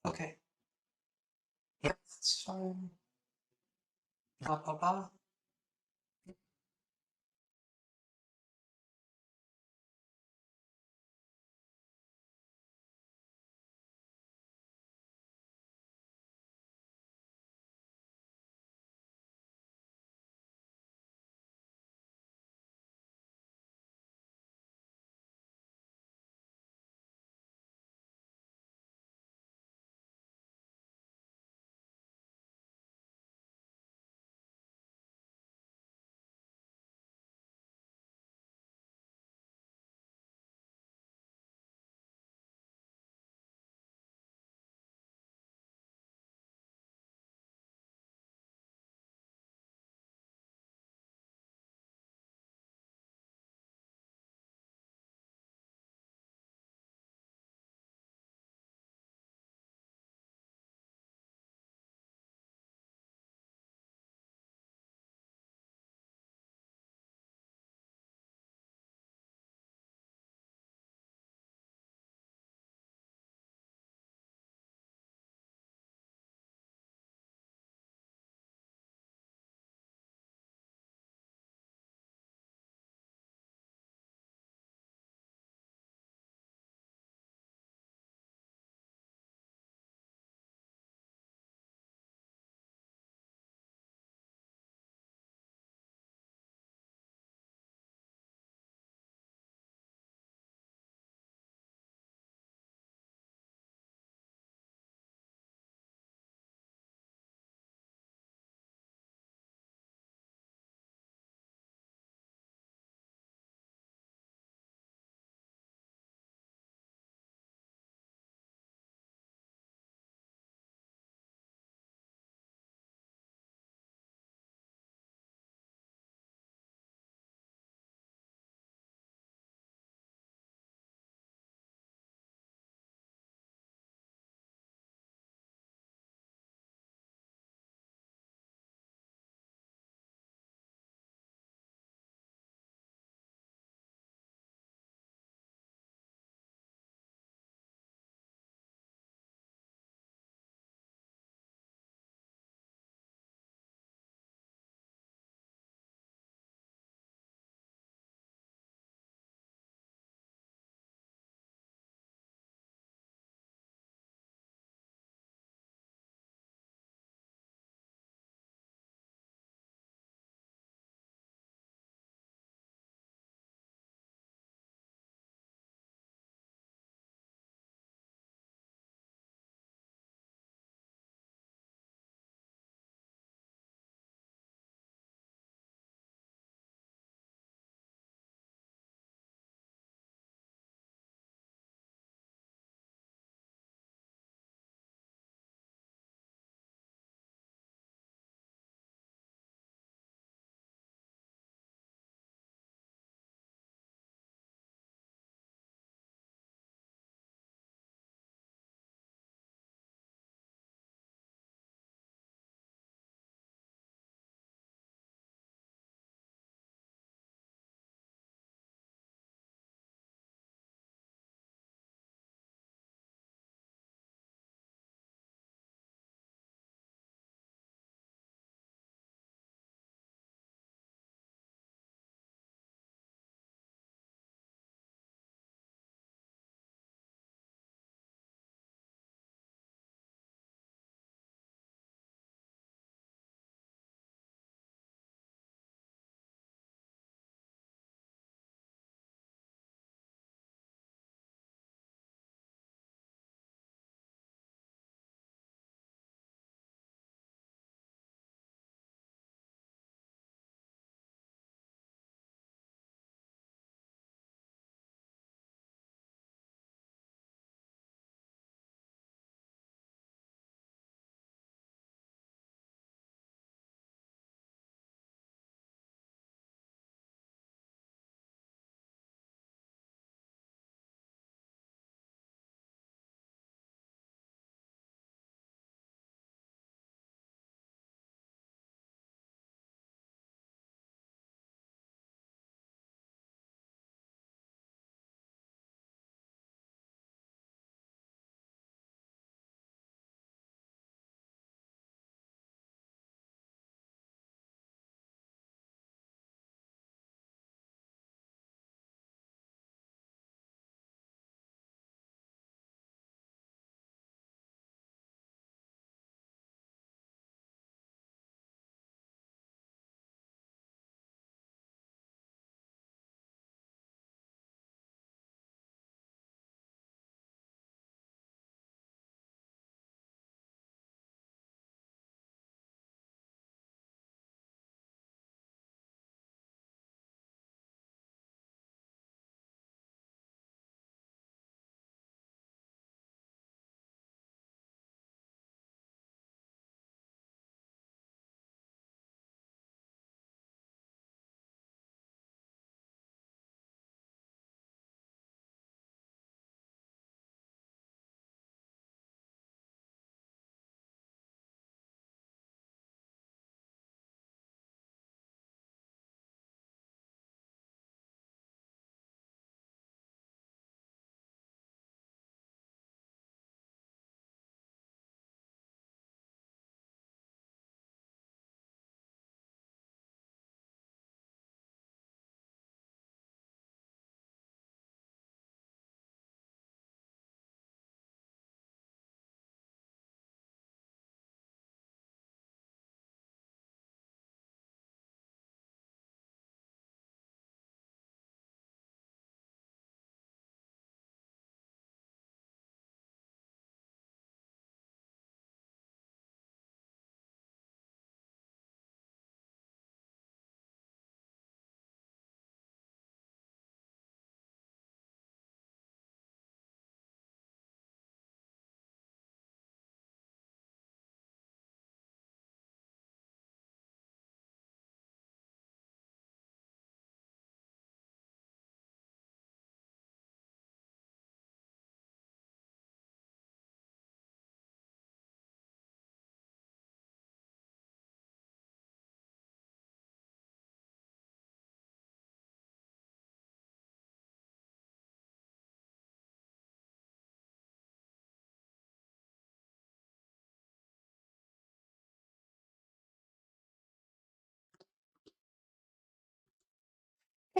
Okay. Yep, that's fine. Ba, ba, ba.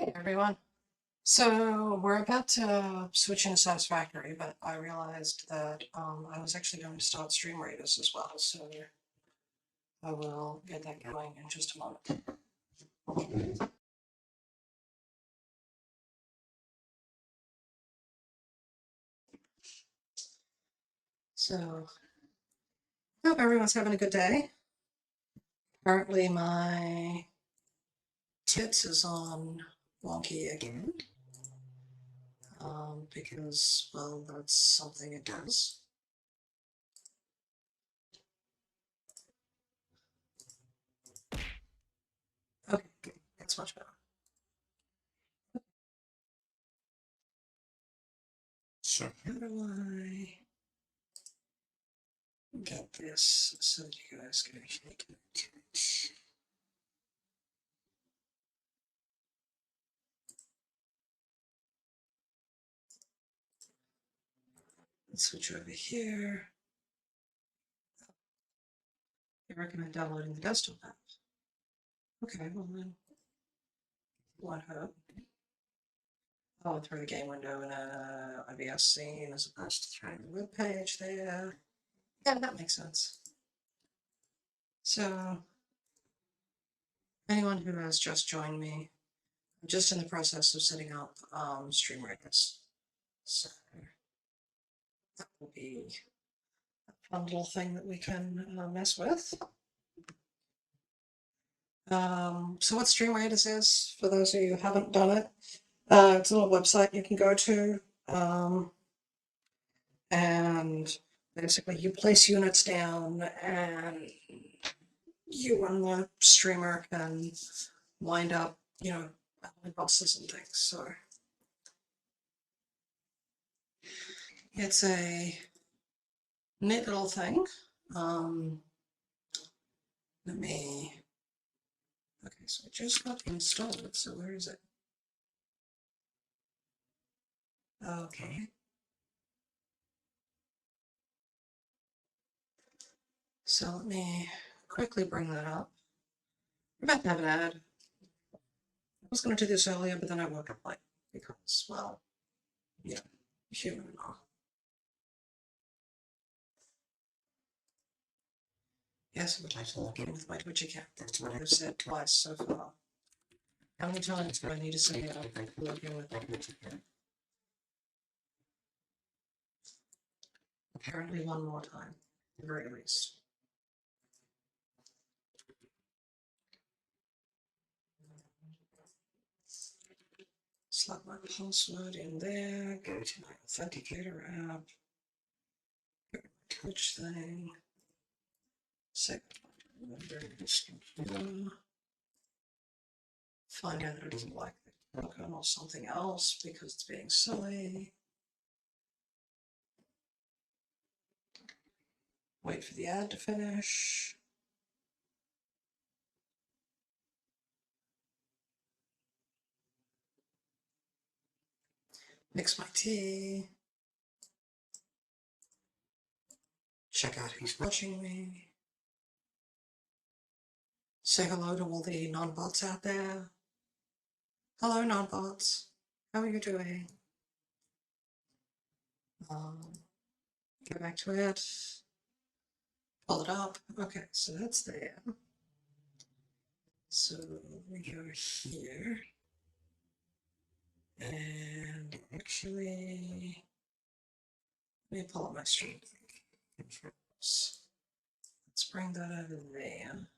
Hey everyone. So we're about to switch into Satisfactory, but I realized that I was actually going to start Stream Raiders as well, so I will get that going in just a moment. So I hope everyone's having a good day. Currently my tits is on wonky again. Because, well, that's something it does. Okay, good. That's much better. So how do I get this so that you guys can actually connect? Let's switch over here. I recommend downloading the desktop app. Okay, well then, what hope? Oh, through the game window in a IBS scene as opposed to through the web page there. Yeah, that makes sense. So, anyone who has just joined me, I'm just in the process of setting up Stream Raiders. So, that will be a fun little thing that we can mess with. So what Stream Raiders is, for those of you who haven't done it, it's a little website you can go to, and basically you place units down and you and the streamer can wind up, bosses and things. So it's a neat little thing. Let me, okay, so it just got installed, so where is it? Okay. So let me quickly bring that up. We're about to have an ad. I was going to do this earlier, but then I woke up late because, well, yeah, human and all. Yes, I would like to log in with my Twitch account. That's what I've said twice so far. How many times do I need to say it? I'd like to log in with my Twitch account? Apparently one more time, at the very least. Slot my password in there, go to my authenticator app, go to my Twitch thing, set my computer, find out that it doesn't like the token or something else because it's being silly. Wait for the ad to finish. Mix my tea. Check out who's watching me. Say hello to all the non-bots out there. Hello, non-bots. How are you doing? Go back to it. Pull it up. Okay, so that's there. So we go here. And actually, let me pull up my stream controls. Let's bring that over there.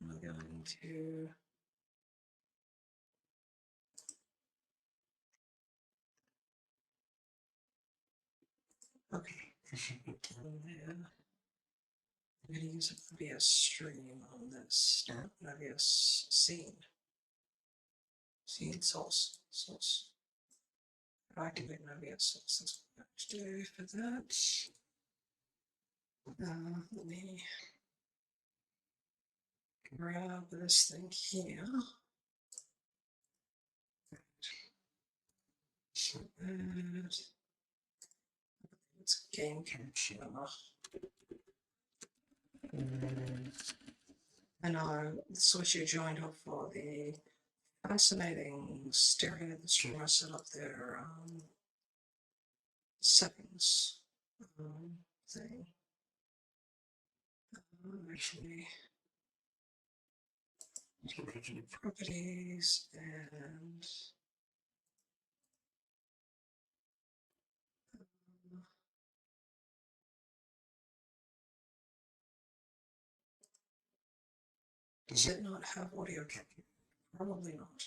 And we're going to okay, I should be done there. I'm going to use an OBS stream on this, not an OBS scene. Scene source. Activate an OBS source. That's what I'm going to do for that. Let me grab this thing here. So that it's game capture. I know this was you joined up for the Fascinating staring at the stream I set up there. Settings thing. Actually, properties and does it not have audio capture? Probably not.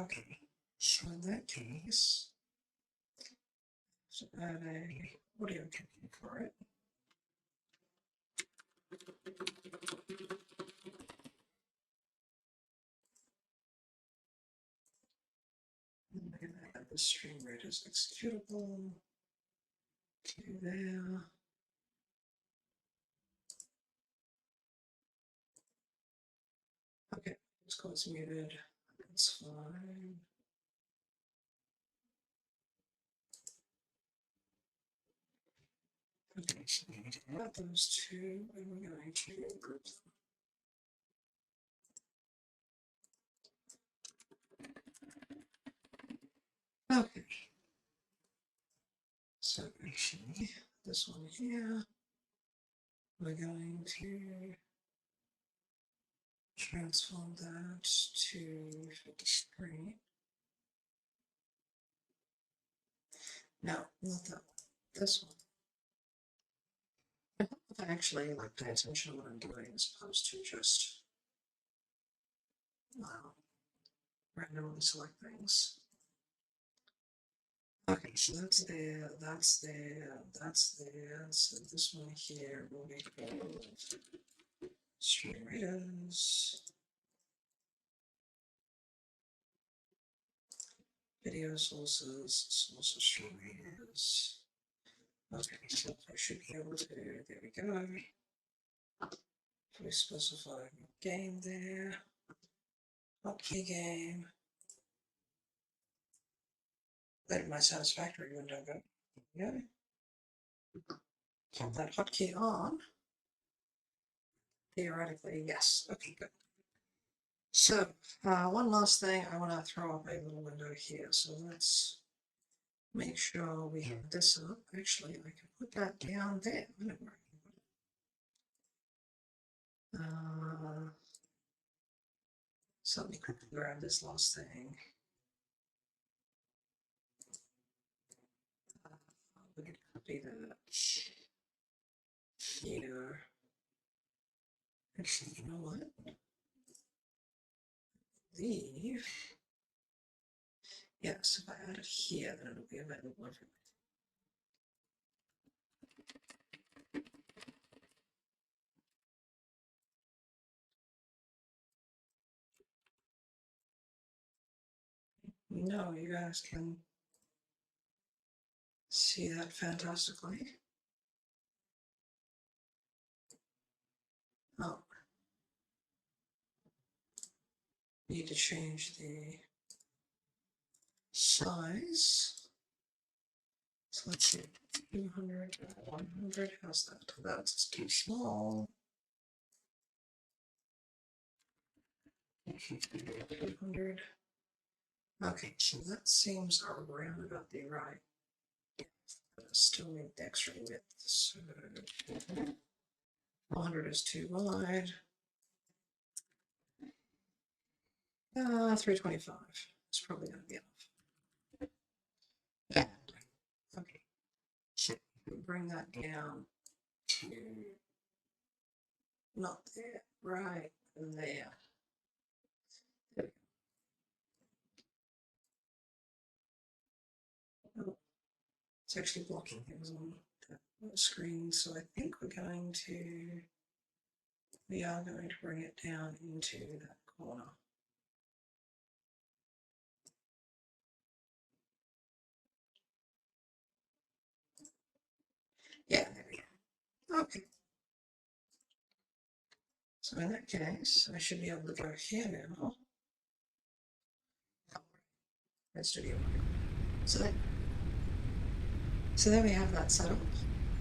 Okay, so in that case, so add a audio capture for it. And I'm gonna add the stream rate as executable to there. Okay, this code's muted. That's fine. Okay, so we need to add those two, and we're going to group them. Okay. So actually, this one here, we're going to transform that to the screen. No, not that one. This one. I hope I actually like pay attention to what I'm doing as opposed to just randomly select things. Okay, so that's there, that's there, that's there. So this one here will be called stream readers, video sources, source of stream readers. Okay, so I should be able to, there we go. We specify game there, hotkey game. Let my satisfactory window go. Yeah. Put that hotkey on. Theoretically, yes. Okay, good. So, one last thing, I want to throw up a little window here. So let's make sure we have this up. Actually, I can put that down there. I don't know where I can put it. So let me quickly grab this last thing. We can copy that here. Actually, you know what? Leave. Yes, if I add it here, then it'll be available everywhere. No, you guys can see that fantastically. Oh. Need to change the size. So let's see, 200, 100, how's that? That's too small. 200. Okay, so that seems around about the right. Still need the extra width, so 100 is too wide. 325 is probably going to be enough. Yeah. Okay, so bring that down to not there, right there. Oh, it's actually blocking things on that screen, so I think we are going to bring it down into that corner. Yeah, there we go. Okay. So in that case, I should be able to go here now. That's Studio. So there we have that set up.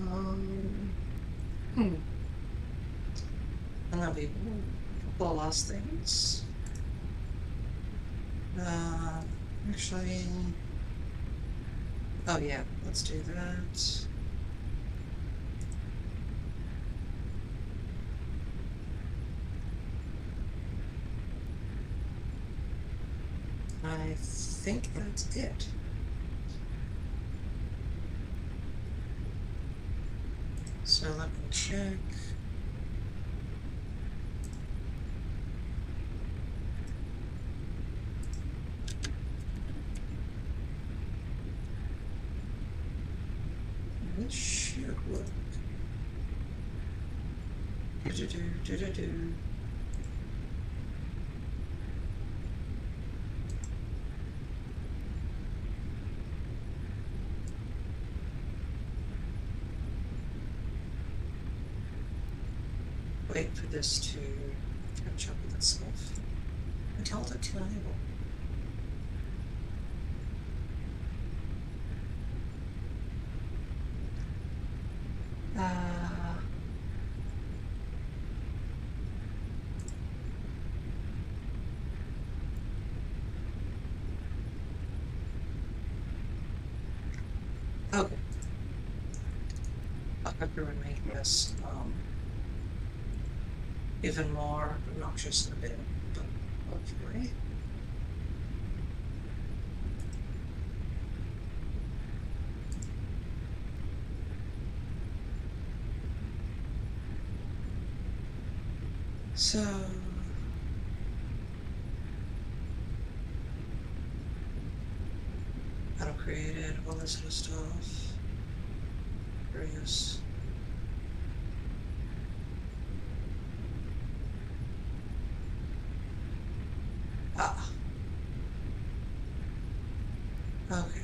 And there'll be a couple of last things. Actually, oh yeah, let's do that. I think that's it. So let me check. This should work. Do-do-do. Wait for this to catch up with itself. I told it to enable. Okay. I hope you would make this even more obnoxious in a bit, but hopefully. So auto created, all this sort of stuff. Various. Ah. Okay.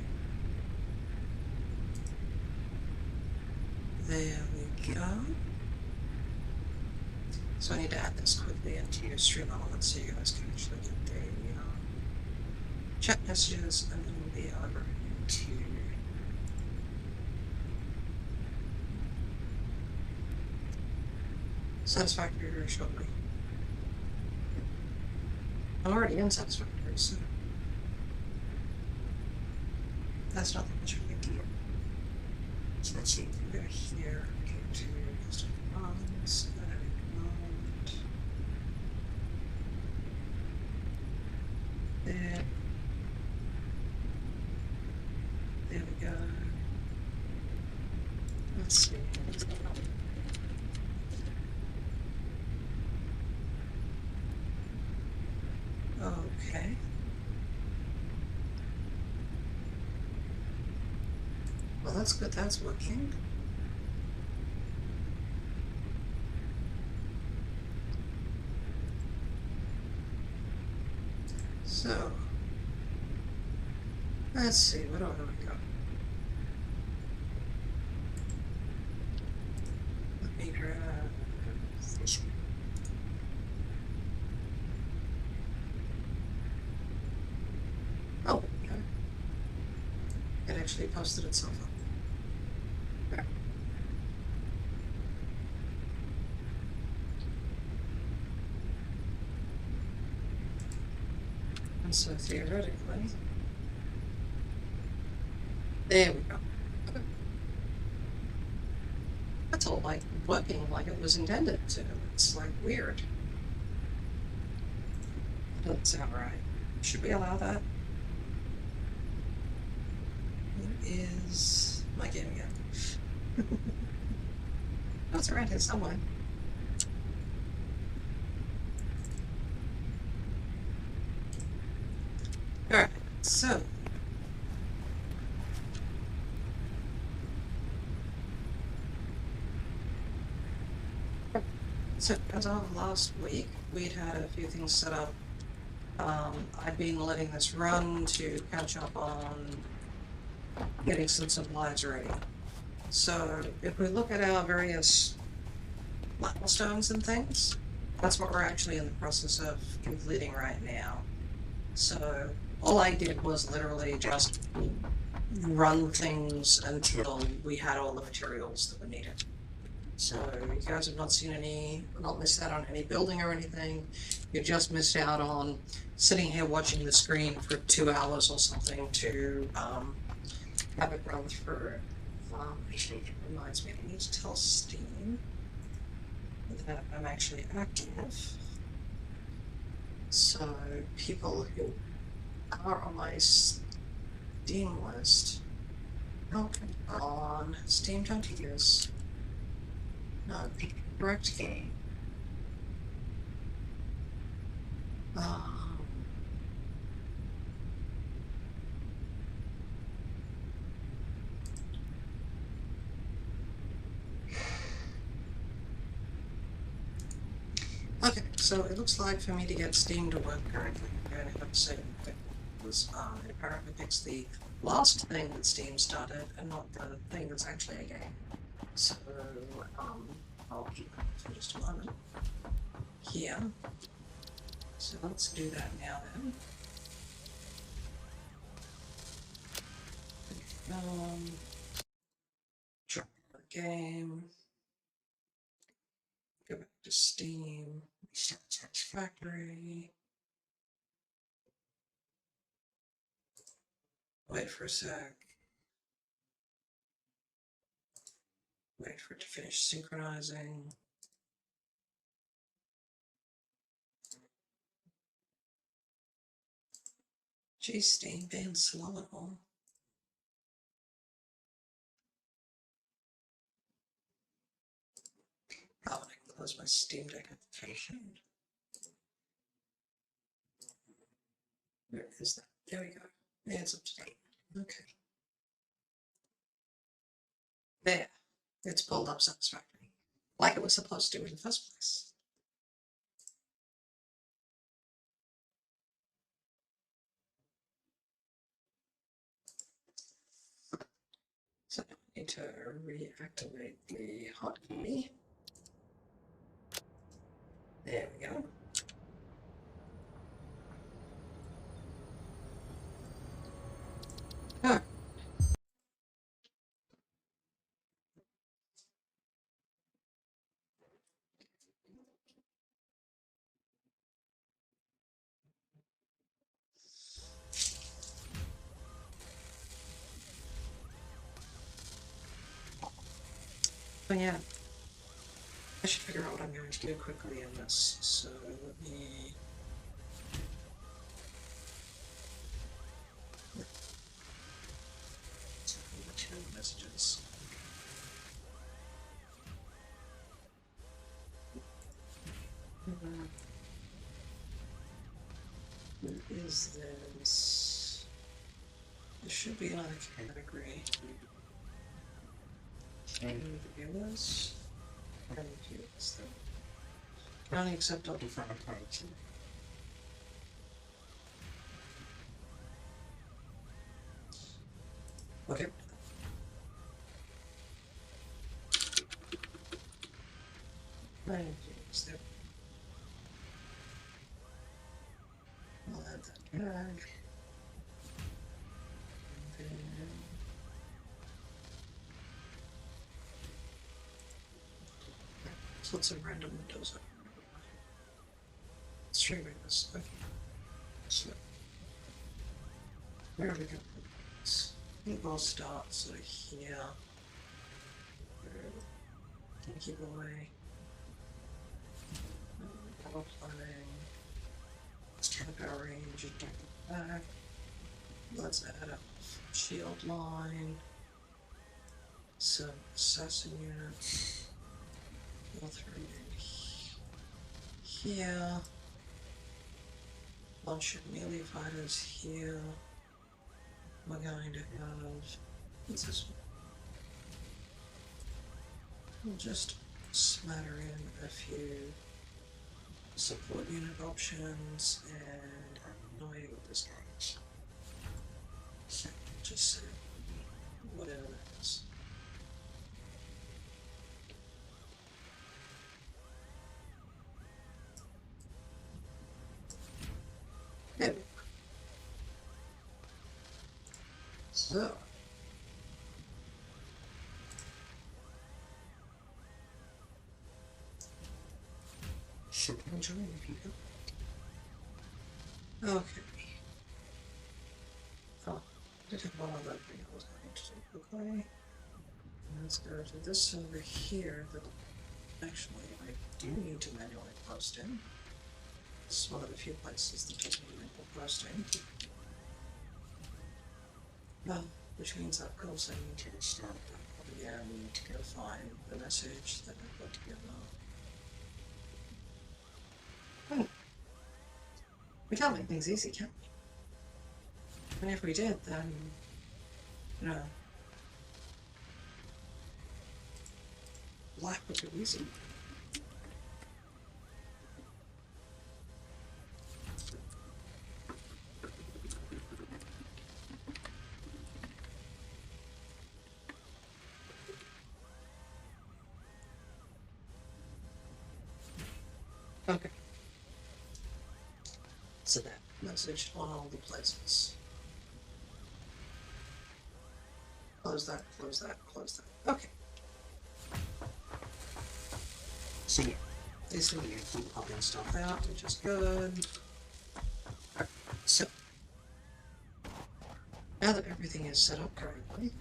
There we go. So I need to add this quickly into your stream element so you guys can actually get the chat messages, and then we'll be over into Satisfactory very shortly. I'm already in Satisfactory, so that's not that much of a big deal. So let's see, we go here, go to custom commands, edit command. There we go. Let's see. Okay. Well, that's good, that's working. So, let's see, what do we got? Let me grab this one. Oh, okay. It actually posted itself up. There. And so theoretically, there we go. Okay. That's all like working like it was intended to. It's like weird. Doesn't sound right. Should we allow that? Where is my game again? Oh, it's around here somewhere. Alright, so as of last week, we'd had a few things set up. I'd been letting this run to catch up on getting some supplies ready. So if we look at our various milestones and things, that's what we're actually in the process of completing right now. So all I did was literally just run things until we had all the materials that we needed. So you guys have not seen any, not missed out on any building or anything. You just missed out on sitting here watching the screen for 2 hours or something to have it run through. Actually, it reminds me, I need to tell Steam that I'm actually active. So people who are on my Steam list. Oh, come on. Steam, don't do this. No, correct game. Um, okay, so it looks like for me to get Steam to work correctly, I'm going to have to say it apparently picks the last thing that Steam started and not the thing that's actually a game. So, I'll keep it for just a moment. Here. So let's do that now then. Drop the game. Go back to Steam. Restart Satisfactory. Wait for a sec. Wait for it to finish synchronizing. Geez, Steam being slow at all. Oh, I can close my Steam Deck application. Where is that? There we go. Yeah, it's up to date. Okay. There. It's pulled up Satisfactory. Like it was supposed to in the first place. So I need to reactivate the hotkey. There we go. Ah. Oh yeah. I should figure out what I'm going to do quickly in this. So let me. Two messages. What is this? There should be another category. And viewers. And viewers. Can only accept up to 5 cards. Okay. And viewers there. I'll add that tag. And then so let's have random windows open. Let's try this. Okay. So where are we going? I think we'll start sort of here. Keep away. Power planning. Let's try power range and back. Let's add a shield line. Some assassin units. Go through here. Bunch of melee fighters here. We're going to have. What's this one? We'll just smatter in a few support unit options and I have no idea what this guy is. So just say whatever that is. There we go. So Enjoying the view. Okay. Oh, I did have one other thing I was going to do. Okay. Let's go to this over here that actually I do need to manually post in. This is one of the few places that doesn't need manual posting. Which means I've also need to start up again to go find the message that I put together. Oh. We can't make things easy, can we? I mean, if we did, then, you know, life would be easy. Okay. So that message on all the places. Close that, close that, close that. Okay. So yeah, these are going to keep popping stuff out, which is good. Alright, so now that everything is set up correctly,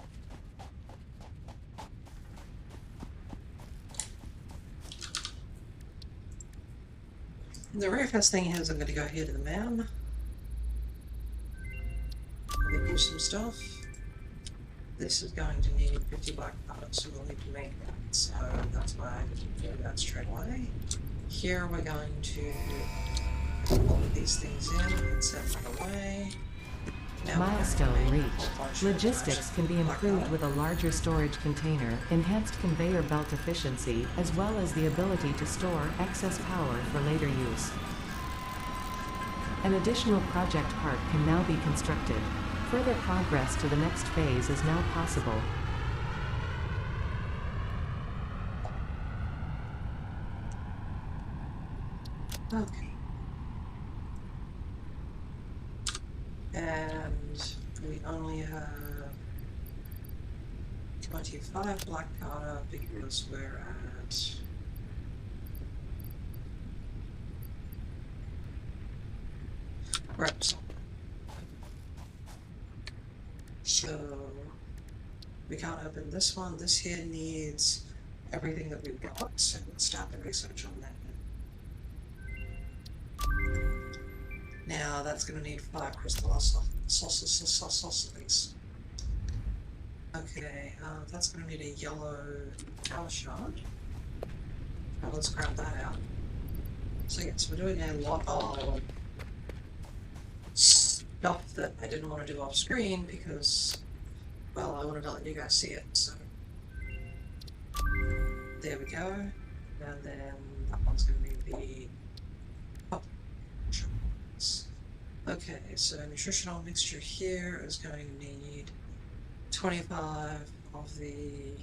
the very first thing is I'm going to go here to the man. I'm going to do some stuff. This is going to need 50 black powders, so we'll need to make that. So that's why I didn't do that straight away. Here we're going to put all of these things in and set them away. Now Milestone reached. Logistics can be improved with a larger storage container, enhanced conveyor belt efficiency, as well as the ability to store excess power for later use. An additional project park can now be constructed. Further progress to the next phase is now possible. Okay. And we only have 25 black powder because we're at so we can't open this one. This here needs everything that we've got, so let's start the research on that. Now that's going to need 5 crystal saucers. Okay, that's going to need a yellow power shard. Now let's grab that out. So yes, we're doing a lot of stuff that I didn't want to do off screen because, well, I wanted to let you guys see it, so there we go. And then that one's going to need the okay, so nutritional mixture here is going to need 25 of the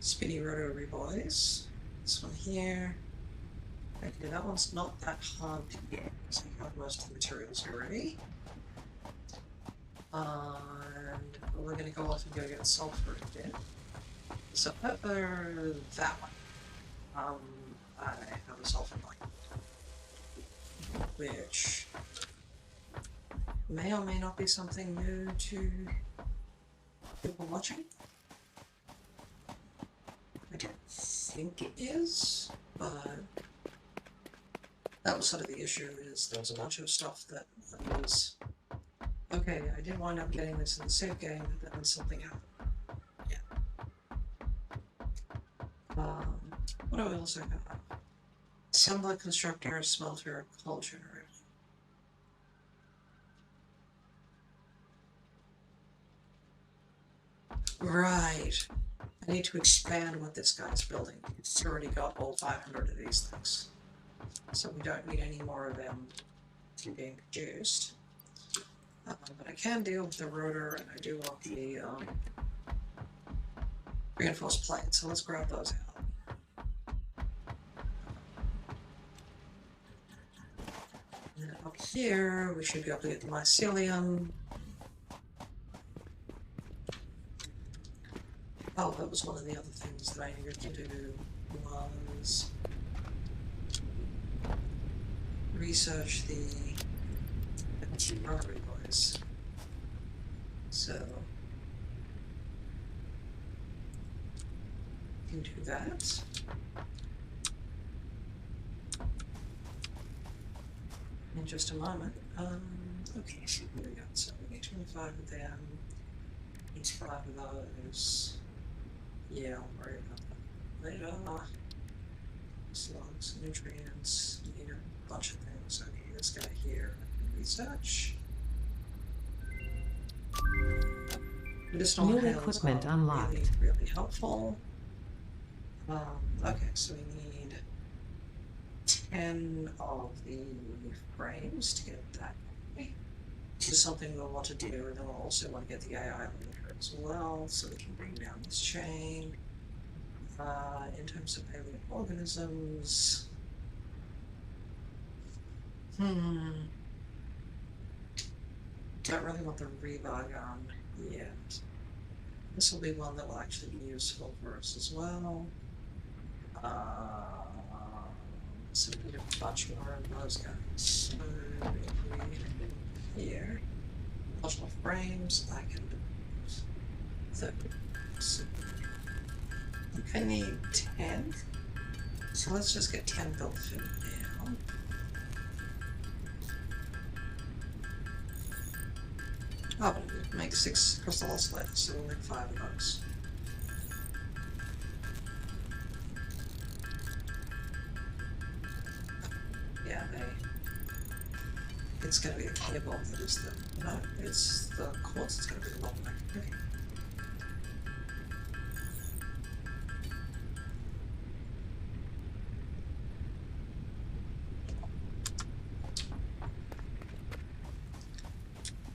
speedy rotary boys. This one here. Okay, that one's not that hard to get, so I have most of the materials already. And we're going to go off and go get sulfur again. So that one. I have a sulfur light, which may or may not be something new to people watching. I don't think it is, but that was sort of the issue, is there was a bunch of stuff that was, okay, I did wind up getting this in the save game, but then something happened. Yeah. What do I also have? Assembler, constructor, smelter, coal generator. Right. I need to expand what this guy's building. It's already got all 500 of these things. So we don't need any more of them being produced. But I can deal with the rotor, and I do want the reinforced plates, so let's grab those out. And then up here, we should be able to get the mycelium. Oh, that was one of the other things that I needed to do was research the primary boys. So you can do that. In just a moment. Okay, so what do we got? So we need 25 of them. Needs 5 of those. Yeah, I'll worry about that later. Slugs, nutrients, need a bunch of things. Okay, this guy here. Research. Medicinal New inhalers equipment are unlocked. really helpful. Okay, so we need 10 of the frames to get that. This is something we'll want to do, and then we'll also want to get the AI limiter as well, so we can bring down this chain. In terms of alien organisms, don't really want the rebar gun yet. This will be one that will actually be useful for us as well. So we need a bunch more of those guys. So if we here, bunch more frames, I can do 30. I need 10. So let's just get 10 built for now. Oh, but it makes 6 crystal oscillators, so we'll make 5 of those. Yeah, it's going to be the cable that is the, no, it's the quartz that's going to be the bottleneck. Okay.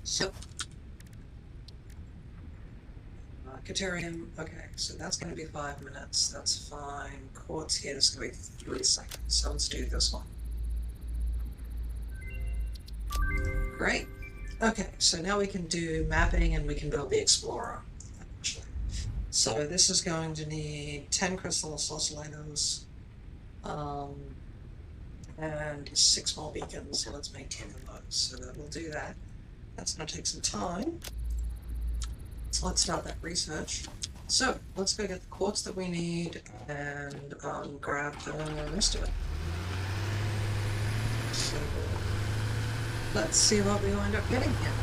So, Caterium, okay, so that's going to be 5 minutes, that's fine. Quartz here is going to be 3 seconds, so let's do this one. Great. Okay, so now we can do mapping and we can build the Explorer, actually. So this is going to need 10 crystal oscillators, and 6 more beacons, so let's make 10 of those. So that we'll do that. That's going to take some time. So let's start that research. So let's go get the quartz that we need and grab the rest of it. So let's see what we wind up getting here.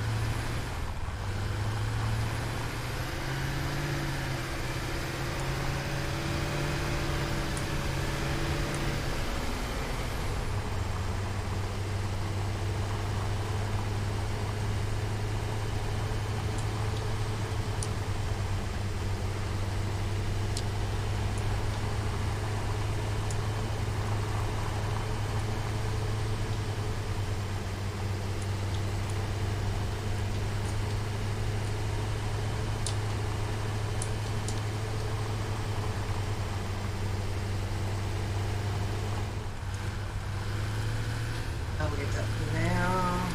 I'll get that now.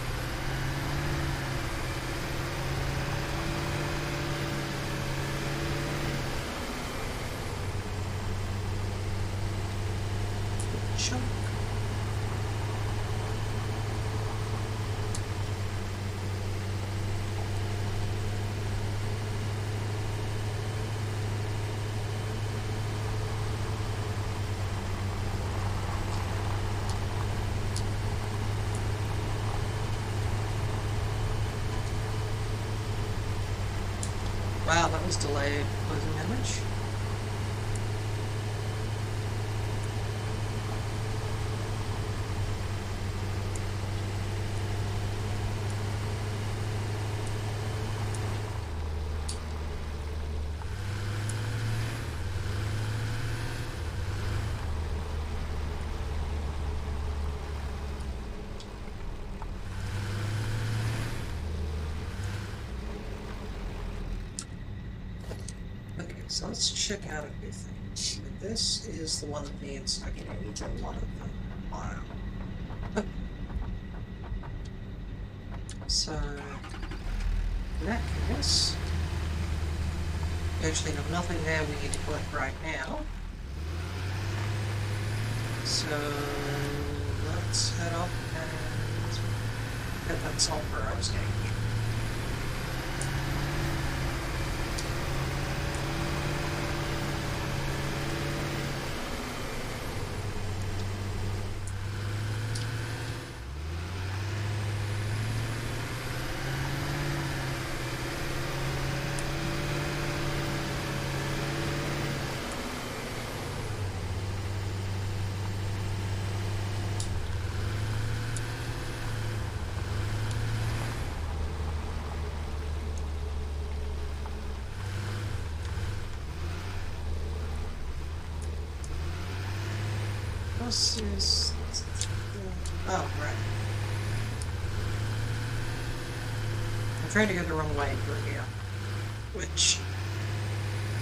Chunk. Wow, that was delayed closing image. So let's check out a few things. This is the one that needs, I can use a lot of them. Wow. So, in that case, we actually have nothing there we need to collect right now. So, let's head up and get that sulfur I was getting. This is... oh, right. I'm trying to go the wrong way through here. Which...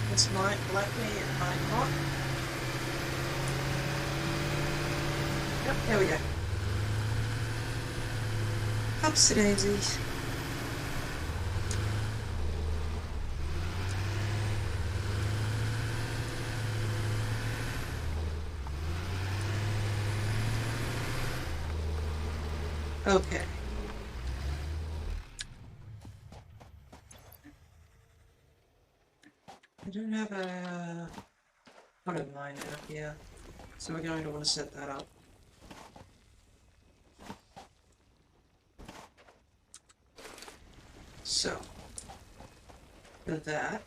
this might let me, it might not. Yep, there we go. Upsy daisy. Okay. I don't have a auto miner here, so we're going to want to set that up. So, for that,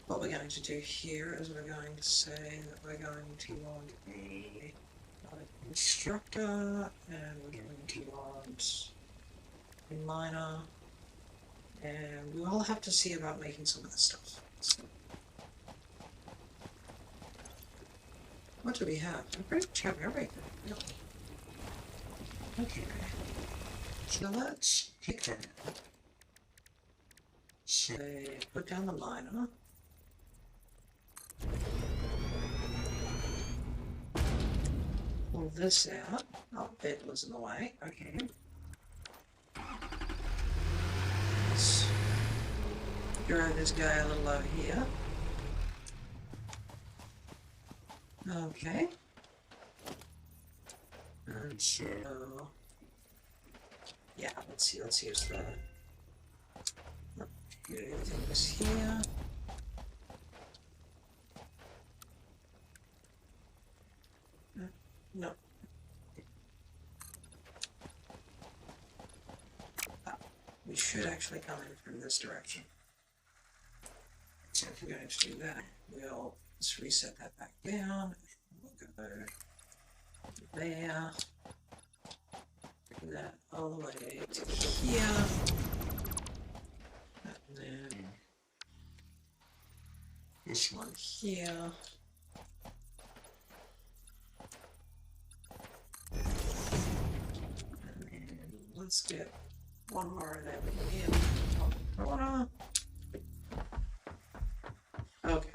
what we're going to do here is we're going to say that we're going to want a constructor, and we're going to want a miner, and we all have to see about making some of this stuff. So, what do we have? We pretty much have everything. Yep. Okay. So let's pick that up. Say, put down the miner. Pull this out. Oh, it was in the way. Okay. Let's throw this guy a little over here. Okay. And so, yeah, let's use the everything is here. No. We should actually come in from this direction. So if we're going to do that, we'll just reset that back down. We'll go there. Bring that all the way to here. And then this one here. And then let's get one more of them in on the corner. Okay.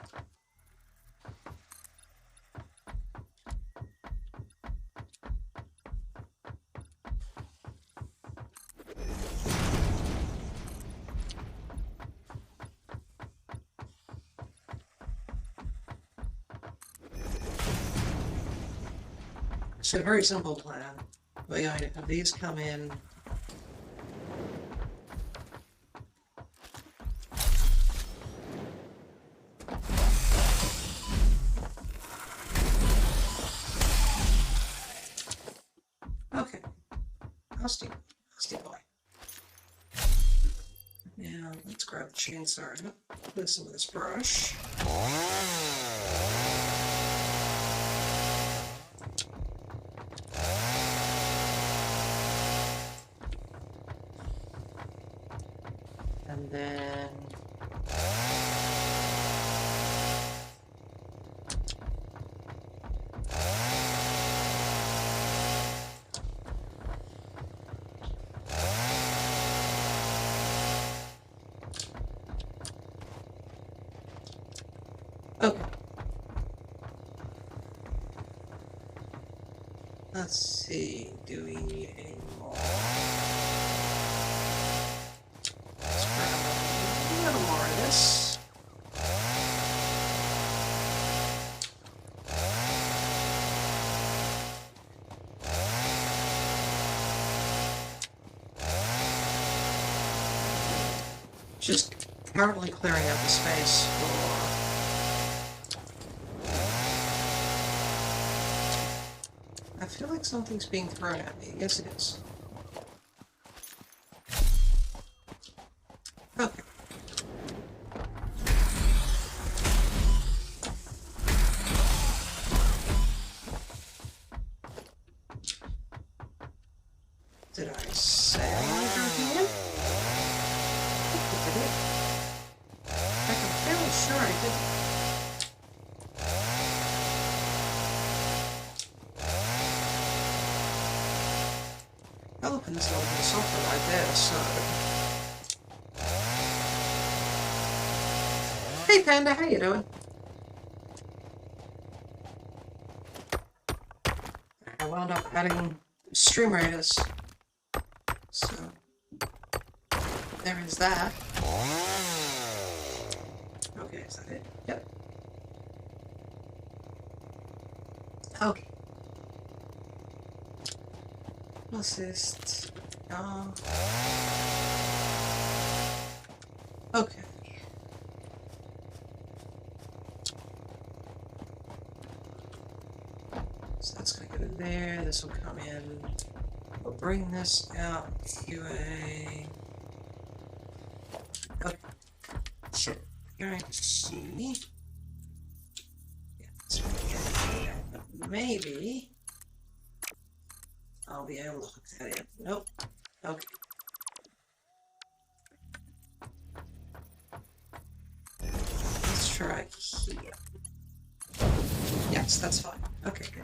So a very simple plan. We're going to have these come in. Okay. Husty boy. Now let's grab the chainsaw and put some of this brush. And then okay. Let's see, do we need any more? Let's grab a little more of this. Just currently clearing out the space for... I feel like something's being thrown at me. Yes, it is. Okay. Did I say I wanted to go here? I did. I'm fairly sure I did. I'll open this little sofa right there, so... Hey Panda, how you doing? I wound up adding stream raiders. So there is that. Okay, is that it? Yep. Okay. Assist. Okay. So that's gonna go there. This will come in. We'll bring this out. QA. Okay. Sure. Going to see. Yeah, that's right. But maybe I'll be able to hook that in. Nope. Okay. Let's try here. Yes, that's fine. Okay, good.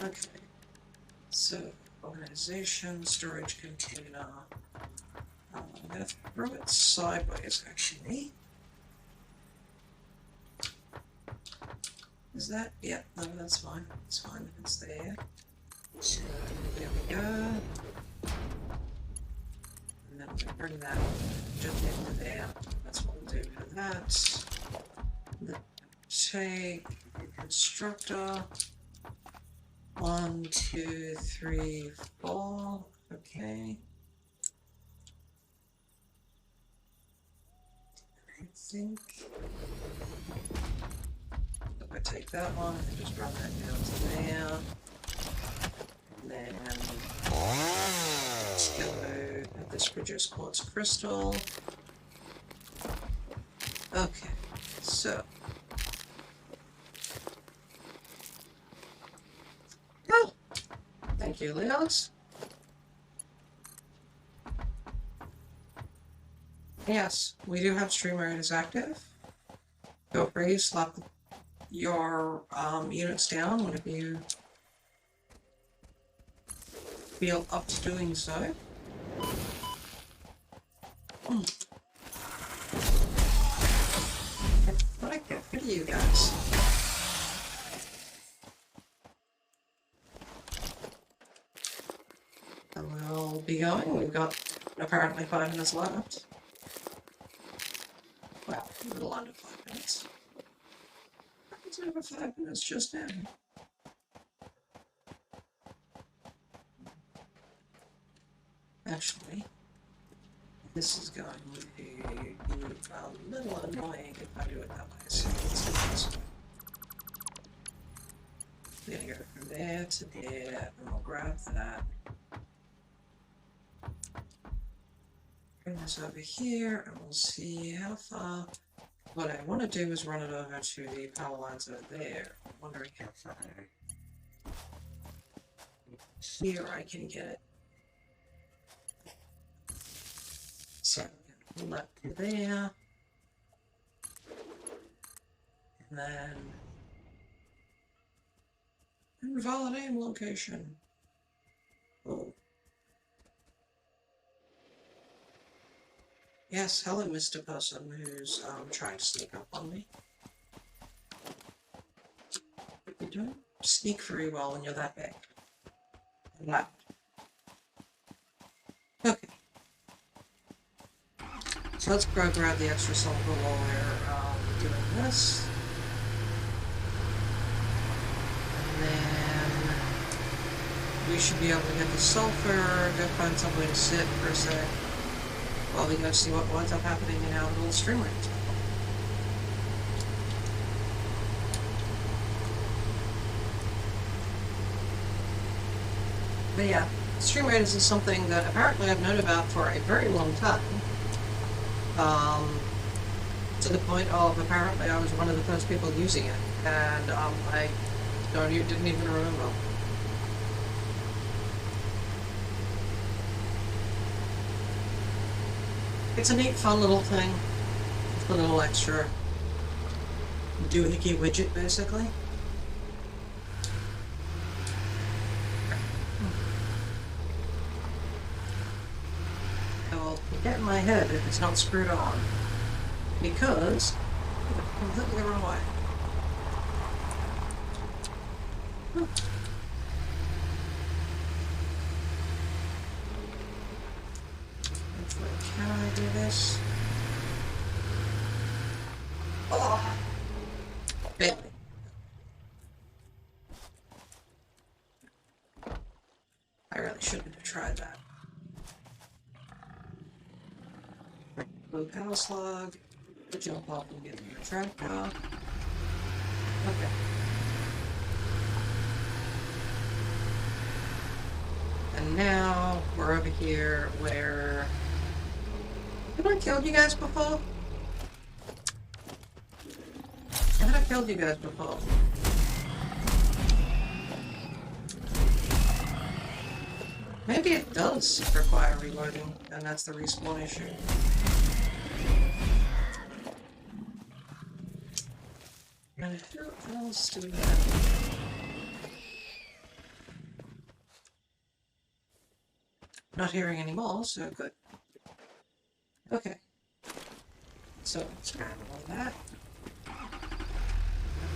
Okay. So, organization, storage container. I'm gonna throw it sideways, actually. Is that? Yeah, no, that's fine. It's fine if it's there. So, there we go. And then I'm gonna bring that just into there. That's what we'll do for that. The take constructor. 1, 2, 3, 4. Okay. I think if I take that one and just run that down to there. And then let's go have this produce quartz crystal. Okay, so oh, thank you, Leos. Yes, we do have stream raiders active. Feel free to slap your units down whenever you feel up to doing so. What I get for you guys. And we'll be going. We've got apparently 5 minutes left. Well, a little under 5 minutes. It's over 5 minutes just now. Actually, this is going to be a little annoying if I do it that way. So let's do this way. We're gonna go from there to there, and we'll grab that. Bring this over here, and we'll see how far. What I want to do is run it over to the power lines over there. I'm wondering how far here I can get it. So I'm gonna pull that to there. And then invalid location. Oh. Yes, hello, Mr. Person who's trying to sneak up on me. You don't sneak very well when you're that big. Loud. Okay. So let's go grab the extra silver while we're doing this. And then we should be able to get the sulfur, go find somewhere to sit for a sec, while we go see what winds up happening in our little stream range. But yeah, stream raiders is something that apparently I've known about for a very long time. To the point of apparently I was one of the first people using it, and I didn't even remember. It's a neat, fun little thing. It's a little extra doohickey widget, basically. I'll get in my head if it's not screwed on, because it's completely the wrong way. Can I do this? Oh! Barely. I really shouldn't have tried that. Blue power slug. Jump off and get in the trap car. Okay. And now we're over here where... Have I killed you guys before? Have I killed you guys before? Maybe it does require reloading, and that's the respawn issue. And who else do we have? Not hearing any more, so good. Okay. So let's grab all that.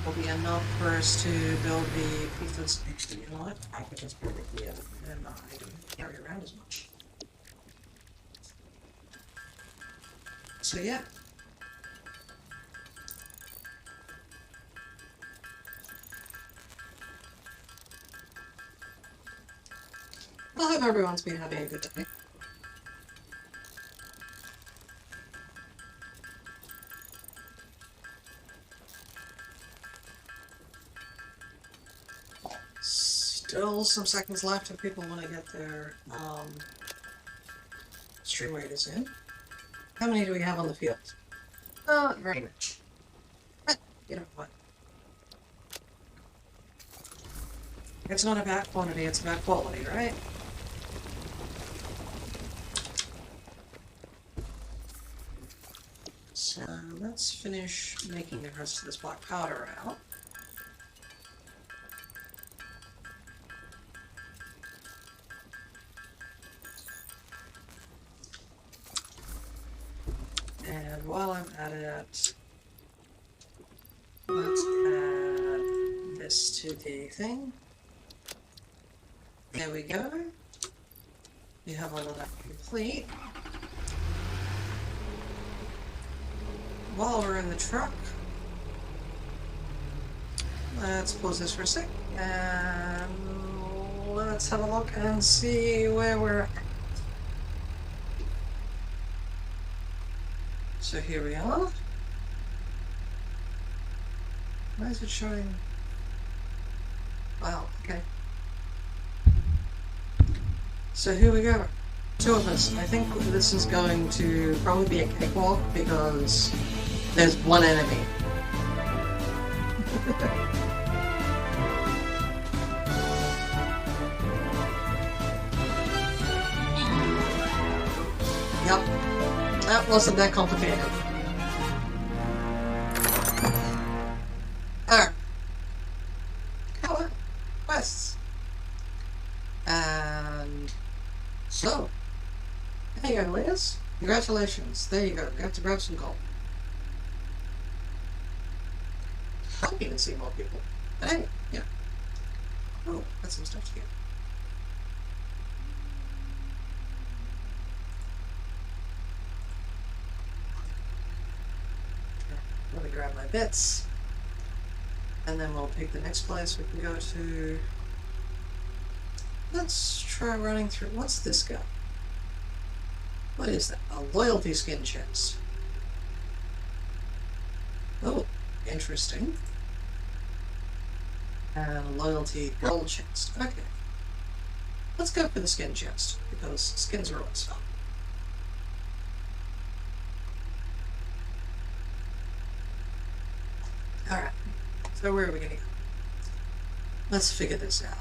Will be enough for us to build the pieces. You know what? I could just build it here, and I don't carry around as much. So yeah. I hope everyone's been having a good day. Still some seconds left if people want to get their stream raiders in. How many do we have on the field? Not very much. But, you know what? It's not about quantity, it's about quality, right? So let's finish making the rest of this black powder out. And while I'm at it, let's add this to the thing. There we go. We have all of that complete. While we're in the truck, let's pause this for a sec, and let's have a look and see where we're at. So here we are. Why is it showing? Wow, okay. So here we go. Two of us. I think this is going to probably be a cakewalk because there's one enemy. Yep. That wasn't that complicated. Alright. Power quests. And so, there you go, Liz. Congratulations. There you go. Got to grab some gold. I don't even see more people. But hey, yeah. Oh, got some stuff to get. Let me grab my bits. And then we'll pick the next place we can go to. Let's try running through. What's this guy? What is that? A loyalty skin chest. Oh, interesting. And a loyalty gold chest. Okay. Let's go for the skin chest, because skins are always fun. Alright. So where are we gonna go? Let's figure this out.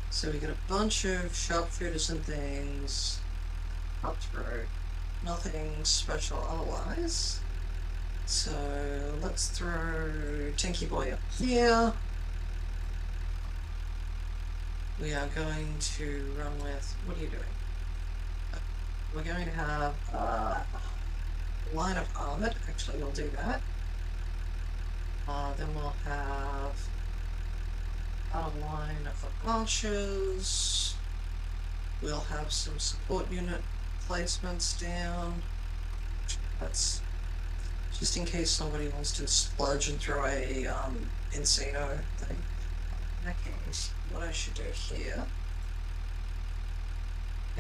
So we got a bunch of sharpshooters and things. Cutthroat. Nothing special otherwise. So let's throw Tinky Boy up here. We are going to run with, what are you doing? We're going to have a line of armored. Actually, we'll do that. Then we'll have a line of archers. We'll have some support unit placements down. That's just in case somebody wants to splurge and throw a Insano thing. In that case, what I should do here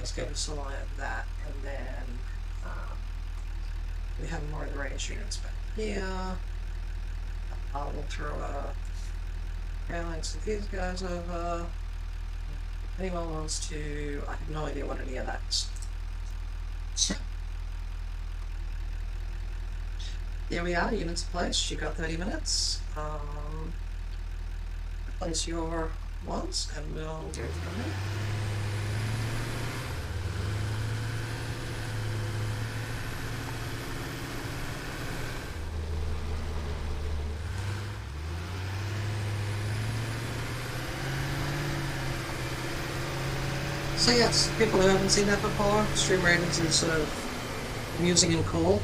is go to line of that, and then we have more of the range units back here. We'll throw a phalanx of these guys over. If anyone wants to, I have no idea what any of that is. There we are, units placed. You got 30 minutes. Place your ones, and we'll go from there. So yes, people who haven't seen that before, stream ratings is sort of amusing and cool.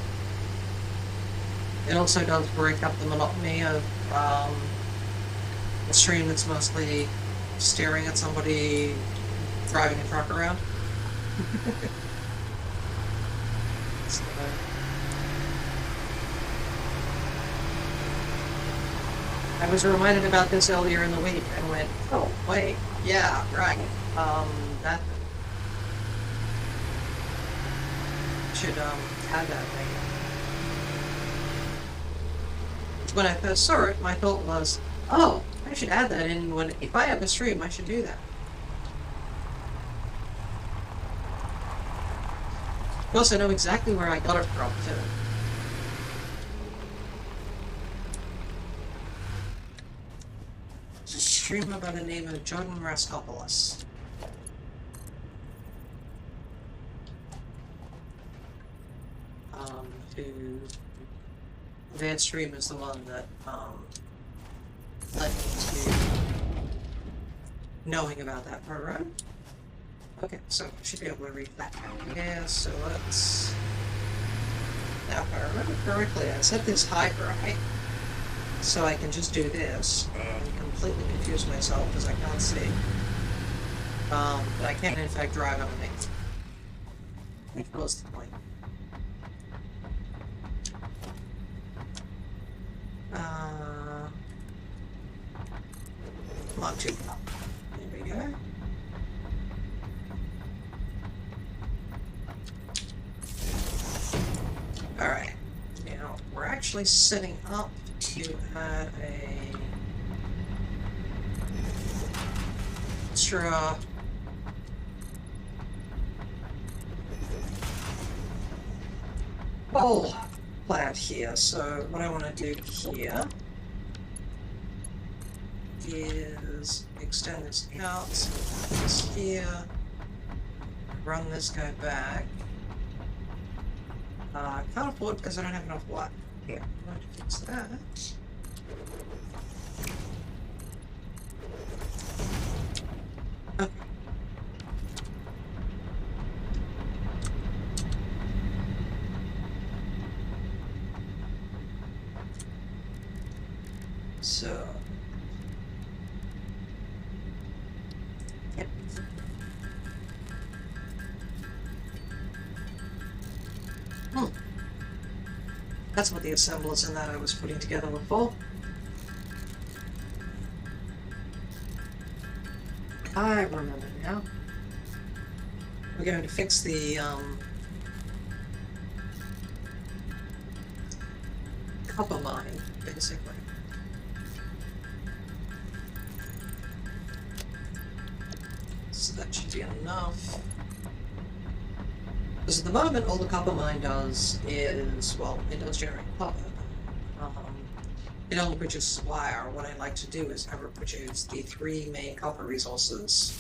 It also does break up the monotony of a stream that's mostly staring at somebody driving a truck around. So, I was reminded about this earlier in the week and went, oh wait, yeah, right. That should add that thing. When I first saw it, my thought was, oh, I should add that in when if I have a stream, I should do that. Of course, I know exactly where I got it from too. It's a streamer by the name of Jordan Raskopoulos. That stream is the one that led me to knowing about that program. Okay, so I should be able to read that now. Yeah, so let's. Now, if I remember correctly, I set this high right, so I can just do this and completely confuse myself because I can't see. But I can in fact drive underneath. What was the point? Not too far. There we go. Alright. Now, we're actually setting up to add a extra bowl plant here. So what I want to do here is extend this out, so this here, run this guy back. Can't afford because I don't have enough what? Here, I'm going to fix that. Okay. So yep. That's what the assemblers in that I was putting together were for. I remember now. We're going to fix the copper mine, basically. So that should be enough. Because at the moment, all the copper mine does is, well, it does generate copper. It only produces wire. What I like to do is ever produce the 3 main copper resources.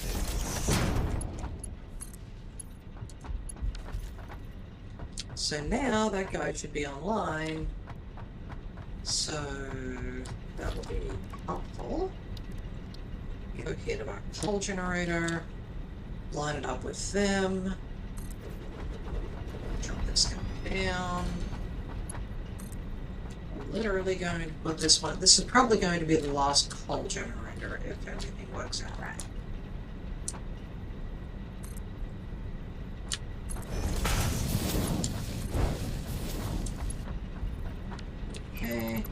So now that guy should be online. So that will be helpful. Go here to our coal generator, line it up with them. Drop this guy down. I'm literally going to put this one. This is probably going to be the last coal generator if everything works out right. Okay.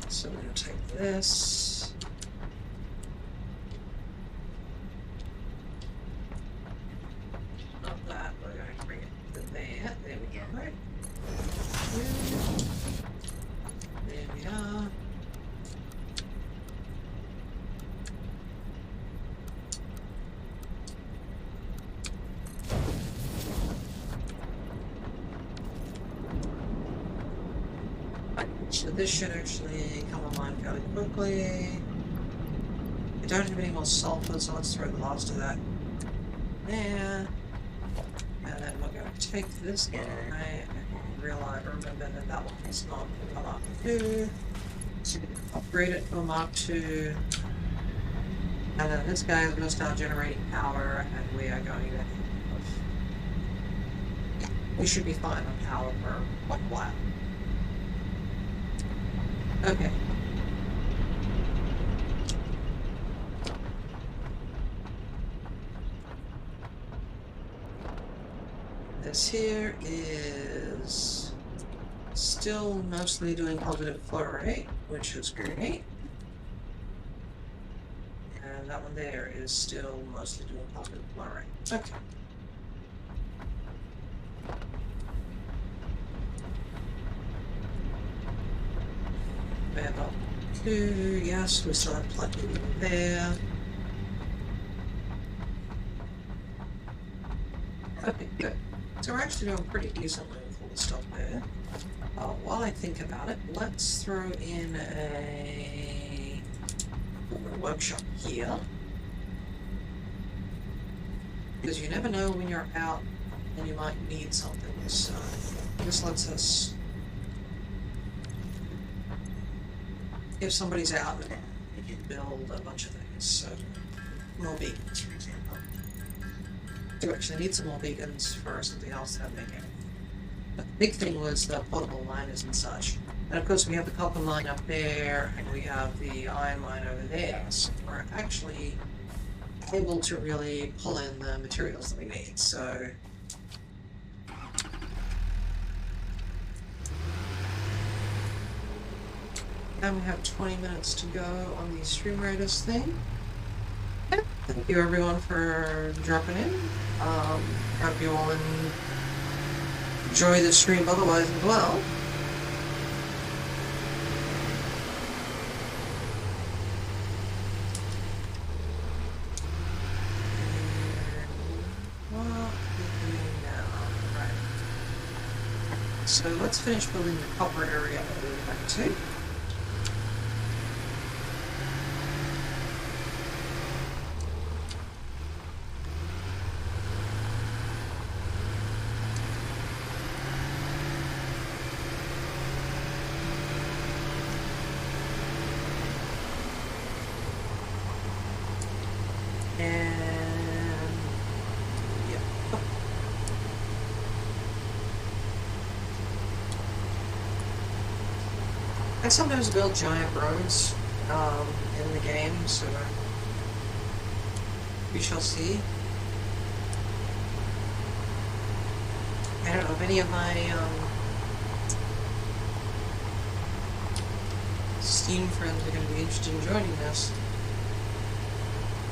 So we're going to take this. Not that, we're going to bring it to there. There we go. Right. There we are. So this should actually come online fairly quickly. I don't have any more sulfur, so let's throw the last of that there. And then we're going to take this guy and remember that that one is not a Mark II. So upgrade it to a Mark II. And then this guy is going to start generating power, and we are going to... We should be fine on power for quite a while. Okay. This here is still mostly doing positive flow rate, which is great. And that one there is still mostly doing positive flow rate. Okay. Band up 2, yes, we still have plenty there. Okay, good. So we're actually doing pretty decently with all the stuff there. While I think about it, let's throw in a workshop here. Because you never know when you're out and you might need something, so this lets us... If somebody's out, you can build a bunch of things, so more beacons, for example. Do actually need some more beacons for something else that I'm making. But the big thing was the portable miners and such. And of course we have the copper mine up there, and we have the iron mine over there, so we're actually able to really pull in the materials that we need, so... And we have 20 minutes to go on the Stream Raiders thing. Yeah. Thank you everyone for dropping in. Hope you all enjoy the stream otherwise as well. What are we doing now? Right. So let's finish building the copper area that we would like to. I sometimes build giant roads in the game, so we shall see. I don't know if any of my Steam friends are going to be interested in joining this.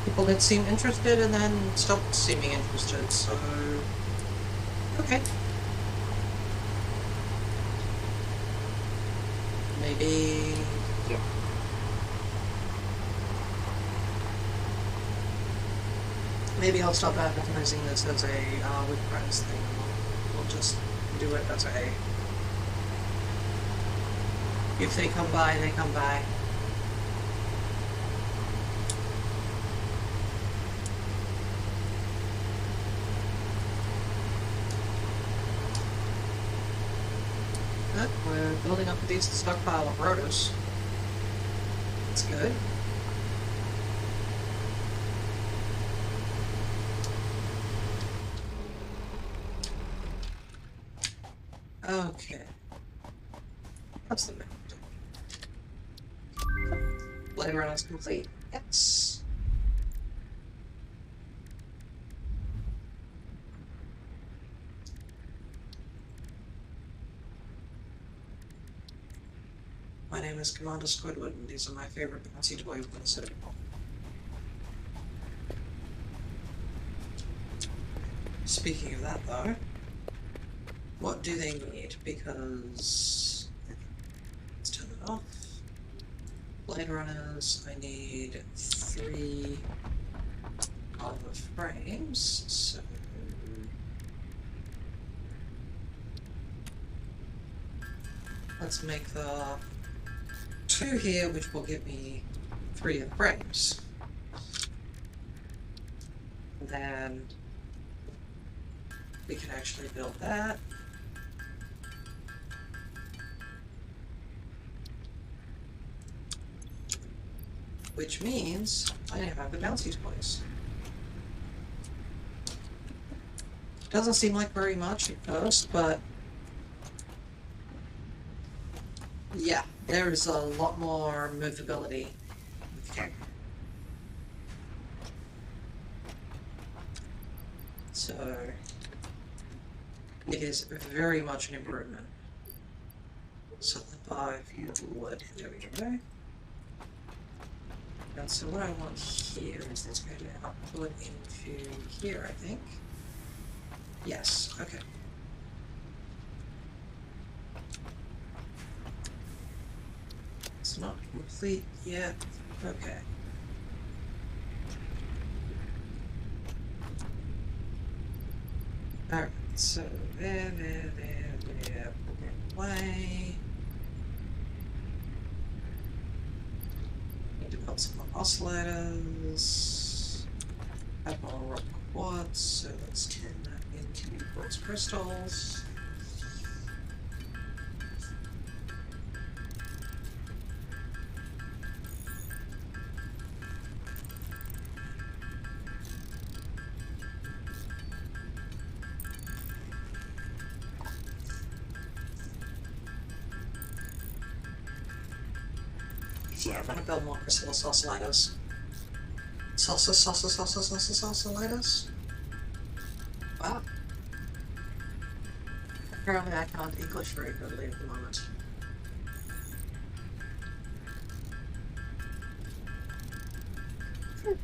People that seem interested and then stopped seeming interested, so... Okay. Maybe... yeah. Maybe I'll stop advertising this as a with friends thing. We'll just do it as a... if they come by, they come by. We're building up a decent stockpile of produce. That's good. Okay. What's the map? Blade run is complete. Yes. My name is Commander Squidward, and these are my favorite bouncy toys in the city. Speaking of that, though, what do they need? Because... let's turn it off. Blade runners, I need 3 of the frames, so... let's make the 2 here, which will give me 3 of the frames. And then we can actually build that. Which means I have the bouncy toys. Doesn't seem like very much at first, but yeah, there is a lot more movability. Okay. So it is very much an improvement. So the 5 you would, there we go. And so what I want here is this going to output into here, I think. Yes, okay. It's not complete yet. Okay. Alright, so there, way. Need to build some more oscillators. Have more rock quads, so let's turn that into quartz crystals. Yeah, I'm gonna build more crystal oscillators. Oscillators? Wow. Apparently I can't English very goodly at the moment.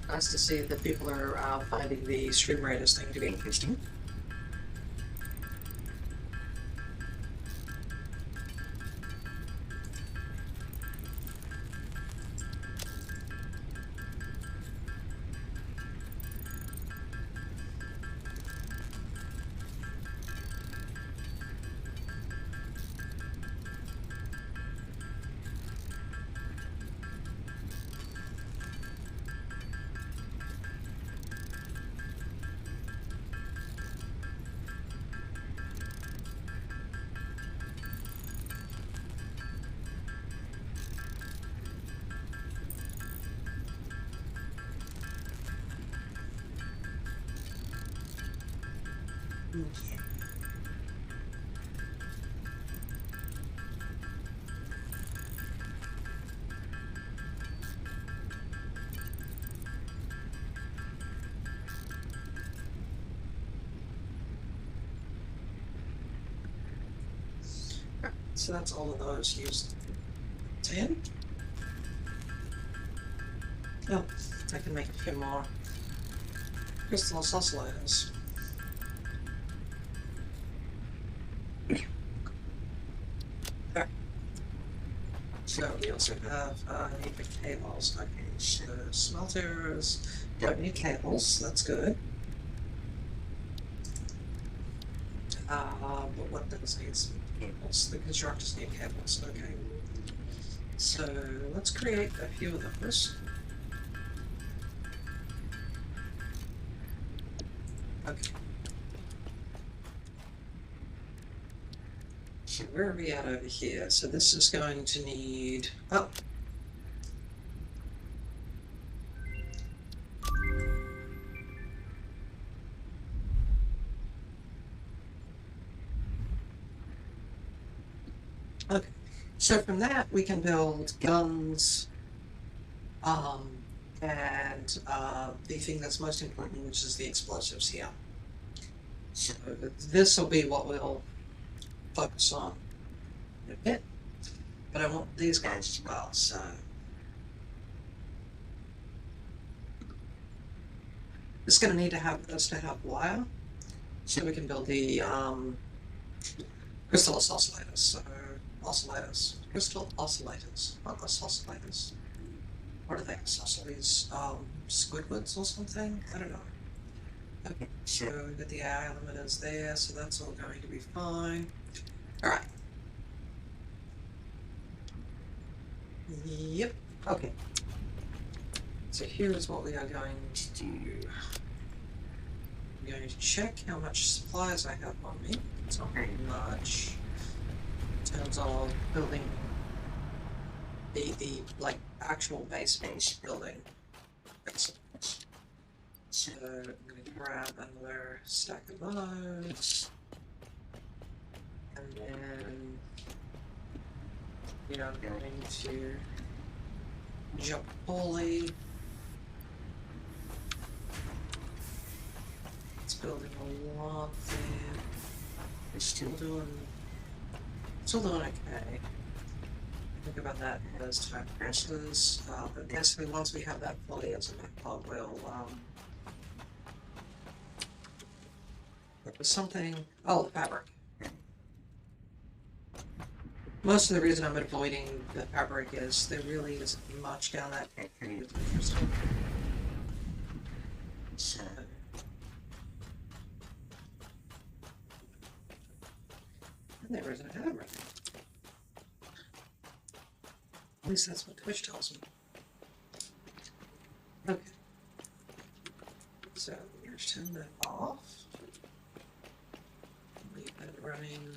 Nice to see that people are finding the stream raiders thing to be interesting. So that's all of those used. 10? Oh, I can make a few more crystal oscillators. There. So we also have need for cables. Okay, so smelters don't need cables, that's good. But what does need some cables? The constructors need cables, okay. So let's create a few of those. Okay. So where are we at over here? So this is going to need, oh. Okay, so from that we can build guns, and the thing that's most important, which is the explosives here. So this will be what we'll focus on in a bit, but I want these guys as well, so it's going to need to have us to have wire, so we can build the crystal oscillators. So oscillators, crystal oscillators, not oscillators. What are they? Oscillators, Squidwards or something? I don't know. Okay, so we've got the AI limiters there, so that's all going to be fine. Alright. Yep, okay. So here's what we are going to do. I'm going to check how much supplies I have on me. It's not very much. In terms of building the like actual base building. So I'm going to grab another stack of those, and then I'm going to jump poly. It's building a lot there. We're still doing okay. Think about that as time progresses. But basically, once we have that fully as a backlog, we'll look for something. Oh, fabric. Most of the reason I'm avoiding the fabric is there really isn't much down that path. So. And there isn't a fabric. At least that's what Twitch tells me. Okay. So let's turn that off. Leave that running.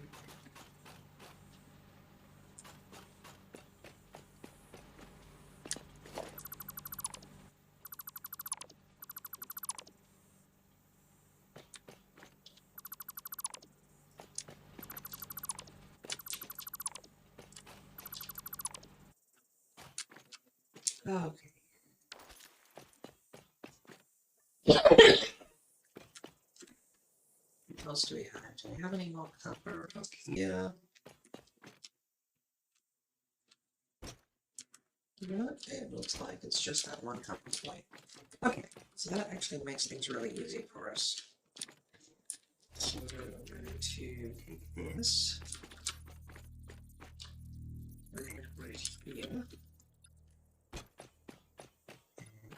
Okay. What else do we have? Do we have any more copper up here? Yeah, it looks like it's just that one copper plate. Okay, so that actually makes things really easy for us. So we're going to take this. We're going to put it here.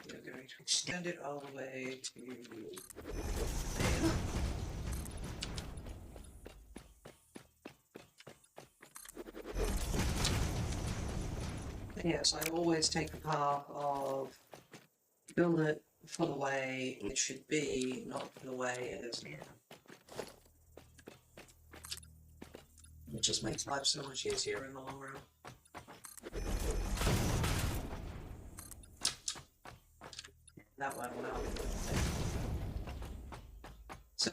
We're going to extend it all the way to there. Yes, I always take the path of build it for the way it should be, not for the way it is now. It just makes life so much easier in the long run. That went well. So,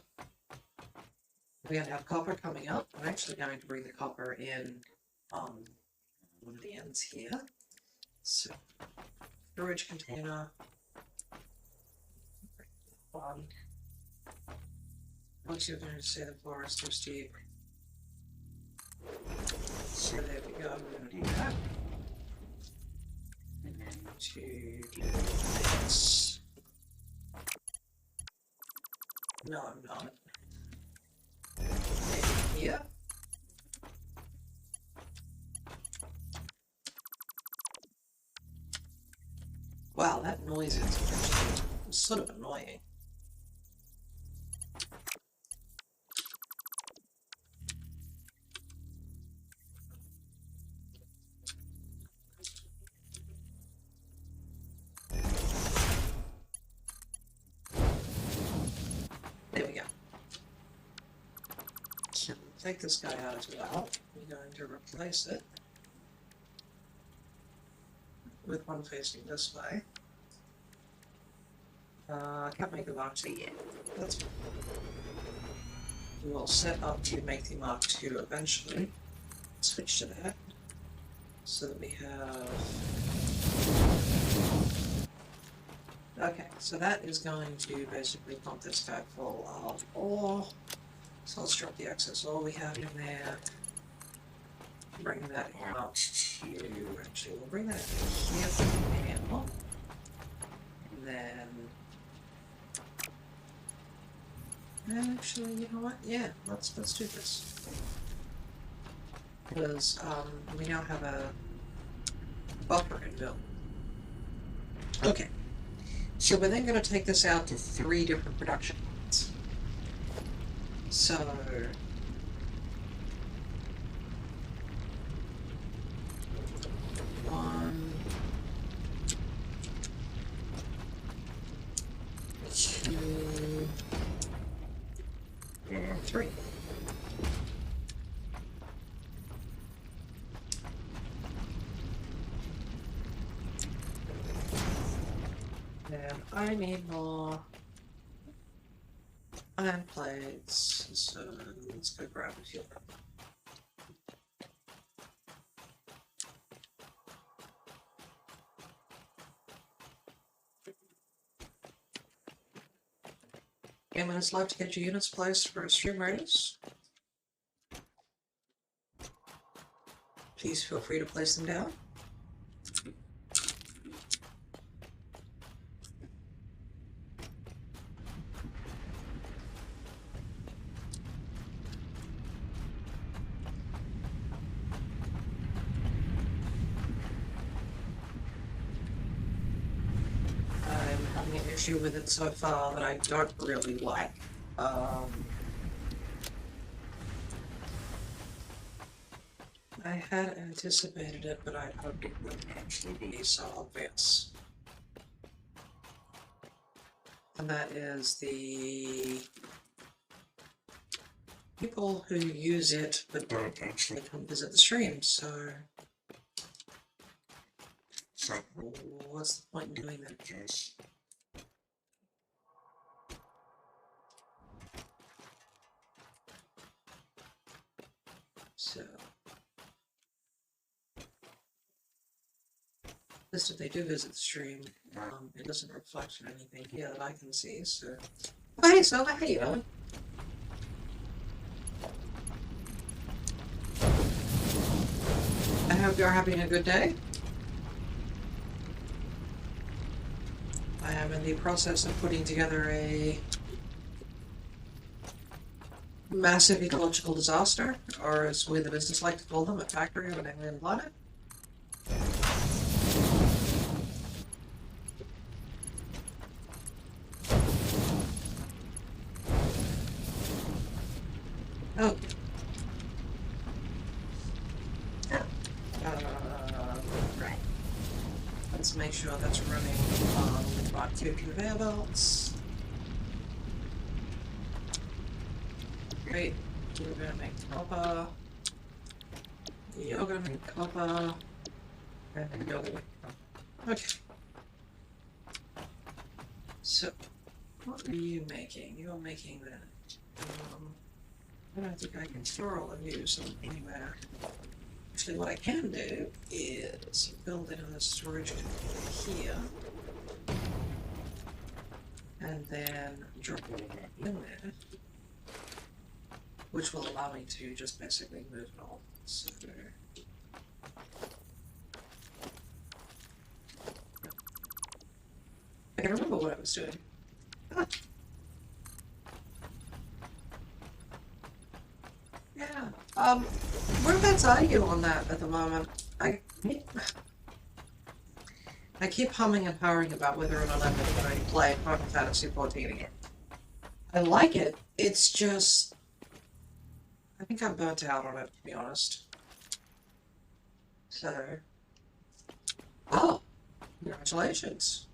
we're going to have copper coming up. I'm actually going to bring the copper in one of the ends here. So, storage container. One. Once you're going to say the floor is too steep. So there we go, I'm going to do that. And then to do this. No, I'm not. Maybe here. Wow, that noise is sort of annoying. There we go. So take this guy out as well. We're going to replace it with one facing this way. I can't make the Mark II yet. That's fine. We'll set up to make the Mark II eventually. Switch to that. So that we have... Okay, so that is going to basically pump this guy full of ore. So let's drop the excess ore we have in there. Bring that out to... Actually, we'll bring that here for now. And then... Actually, you know what? Yeah, let's do this. Because we now have a buffer inbuilt. Okay. So we're then going to take this out to 3 different production points. So... One... 2... and 3. And I need more iron plates, so let's go grab a few. Okay, minutes left to get your units placed for stream radius. Please feel free to place them down. I'm having an issue with it so far that I don't really like. I had anticipated it, but I hoped it wouldn't actually be so obvious. And that is the people who use it but don't actually come visit the stream, so what's the point in doing that? So just if they do visit the stream, it doesn't reflect on anything here that I can see, so... Oh, hey, Silva, how you doing? I hope you're having a good day. I am in the process of putting together a massive ecological disaster, or as we the business like to call them, a factory of an alien planet. Oh. Right. Let's make sure that's running with about 2 conveyor belts. Great. We're gonna make copper. You're gonna make copper. And you're gonna make copper. Okay. So, what are you making? You're making that. I don't think I can store all of you so anywhere. Actually, what I can do is build another storage container here. And then drop it in there. Which will allow me to just basically move it all. So I can remember what I was doing. Ah. Yeah. Whereabouts are you on that at the moment? I keep humming and hawing about whether or not I'm going to play Final Fantasy XIV again. I like it. It's just... I think I'm burnt out on it, to be honest. So... Oh! Congratulations!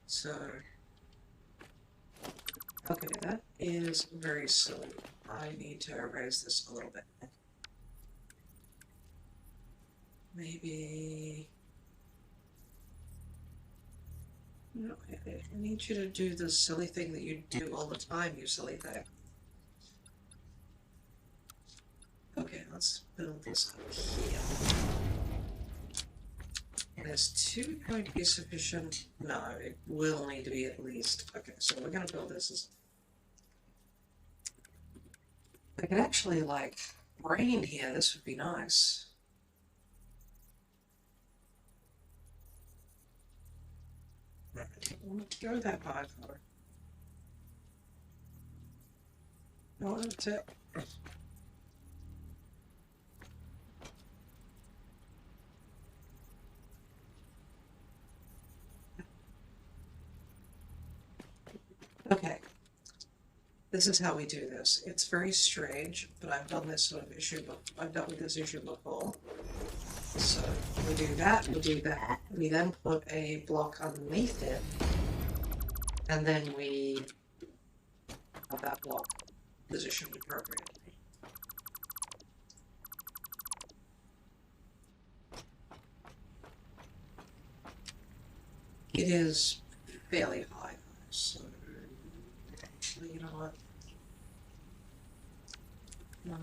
So... Okay, that is very silly. I need to raise this a little bit. Maybe... No, I need you to do the silly thing that you do all the time, you silly thing. Okay, let's build this up here. And is 2 going to be sufficient? No, it will need to be at least. Okay, so we're going to build this as... I could actually, like, rain here. This would be nice. Go that high for. No, that's it. Okay. This is how we do this. It's very strange, but I've done this sort of issue. I've dealt with this issue before. So we do that. We do that. We then put a block underneath it. And then we have that block positioned appropriately. It is fairly high, so actually, you know what? Yeah,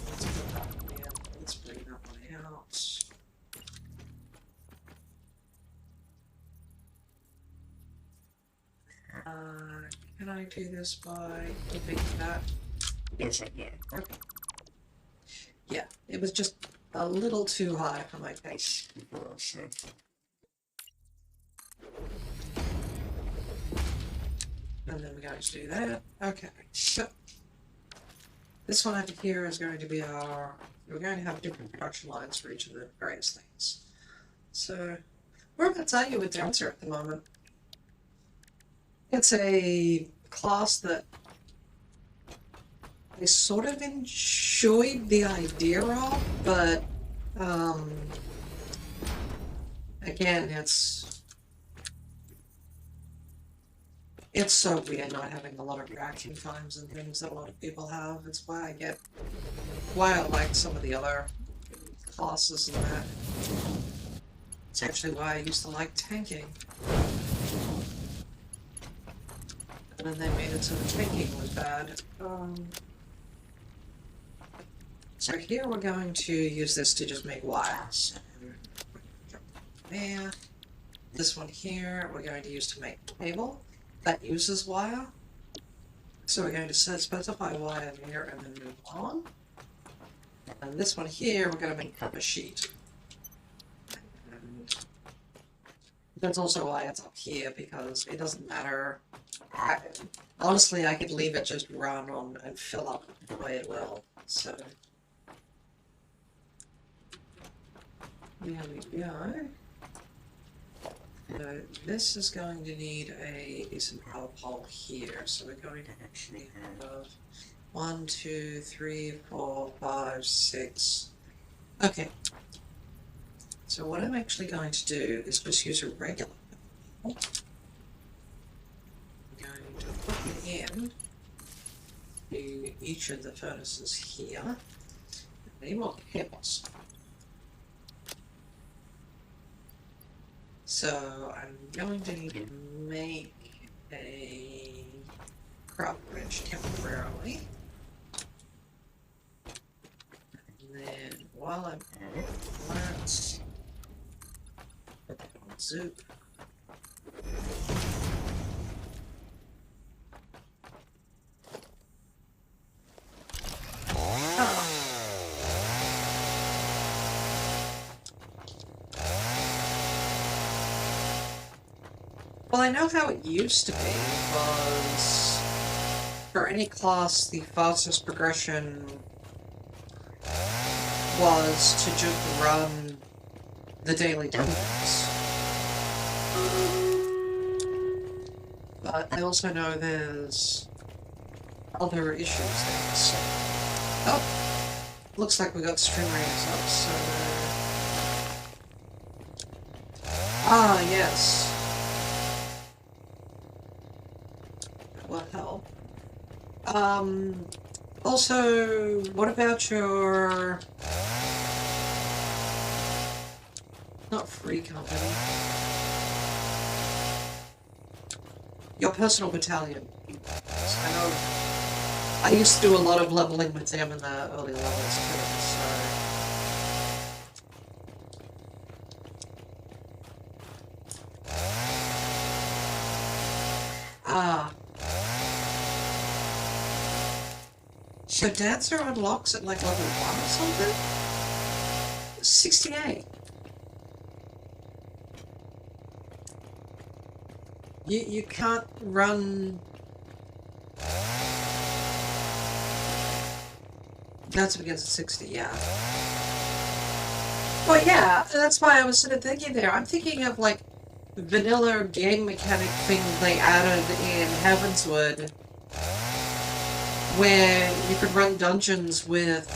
let's put that one in. Let's bring that one out. Can I do this by flipping that? Yes, I can. Okay. Yeah, it was just a little too high for my face. And then we're going to do that. Okay, so this one over here is going to be our... We're going to have different production lines for each of the various things. So, whereabouts are you with Dancer at the moment? It's a class that I sort of enjoyed the idea of, but again, it's so weird not having a lot of reaction times and things that a lot of people have. It's why I like some of the other classes and that. It's actually why I used to like tanking. And then they made it so the tanking was bad. So here we're going to use this to just make wires. There. This one here we're going to use to make cable. That uses wire. So we're going to specify wire here and then move on. And this one here we're going to make up a sheet. And that's also why it's up here, because it doesn't matter. Honestly, I could leave it just run on and fill up the way it will. So there we go. So this is going to need a decent power pole here. So we're going to actually have 1, 2, 3, 4, 5, 6. Okay. So what I'm actually going to do is just use a regular pole. I'm going to put it in to each of the furnaces here. I need more cables. So I'm going to need to make a crop bridge temporarily. And then while I'm at it, let's put that on Zoop. Well, I know how it used to be was for any class, the fastest progression was to just run the daily dungeons. But I also know there's other issues there, so... Oh! Looks like we got stream ratings up, so... Ah, yes. What hell? Also, what about your... Not free company. Your personal battalion. I know... I used to do a lot of leveling with them in the early levels too, so... Ah. So Dancer unlocks at like level 1 or something? 68. You can't run... Dancer begins at 60, yeah. Well, yeah, that's why I was sort of thinking there. I'm thinking of like vanilla game mechanic thing they added in Heavenswood, where you could run dungeons with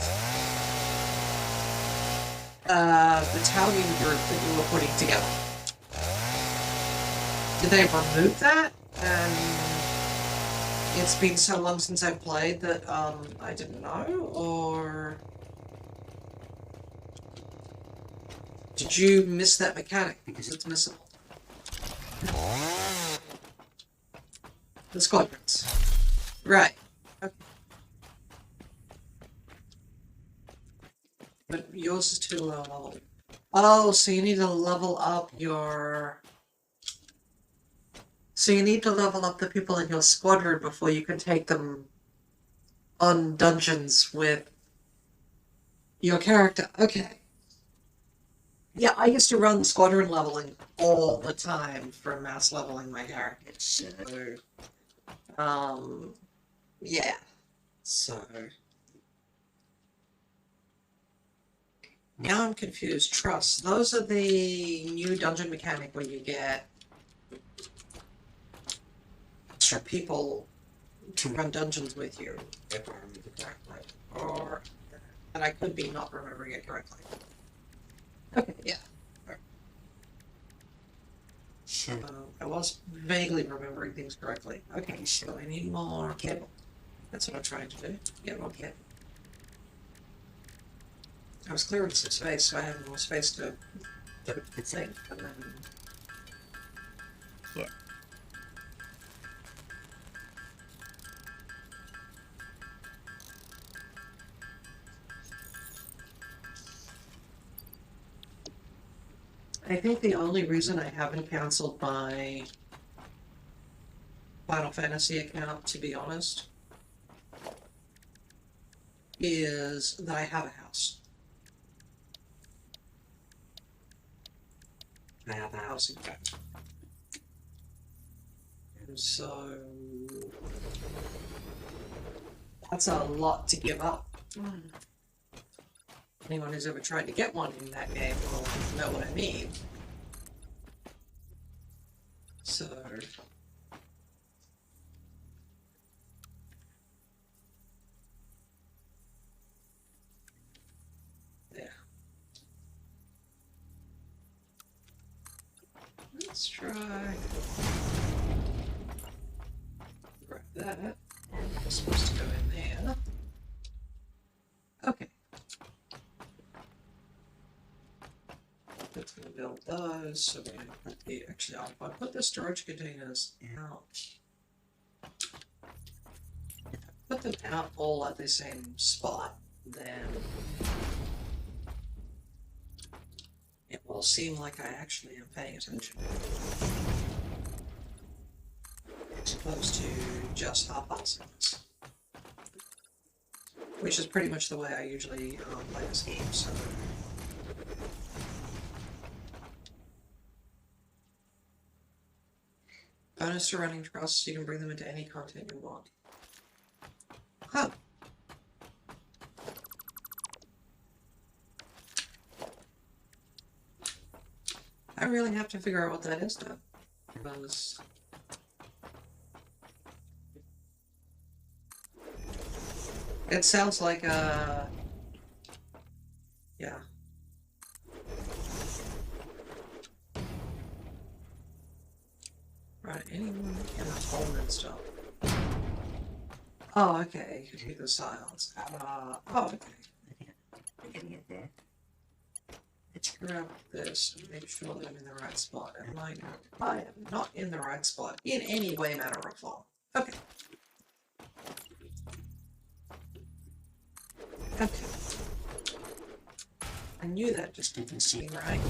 a battalion group that you were putting together. Did they remove that? And it's been so long since I've played that I didn't know, or did you miss that mechanic because it's missable? The squadrons. Right. Okay. But yours is too low level. Oh, so you need to level up your... So you need to level up the people in your squadron before you can take them on dungeons with your character. Okay. Yeah, I used to run squadron leveling all the time for mass leveling my characters. So, yeah. So... Now I'm confused. Trust. Those are the new dungeon mechanic where you get extra people to run dungeons with you, if I remember correctly. Or... And I could be not remembering it correctly. Okay, yeah. I was vaguely remembering things correctly. Okay, so I need more cable. That's what I'm trying to do. Get more cable. I was clearing some space, so I had more space to think. And then... Yeah. I think the only reason I haven't canceled my Final Fantasy account, to be honest, is that I have a house. I have a house in fact. And so... That's a lot to give up. Anyone who's ever tried to get one in that game will know what I mean. So... There. Let's try... Grab that. It's supposed to go in there. Okay. That's going to build those, so we're going to put the... Actually, I'll put the storage containers out. If I put them out all at the same spot, then it will seem like I actually am paying attention. As opposed to just half-assing this. Which is pretty much the way I usually play this game, so... Bonus to running trusts, you can bring them into any content you want. Huh. I really have to figure out what that is now. Because it sounds like yeah. Right, anyone in the home and stuff. Oh, okay, you can hear the silence. Oh, okay. I can get there. Let's grab this and make sure that I'm in the right spot. I am not in the right spot in any way, manner, or form. Okay. Okay. I knew that just didn't seem right.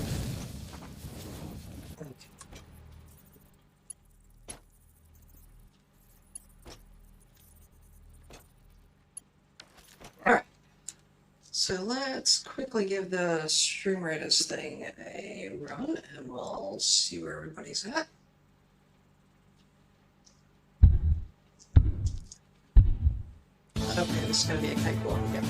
Okay. Alright. So let's quickly give the Stream Raiders thing a run and we'll see where everybody's at. Okay, this is gonna be a cakewalk again.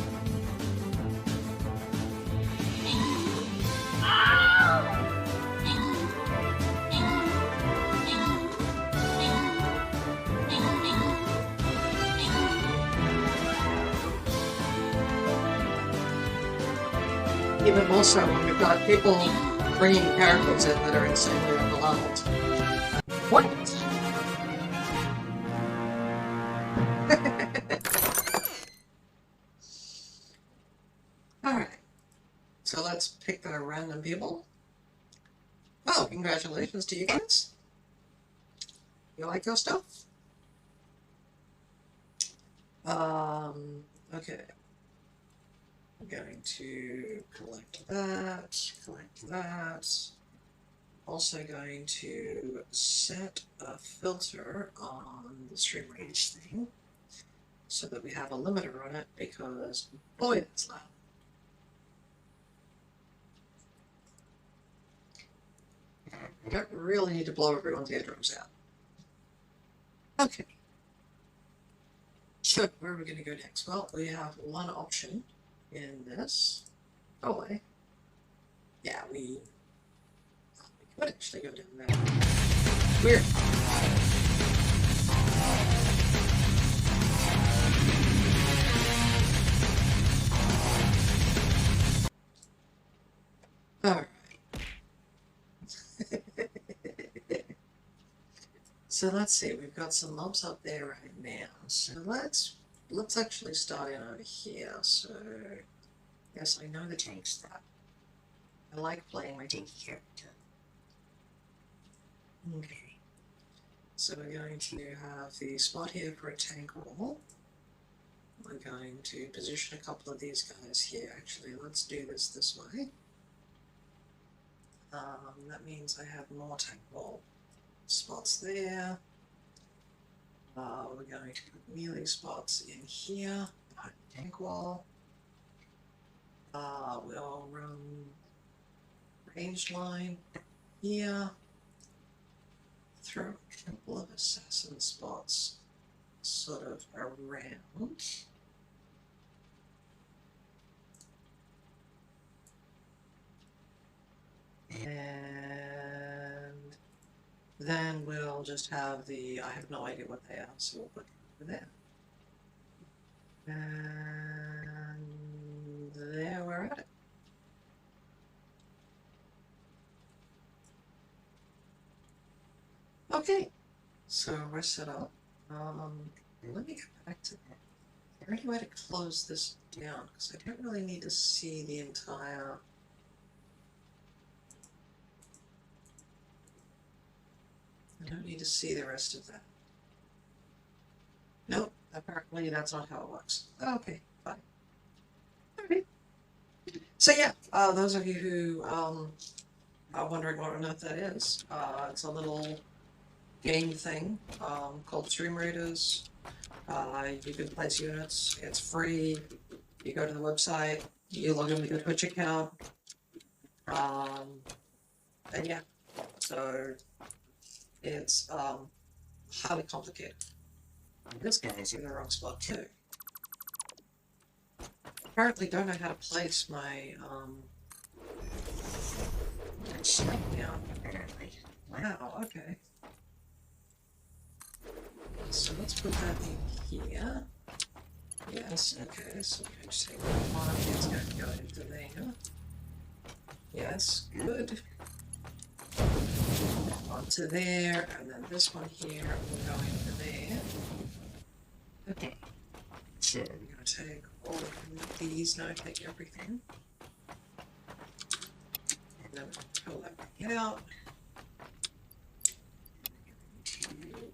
Even more so when we've got people bringing characters in that are insanely underleveled. What? Alright. So let's pick the random people. Oh, congratulations to you guys. You like your stuff? Okay. I'm going to collect that. Also going to set a filter on the stream range thing so that we have a limiter on it because boy, it's loud. I don't really need to blow everyone's eardrums out. Okay. So, where are we going to go next? Well, we have one option in this. Oh, wait. Yeah, we could actually go down there. Weird. Alright. So let's see, we've got some mobs up there right now. So let's actually start in over here. So yes, I know the tank stat. I like playing my tanky character. Okay. So we're going to have the spot here for a tank wall. We're going to position a couple of these guys here. Actually, let's do this way. That means I have more tank wall spots there. We're going to put melee spots in here behind the tank wall. We'll run range line here. Throw a couple of assassin spots sort of around. And then we'll just have the, I have no idea what they are, so we'll put it over there. And there we're at it. Okay, so we're set up. Let me get back to that. Is there any way to close this down? Because I don't really need to see the entire... I don't need to see the rest of that. Nope, apparently that's not how it works. Okay, fine. Okay. So yeah, those of you who are wondering what on earth that is, it's a little game thing called Stream Raiders. You can place units, it's free. You go to the website, you log in with your Twitch account, and yeah, so it's highly complicated. This guy's in the wrong spot too. Apparently don't know how to place my stuff down. Apparently. Wow, okay. So let's put that in here. Yes, okay, so we're going to take one, it's going to go into there. Yes, good. Onto there, and then this one here will go into there. Okay. So, We're going to take all of these, no, take everything. And then pull that back out.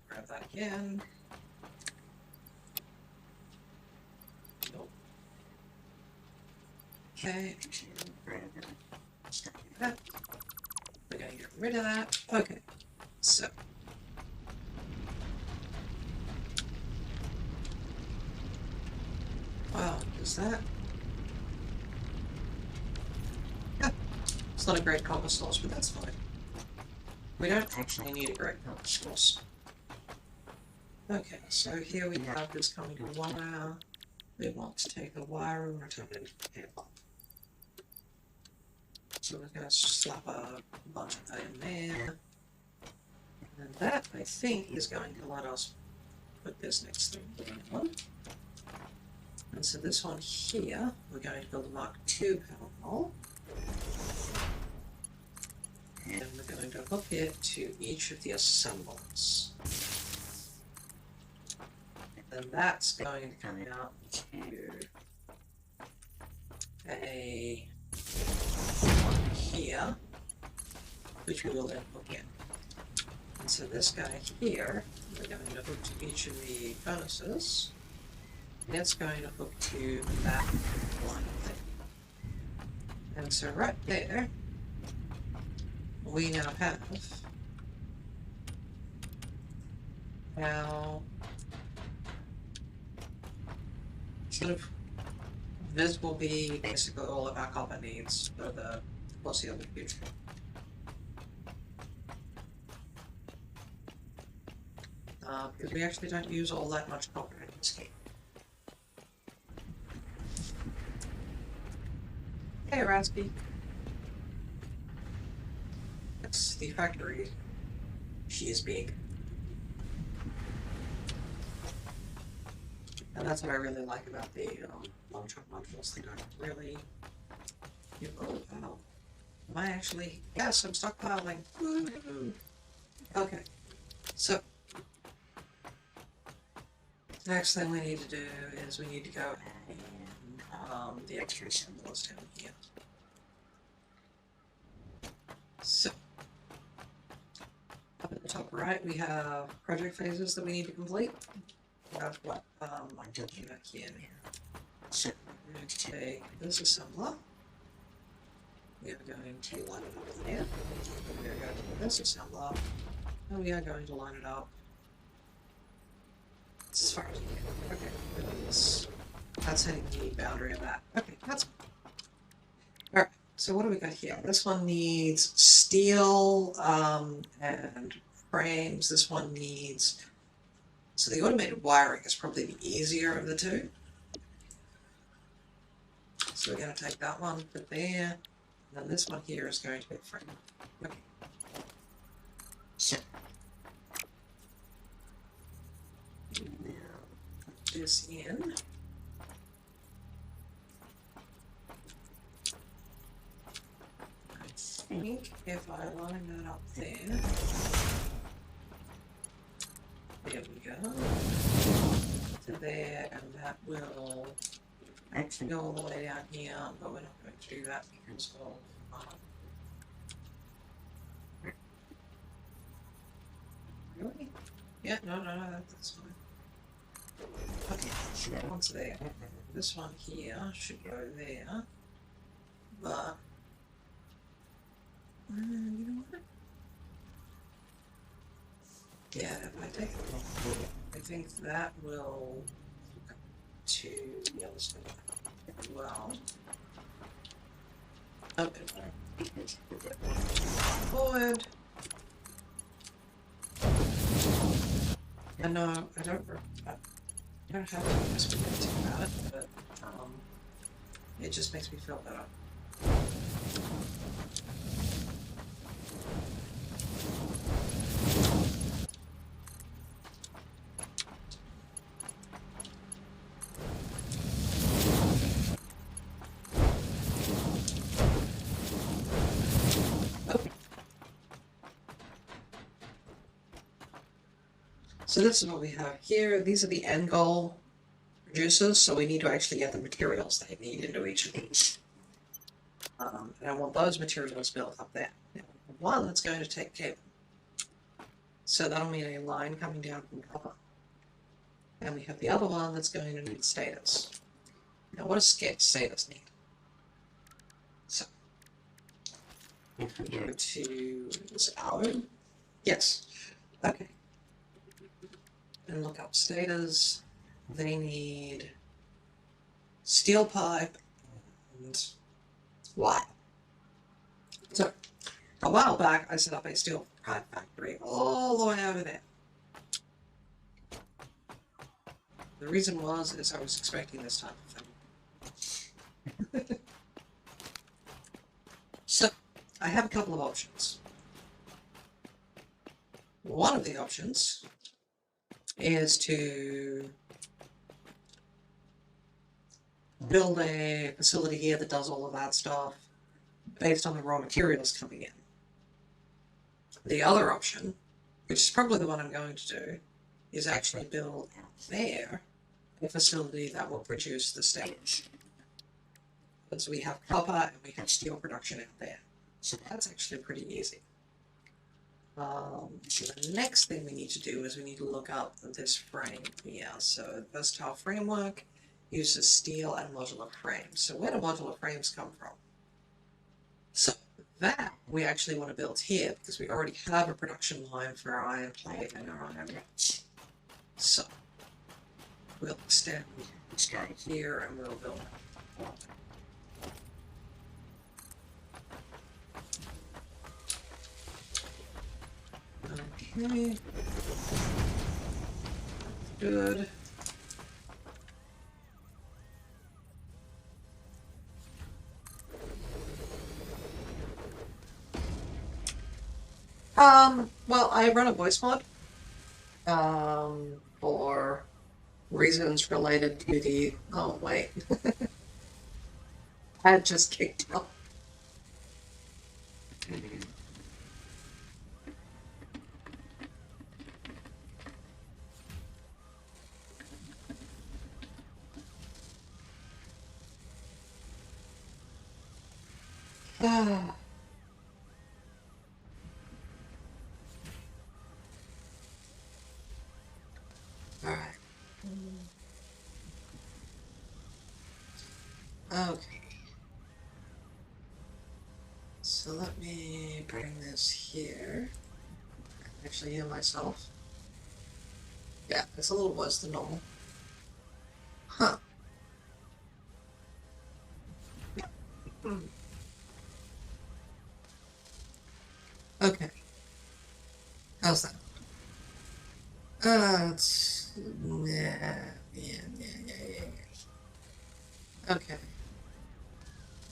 Grab that again. Nope. Okay, grab them. Stuff. that. We're going to get rid of that. Okay, so. Wow, is that? Yeah, it's not a great compass source, but that's fine. We don't actually need a great compass source. Okay, so here we have this coming to wire. We want to take the wire and return it into the cable. So we're going to slap a bunch of that in there. And that, I think, is going to let us put this next thing down. And so this one here, we're going to build a Mark II panel. And we're going to hook it to each of the assemblers. And then that's going to come out to a one here, which we will then hook in. And so this guy here, we're going to hook to each of the furnaces. And it's going to hook to that one thing. And so right there, we now have sort of this will be basically all of our copper needs for the foreseeable future. Because we actually don't use all that much copper in this game. Hey, Raspy. That's the factory. She is big. And that's what I really like about the long truck modules. They don't really give all about. Am I actually? Yes, I'm stockpiling. Woo-hoo. Okay, so the next thing we need to do is we need to go and the extra symbols down here. So up at the top right, we have project phases that we need to complete. That's what I'm talking about here. So we're going to take this assembler. We are going to line it up there. We are going to put this assembler. And we are going to line it up as far as we can. Okay, that's hitting the boundary of that. Okay, that's fine. Alright, so what do we got here? This one needs steel and frames. This one needs... So the automated wiring is probably the easier of the two. So we're going to take that one, put there, and then this one here is going to be the frame. Okay. So now put this in. I think if I line that up there. There we go. To there, and that will actually go all the way down here, but we're not going to do that because of really? Yeah, no, that's fine. Okay, so that one's there. This one here should go there, but you know what? Yeah, if I take it off, I think that will hook to the other side as well. Okay, forward. I know I don't have to whisper anything about it, but it just makes me feel better. So this is what we have here. These are the end goal producers, so we need to actually get the materials they need into each of these. And I want those materials built up there. Now, one that's going to take cable. So that'll mean a line coming down from copper. And we have the other one that's going to need stators. Now, what does stators need? So, If we go get to this arrow. Yes. Okay. And look up stators. They need steel pipe and wire. So, a while back, I set up a steel pipe factory all the way over there. The reason is I was expecting this type of thing. So, I have a couple of options. One of the options is to build a facility here that does all of that stuff based on the raw materials coming in. The other option, which is probably the one I'm going to do, is actually build out there a facility that will produce the stators. Because we have copper and we have steel production out there. So that's actually pretty easy. So the next thing we need to do is we need to look up this frame here. So versatile framework uses steel and modular frames. So where do modular frames come from? So that we actually want to build here because we already have a production line for our iron plate and our iron rods. So we'll extend this guy here and we'll build it. Okay. Good. Well, I run a voice mod, for reasons related to the, oh wait, I had just kicked up. Ah. Alright. Okay. So let me bring this here. Actually heal myself. Yeah, it's a little worse than normal. Huh. Okay. How's that? It's... yeah. Okay.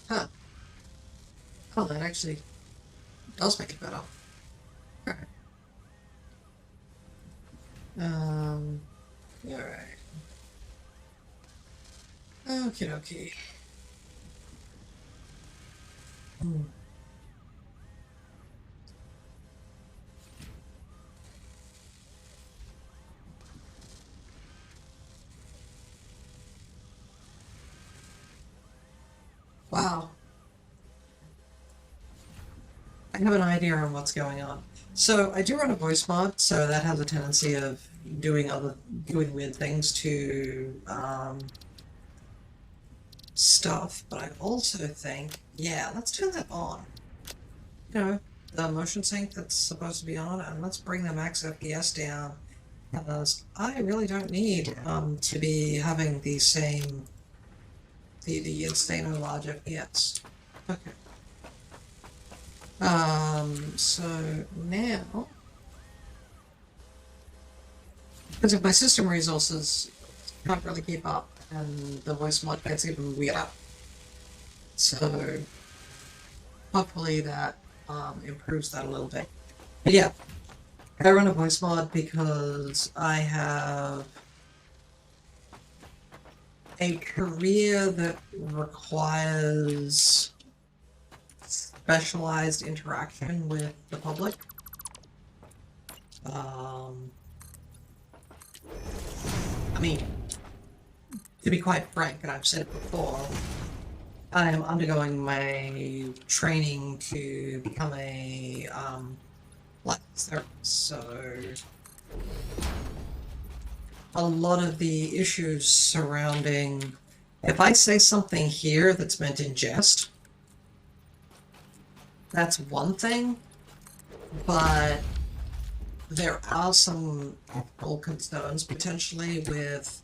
Huh. Oh, that actually does make it better. Alright. Alright. Okie dokie. Wow. I have an idea on what's going on. So I do run a voice mod, so that has a tendency of doing weird things to stuff, but I also think, yeah, let's turn that on. You know, the motion sync that's supposed to be on, and let's bring the max FPS down, because I really don't need to be having the same, the insanely large FPS. Okay. So now Because if my system resources can't really keep up, and the voice mod gets even weirder. So hopefully that improves that a little bit. But yeah, I run a voice mod because I have a career that requires specialized interaction with the public. I mean, to be quite frank, and I've said it before, I am undergoing my training to become a licensed therapist, so a lot of the issues surrounding, if I say something here that's meant in jest, that's one thing, but there are some ethical concerns potentially with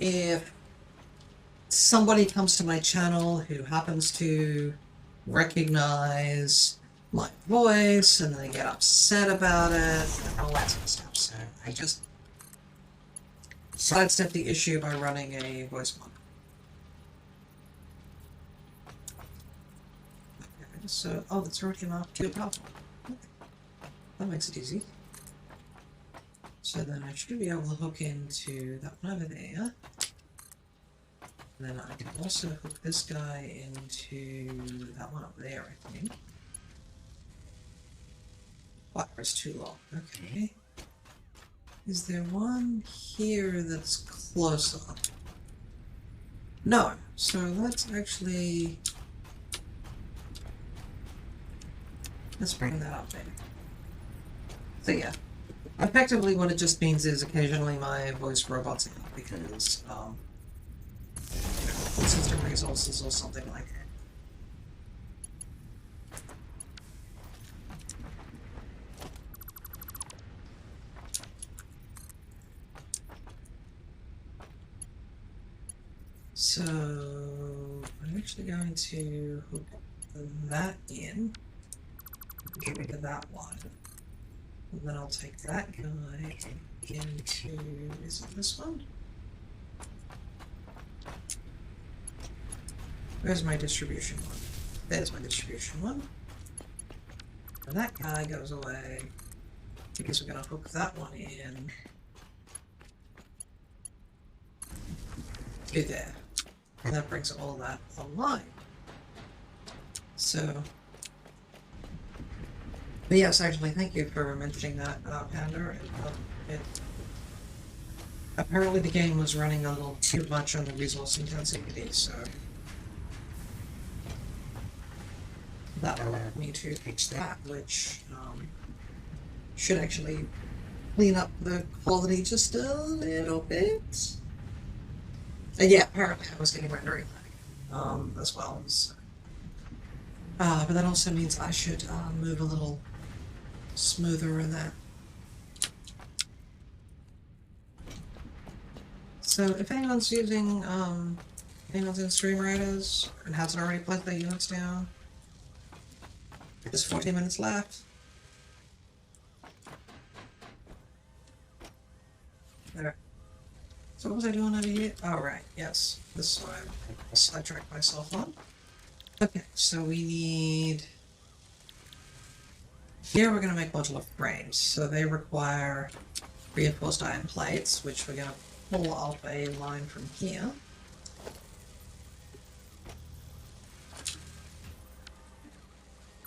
if somebody comes to my channel who happens to recognize my voice and they get upset about it and all that sort of stuff. So I just sidestep the issue by running a voice mod. Okay, so, oh, that's already enough to powerful. Okay. That makes it easy. So then I should be able to hook into that one over there. And then I can also hook this guy into that one up there, I think. Fire's too long. Okay. Is there one here that's closer? No. So let's actually... let's bring that up maybe. So yeah. Effectively what it just means is occasionally my voice robots out because system resources or something like that. So I'm actually going to hook that in, get rid of that one, and then I'll take that guy into, is it this one? Where's my distribution one? There's my distribution one. And that guy goes away because we're going to hook that one in to there. And that brings all that online. So, but yes, actually, thank you for mentioning that, Panda. Apparently the game was running a little too much on the resource intensity, so that allowed me to fix that, which should actually clean up the quality just a little bit. And yeah, apparently I was getting rendering lag as well. So. But that also means I should move a little smoother in that. So if anyone's using, anyone's in Stream Raiders and hasn't already plugged their units down, there's 14 minutes left. There. So what was I doing over here? Oh, right, yes. This is what I sidetracked myself on. Okay, so we need... Here we're going to make modular frames. So they require reinforced iron plates, which we're going to pull off a line from here.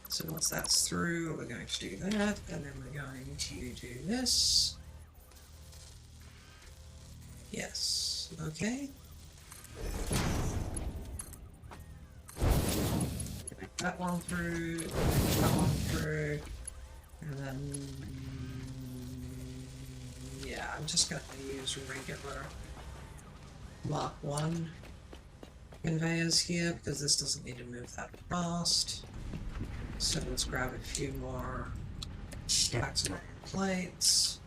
So once that's through, we're going to do that, and then we're going to do this. Yes, okay. That one through, that one through, and then, yeah, I'm just going to use regular Mark 1 conveyors here, because this doesn't need to move that fast. So let's grab a few more stacks of plates.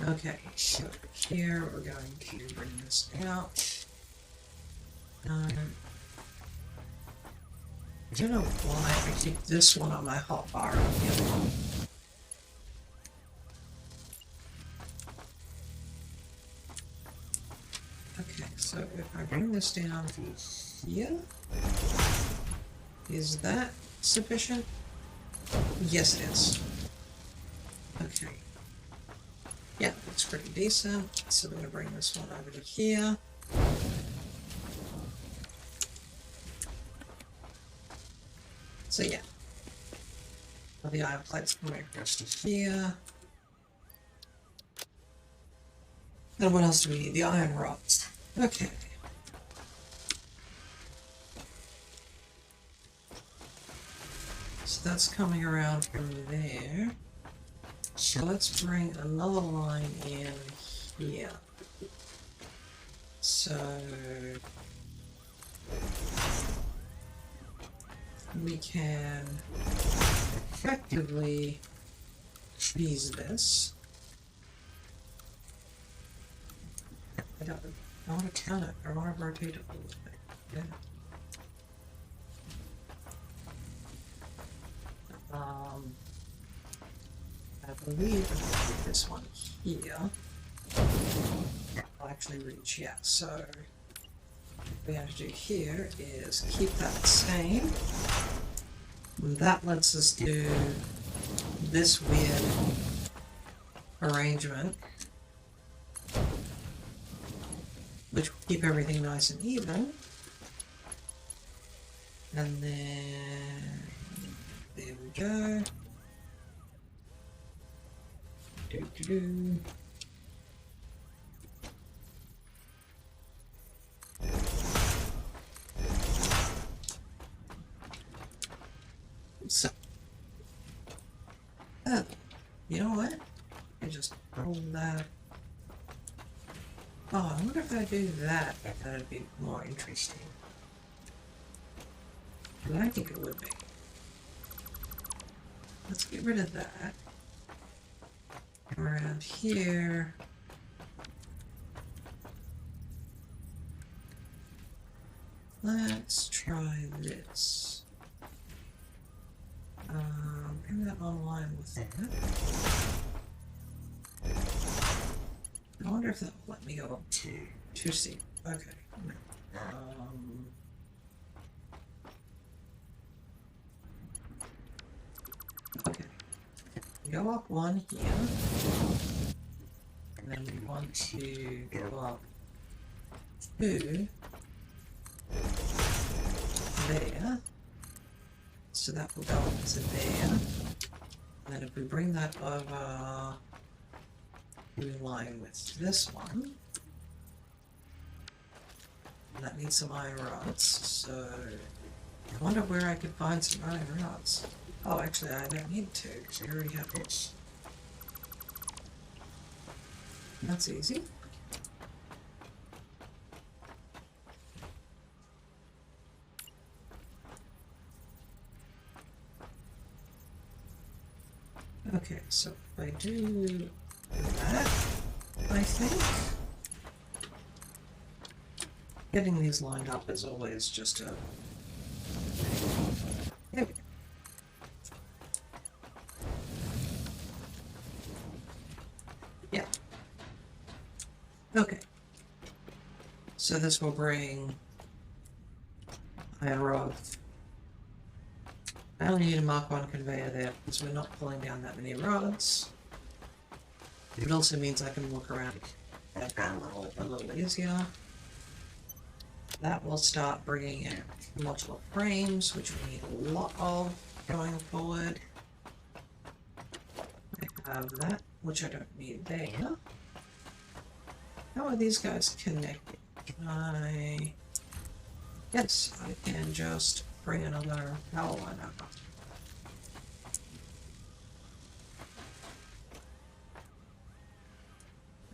Okay, so here we're going to bring this out. I don't know why I keep this one on my hotbar and the other one. Okay, so if I bring this down here, is that sufficient? Yes, it is. Okay. Yeah, looks pretty decent. So we're going to bring this one over to here. So yeah. Now the iron plates coming across to here. And what else do we need? The iron rods. Okay. So that's coming around from there. So let's bring another line in here. So we can effectively freeze this. I want to count it. I want to rotate it a little bit. Yeah. I believe if I put this one here, I'll actually reach, yeah. So what we have to do here is keep that the same. And that lets us do this weird arrangement, which will keep everything nice and even. And then there we go. So, you know what? I just roll that. Oh, I wonder if I do that, if that'd be more interesting. But I think it would be. Let's get rid of that. Around here. Let's try this. Bring that online with that. I wonder if that will let me go up to 2C. Okay. Okay. Go up one here. And then we want to go up 2 there. So that will go up to there. And then if we bring that over in line with this one, that needs some iron rods. So I wonder where I could find some iron rods. Oh, actually, I don't need to, because I already have this. That's easy. Okay, so if I do that, I think getting these lined up is always just a... There we go. Yeah. Okay. So this will bring iron rods. I only need a Mark 1 conveyor there because we're not pulling down that many rods. It also means I can walk around that a little easier. That will start bringing in modular frames, which we need a lot of going forward. I have that, which I don't need there. How are these guys connected? Can I... Yes, I can just bring another power line up.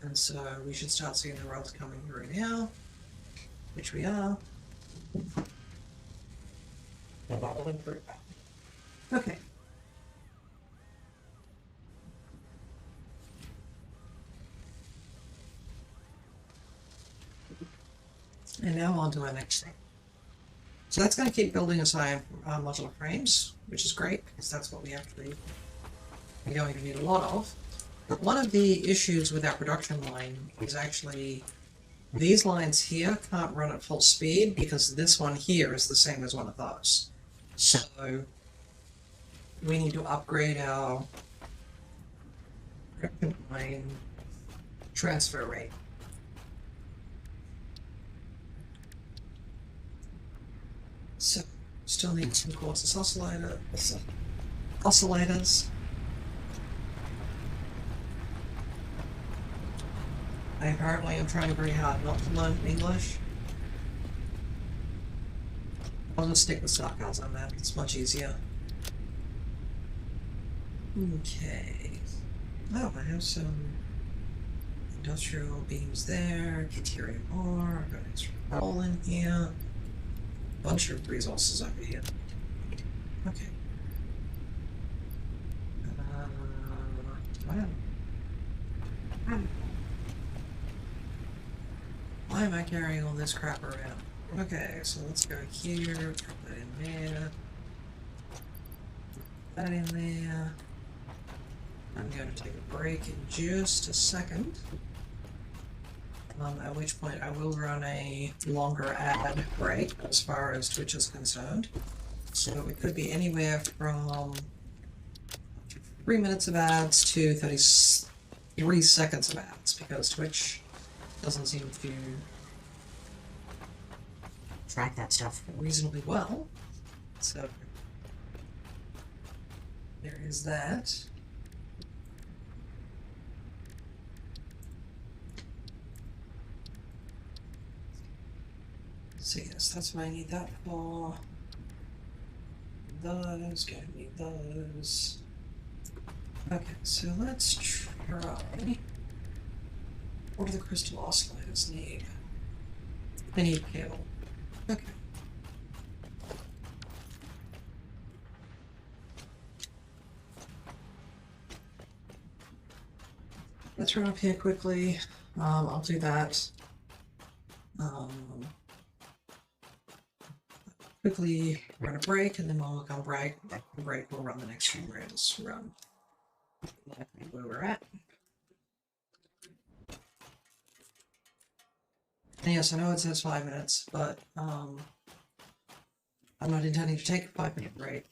And so we should start seeing the rods coming through now, which we are. Okay. And now on to our next thing. So that's going to keep building us modular frames, which is great, because that's what we have to be going to need a lot of. But one of the issues with our production line is actually these lines here can't run at full speed because this one here is the same as one of those. So we need to upgrade our production line transfer rate. So still need some quartz oscillators. I apparently am trying very hard not to learn English. I'll just stick with sarcasm, man. It's much easier. Okay. Oh, I have some industrial beams there, Kateria ore, I've got extra coal in here. Bunch of resources over here. Okay. Wow. Why am I carrying all this crap around? Okay, so let's go here, drop that in there. Put that in there. I'm going to take a break in just a second. At which point I will run a longer ad break as far as Twitch is concerned. So it could be anywhere from 3 minutes of ads to 33 seconds of ads, because Twitch doesn't seem to Track that stuff. reasonably well. So there is that. So yes, that's what I need that for. Those, gonna need those. Okay, so let's try. What do the crystal oscillators need? They need cable. Okay. Let's run up here quickly. I'll do that. Quickly run a break, and then when we'll come back we'll run the next few rounds. Run where we're at. And yes, I know it says 5 minutes, but I'm not intending to take a 5-minute break.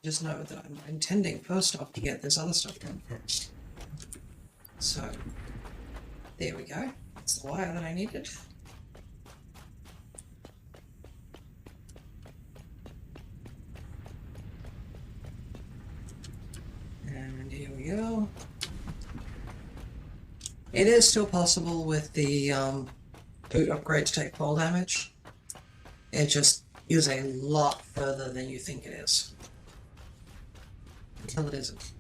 Just know that I'm intending first off to get this other stuff done first. So there we go. That's the wire that I needed. And here we go. It is still possible with the boot upgrade to take fall damage. It just is a lot further than you think it is. Until it isn't.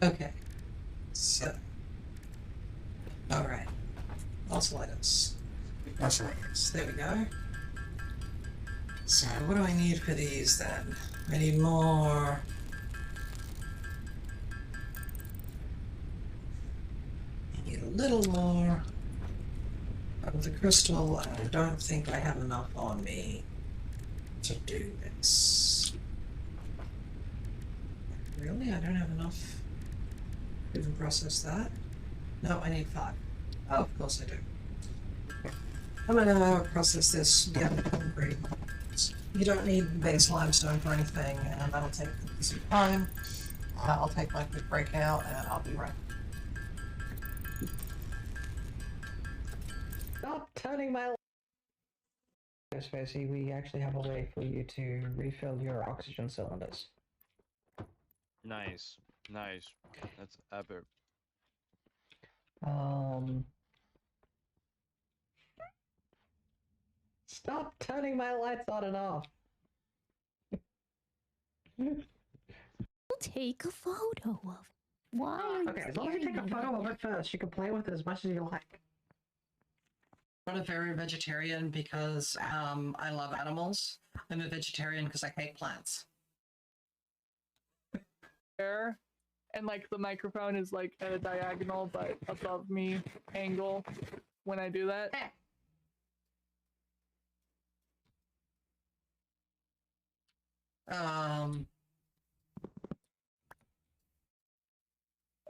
Okay. So. Alright. Oscillators. Oscillators. There we go. So what do I need for these then? I need more. I need a little more of the crystal. I don't think I have enough on me to do this. Really? I don't have enough to even process that? No, I need 5. Oh, of course I do. I'm gonna process this. Yeah, great. You don't need base limestone for anything, and that'll take some time. I'll take my quick break out, and I'll be right. Stop turning my. Spacey, we actually have a way for you to refill your oxygen cylinders. Nice, nice. That's epic. Stop turning my lights on and off. Take a photo of it. Why are Okay, as long as you take a photo of it first, you can play with it as much as you like. I'm not a very vegetarian because I love animals. I'm a vegetarian because I hate plants. There, and like the microphone is like at a diagonal but above me angle. when I do that.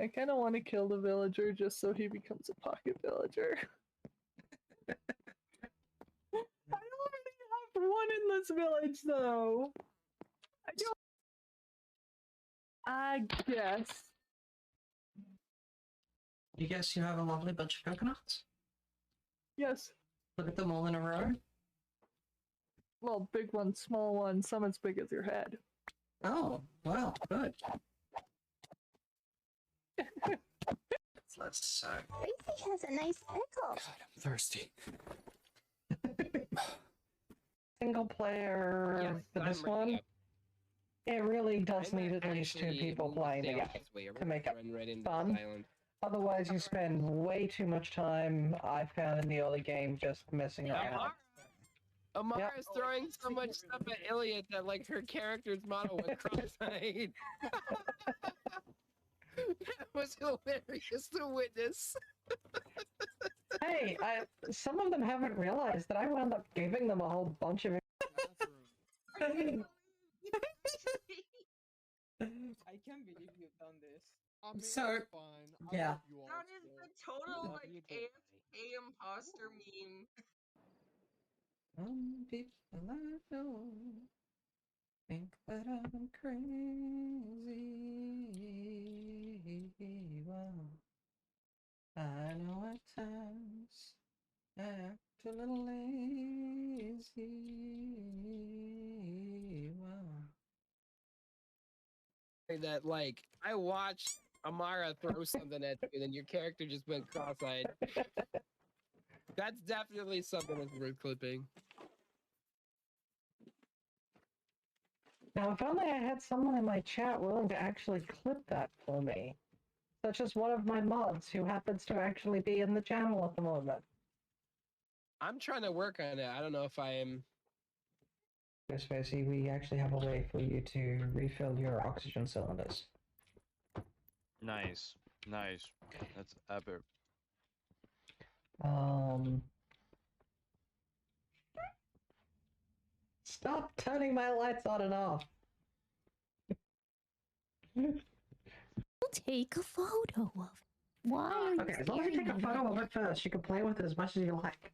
I kind of want to kill the villager just so he becomes a pocket villager. I already have one in this village, though. I guess. You guess you have a lovely bunch of coconuts? Yes. Look at them all in a row. Well, big ones, small ones, some as big as your head. Oh, well, good. Let's Gracie has a nice pickle. God, I'm thirsty. Single player for this one, it really does need at least 2 people playing together to make it fun. Otherwise, you spend way too much time, I found in the early game, just messing around. Amara's throwing so much stuff at Iliad that, like, her character's model went cross-eyed. That was hilarious to witness. Hey, some of them haven't realized that I wound up giving them a whole bunch of... I can't believe you've done this. I mean, So, it's fine. I yeah. love you all That is still. the total, Love like, you too. AFK imposter meme. Some people I know think that I'm crazy. Well, I know at times I act a little lazy. Well, That, like, I watched Amara throw something at you, and then your character just went cross-eyed. That's definitely something that's worth clipping. Now, if only I had someone in my chat willing to actually clip that for me. Such as one of my mods who happens to actually be in the channel at the moment. I'm trying to work on it. I don't know if I am. Yes, Spacey, we actually have a way for you to refill your oxygen cylinders. Nice. Nice. That's epic. Stop turning my lights on and off. I'll take a photo of it. Why are you Okay, as long as you take a photo of it first, you can play with it as much as you like.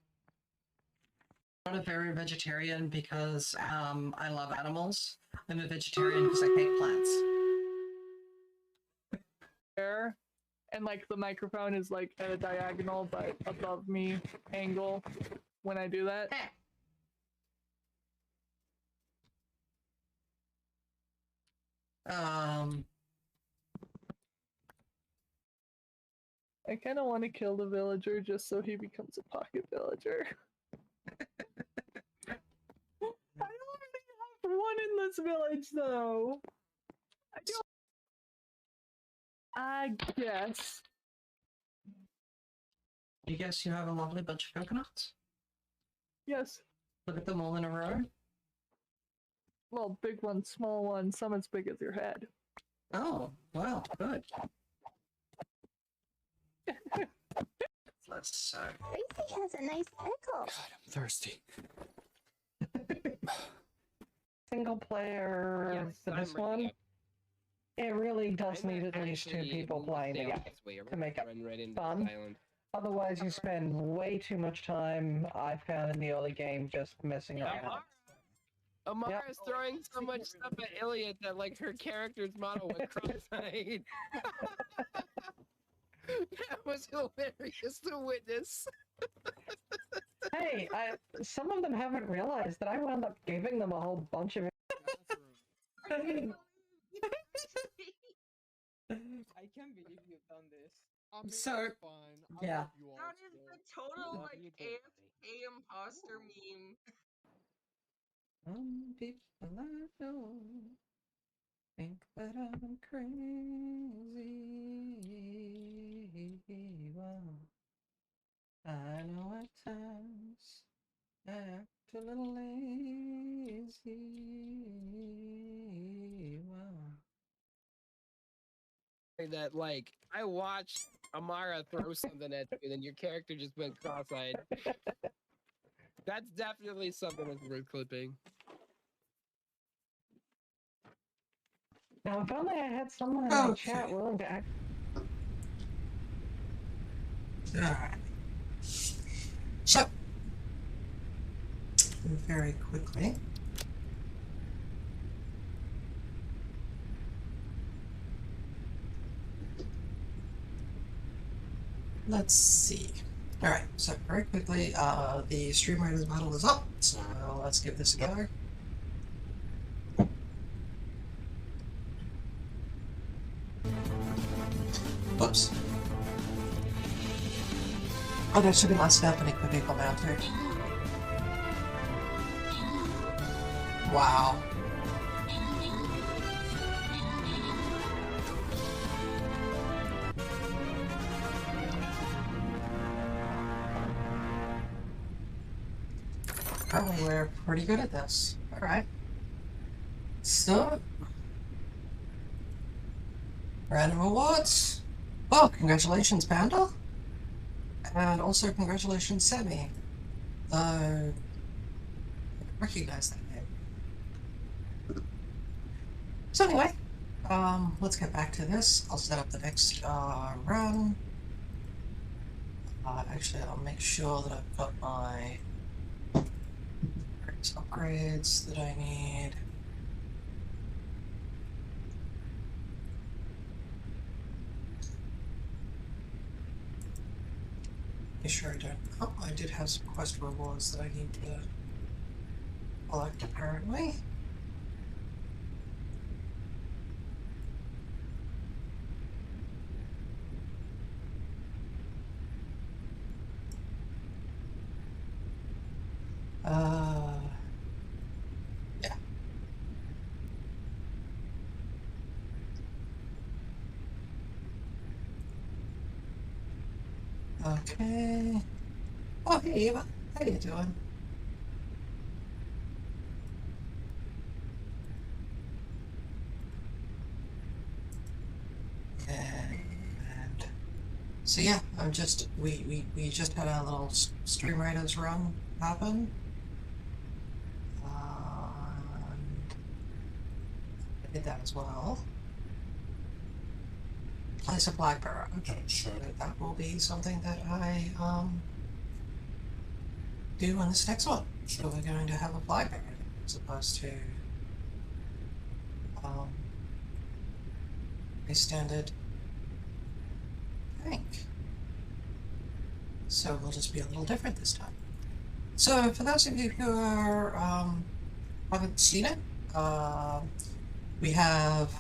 I'm not a very vegetarian because I love animals. I'm a vegetarian because I hate plants. There, and like the microphone is like at a diagonal but above me angle when I do that. I kind of want to kill the villager just so he becomes a pocket villager. I already have one in this village, though. I guess. You guess you have a lovely bunch of coconuts? Yes. Look at them all in a row. Well, big ones, small ones, some as big as your head. Oh, well, good. Let's Gracie has a nice pickle. God, I'm thirsty. Single player for this one, it really does need at least 2 people playing together to make it fun. Otherwise, you spend way too much time, I found in the early game, just messing around. Amara's throwing so much stuff at Iliad that, like, her character's model went cross-eyed. That was hilarious to witness. Hey, some of them haven't realized that I wound up giving them a whole bunch of... I can't believe you've done this. I mean, So, it's fine. I yeah. love you all That is still. the total, Love like, you too. AFK imposter meme. Some people I know think that I'm crazy. Well, I know at times I act a little lazy. Well, That, like, I watched Amara throws something at you, and then your character just went cross-eyed. That's definitely something that's worth clipping. Now, if only I had someone in my chat willing to act. Alright. So, very quickly. Let's see. Alright, so very quickly, the Stream Raiders battle is up, so let's give this a go. Whoops. Oh, there should be my Stephanie for people now too. Wow. Apparently we're pretty good at this. Alright. So, random rewards. Well, congratulations, Panda. And also congratulations, Sammy. Though, I recognize that name. So anyway, let's get back to this. I'll set up the next run. Actually, I'll make sure that I've got my upgrades that I need. Make sure I don't. Oh, I did have some quest rewards that I need to collect apparently. Yeah. Okay. Oh, hey Eva. How you doing? And so yeah, I'm just we just had a little Stream Raiders run happen. I did that as well. Place a flag bearer. Okay, sure. That will be something that I do on this next one. So we're going to have a flag bearer as opposed to a standard tank. So we'll just be a little different this time. So for those of you who are haven't seen it, we have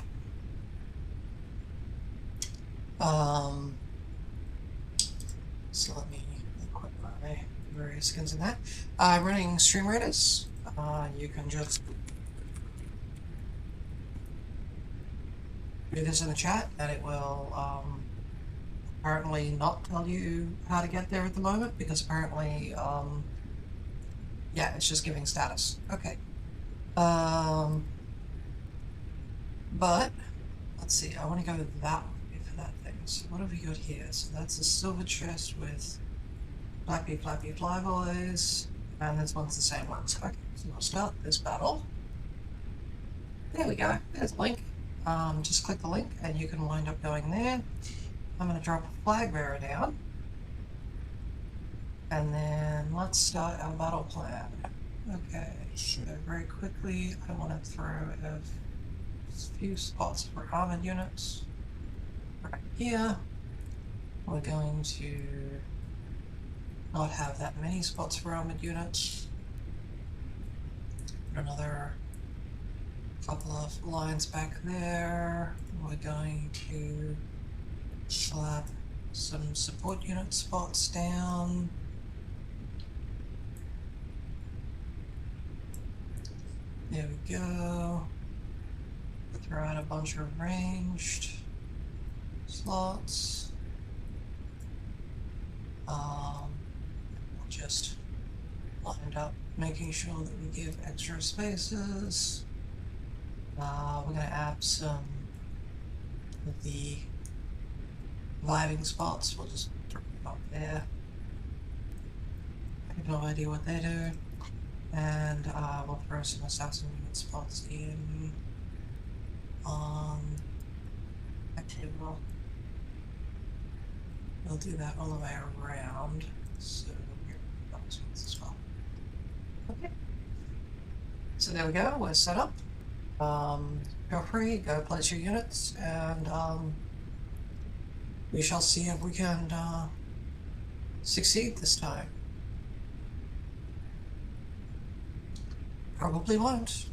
so let me equip my various skins in that. Running Stream Raiders, you can just do this in the chat and it will apparently not tell you how to get there at the moment because apparently yeah, it's just giving status. Okay. But let's see, I want to go that way for that thing. So what have we got here? So that's a silver chest with flappy flyboys, and this one's the same one. So okay, so we'll start this battle. There we go, there's the link. Just click the link and you can wind up going there. I'm going to drop a flag bearer down. And then let's start our battle plan. Okay, so very quickly I want to throw a few spots for armored units. Right here, we're going to not have that many spots for armored units. Put another couple of lines back there. We're going to slap some support unit spots down. There we go. Throw out a bunch of ranged slots. We'll just line up, making sure that we give extra spaces. We're going to add some of the Vibing spots, we'll just throw them up there. I have no idea what they do. And we'll throw some assassin unit spots in active roll. We'll do that all the way around. So here those ones as well. Okay. So there we go, we're set up. Feel free, go place your units, and we shall see if we can succeed this time. Probably won't.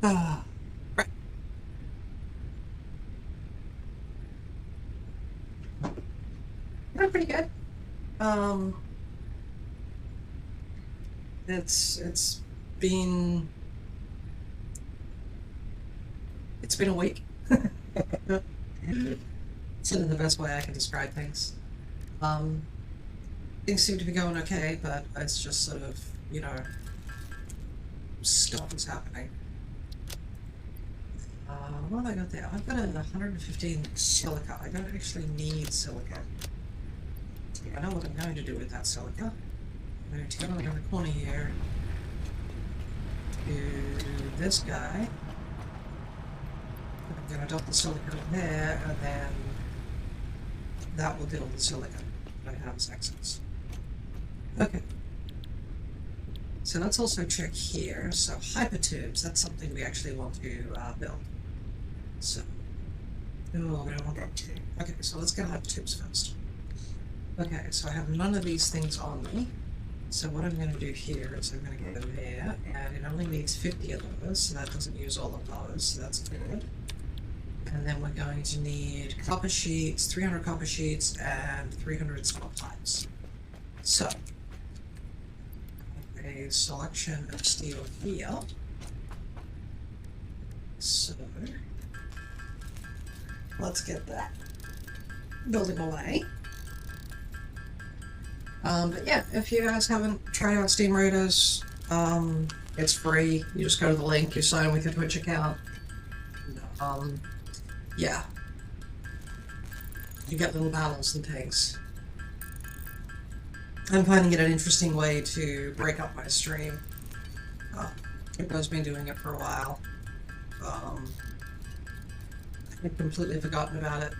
Right. They're pretty good. It's been a week. It's the best way I can describe things. Things seem to be going okay, but it's just sort of, you know, stuff is happening. What have I got there? I've got 115 silica. I don't actually need silica. I know what I'm going to do with that silica. I'm going to go around the corner here to this guy. I'm going to dump the silica there, and then that will build the silica that I have as excess. Okay. So let's also check here. So hypertubes, that's something we actually want to build. So, oh, we don't want that too. Okay, so let's get hypertubes first. Okay, so I have none of these things on me. So what I'm going to do here is I'm going to get them there, and it only needs 50 of those, so that doesn't use all of those, so that's good. And then we're going to need copper sheets, 300 copper sheets, and 300 spot pipes. So, a selection of steel here. So, let's get that building away. But yeah, if you guys haven't tried out Steam Raiders, it's free. You just go to the link, you sign with your Twitch account. Yeah. You get little battles and things. I'm finding it an interesting way to break up my stream. I've been doing it for a while. I've completely forgotten about it.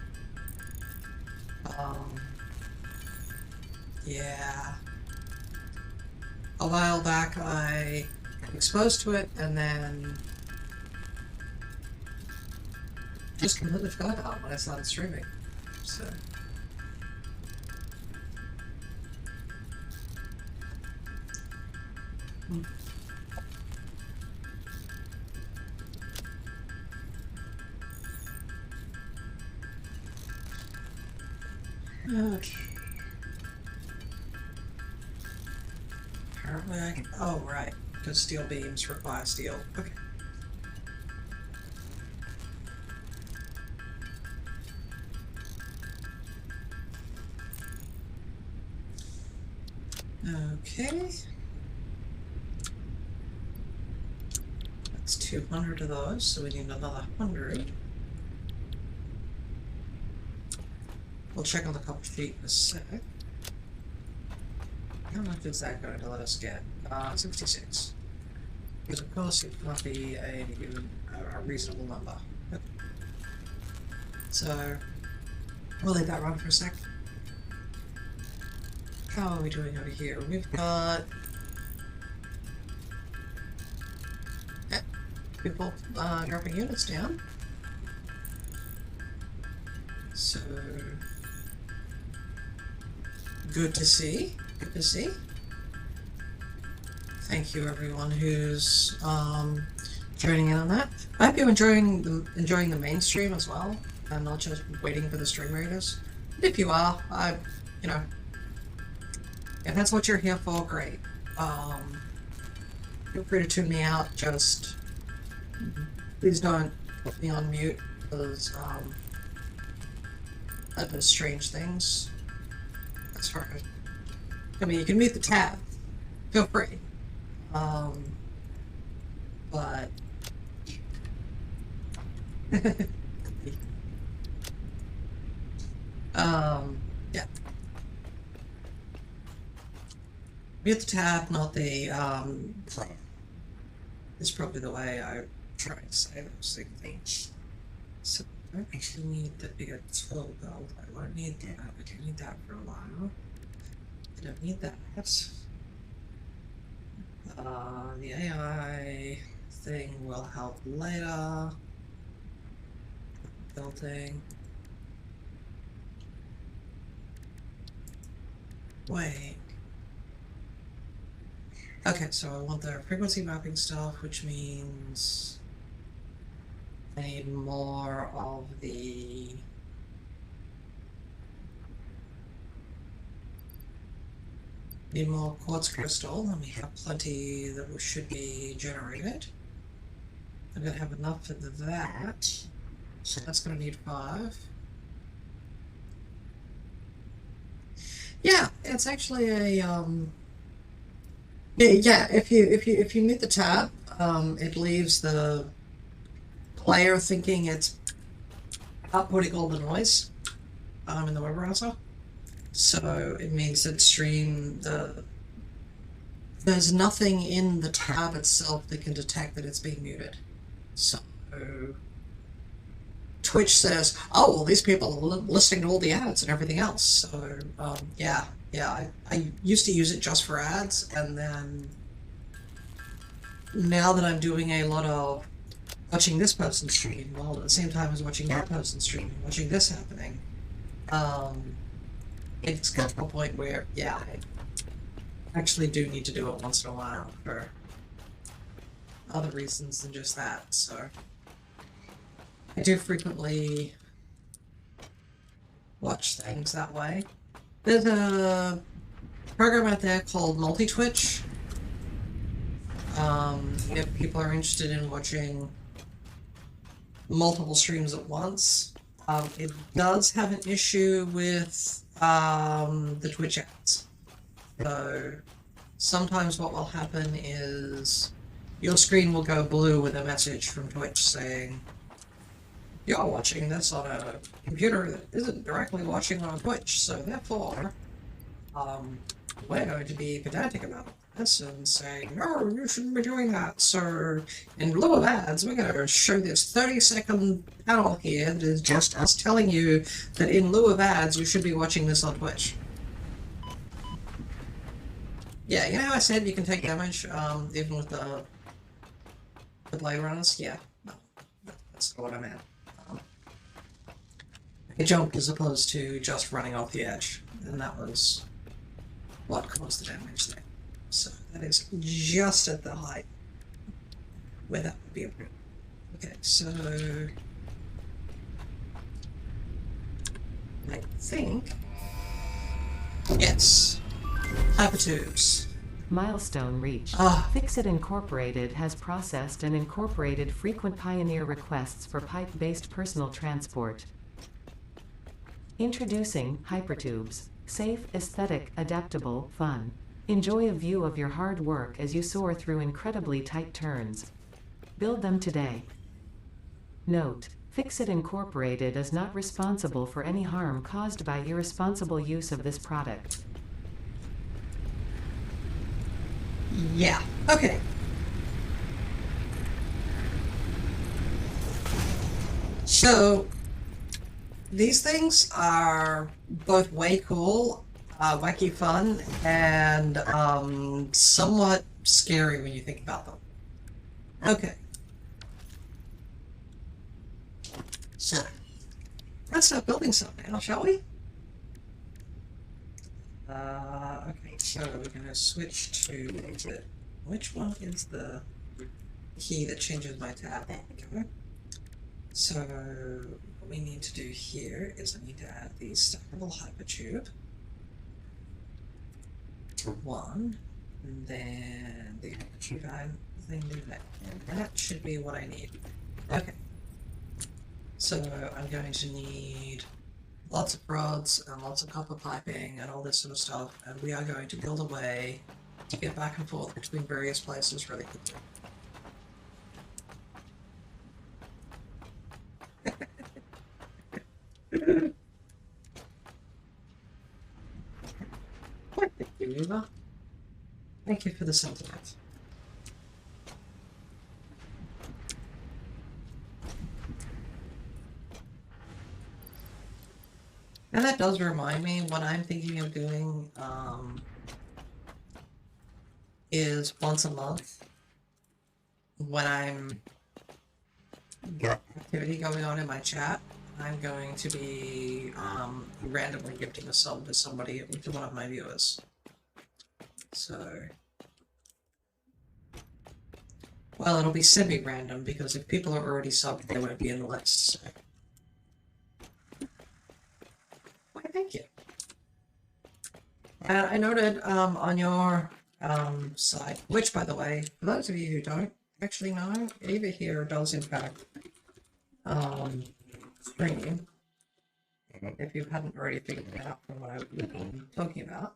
Yeah. A while back I got exposed to it and then just completely forgot about it when I started streaming. So okay. Apparently I can. Oh, right. Because steel beams require steel. Okay. Okay. That's 200 of those, so we need another 100. We'll check on the copper sheet in a sec. How much is that going to let us get? 66. Because of course it must be a reasonable number. So, we'll leave that run for a sec. How are we doing over here? We've got people dropping units down. So good to see. Good to see. Thank you everyone who's joining in on that. I hope you're enjoying the main stream as well, and not just waiting for the stream raiders. If you are, you know, if that's what you're here for, great. Feel free to tune me out. Just please don't put me on mute because that does strange things. As far as, I mean, you can mute the tab. Feel free. But Yeah. Mute the tab, not the, player. It's probably the way I try to say those things. So I don't actually need the bigger tool belt. I won't need that. I don't need that for a while. I don't need that. The AI thing will help later. Building. Wait. Okay, so I want the frequency mapping stuff, which means I need more of the need more quartz crystal, and we have plenty that should be generated. I'm gonna have enough for that, so that's gonna need 5. Yeah, it's actually a yeah. If you mute the tab, it leaves the player thinking it's outputting all the noise in the web browser. So it means that there's nothing in the tab itself that can detect that it's being muted. So Twitch says, oh, well, these people are listening to all the ads and everything else. So yeah, I used to use it just for ads, and then now that I'm doing a lot of watching this person stream while at the same time as watching that person stream, watching this happening, it's got to a point where, yeah, I actually do need to do it once in a while for other reasons than just that, so I do frequently watch things that way. There's a program out there called Multi-Twitch. If people are interested in watching multiple streams at once, it does have an issue with the Twitch ads. So sometimes what will happen is your screen will go blue with a message from Twitch saying, you're watching this on a computer that isn't directly watching on Twitch, so therefore, we're going to be pedantic about this and saying, no, you shouldn't be doing that. So, in lieu of ads, we're going to show this 30-second panel here that is just us telling you that in lieu of ads, you should be watching this on Twitch. Yeah, you know how I said you can take damage, even with the blade runners? Yeah, no, that's not what I meant. I jumped as opposed to just running off the edge, and that was what caused the damage there. So that is just at the height where that would be appropriate. Okay, so I think yes, hypertubes. Milestone reached. Fixit Incorporated has processed and incorporated frequent Pioneer requests for pipe-based personal transport. Introducing Hypertubes. Safe, aesthetic, adaptable, fun. Enjoy a view of your hard work as you soar through incredibly tight turns. Build them today. Note: Fixit Incorporated is not responsible for any harm caused by irresponsible use of this product. Yeah, okay. So, these things are both way cool, wacky fun, and somewhat scary when you think about them. Okay. So, let's start building something now, shall we? Okay, so we're going to switch to which one is the key that changes my tab? Okay. So, what we need to do here is I need to add the stackable hypertube to 1, and then the hypertube thing do that. And that should be what I need. Okay. So I'm going to need lots of rods and lots of copper piping and all this sort of stuff, and we are going to build a way to get back and forth between various places really quickly. Thank you for the sentiment. And that does remind me, what I'm thinking of doing is once a month, when I'm got activity going on in my chat, I'm going to be randomly gifting a sub to somebody, to one of my viewers. So, well, it'll be semi-random because if people are already subbed, they won't be in the list. So. Why, thank you. And I noted on your site, which, by the way, for those of you who don't actually know, Ava here does in fact stream. If you hadn't already figured it out from what I was talking about.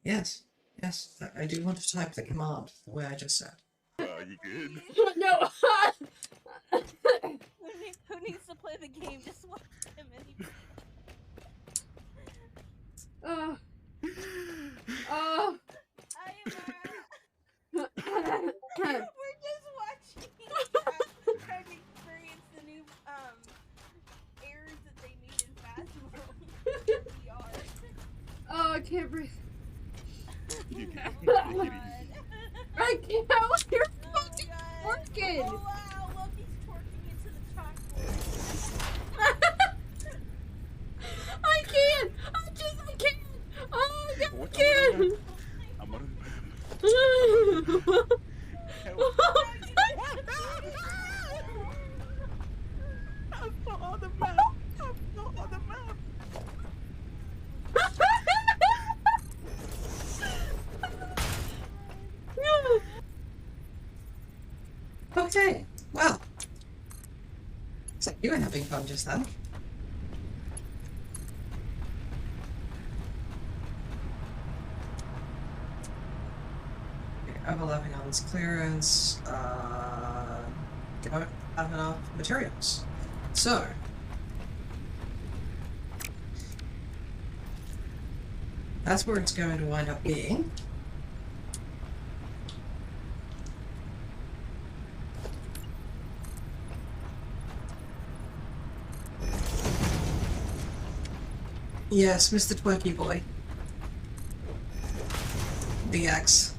Yes, yes, I do want to type the command the way I just said. You good? No. Who needs to play the game? Just watch him anyway. Oh. We're just watching trying to experience the new errors that they made in Phasmo. VR. Oh, I can't breathe. I can't. You're fucking working. Oh wow, Loki's twerking into the chalkboard. I can't. I can't. Oh, I can't. I'm on the map. I'm not on the map. Okay, well. So you were having fun just then. Overlapping on this clearance, don't have enough materials. So, that's where it's going to wind up being. Yes, Mr. Twerky Boy. DX.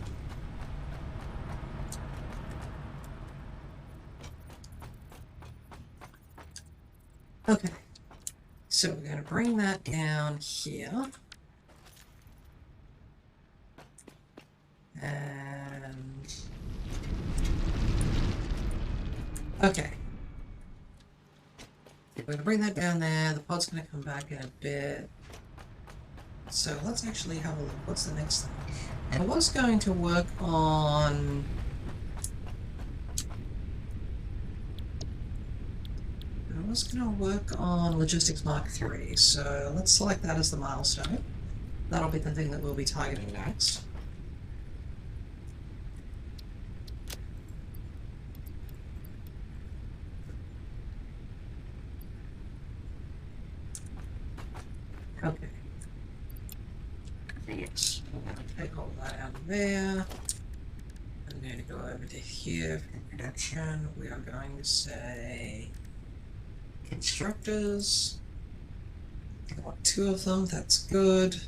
Okay, so we're going to bring that down here. And... okay. We're going to bring that down there. The pod's going to come back in a bit. So let's actually have a look. What's the next thing? I was going to work on... I was going to work on Logistics Mark III, so let's select that as the milestone. That'll be the thing that we'll be targeting next. Okay. Yes. Take all that out of there. I'm going to go over to here for production. We are going to say constructors. I want 2 of them, that's good.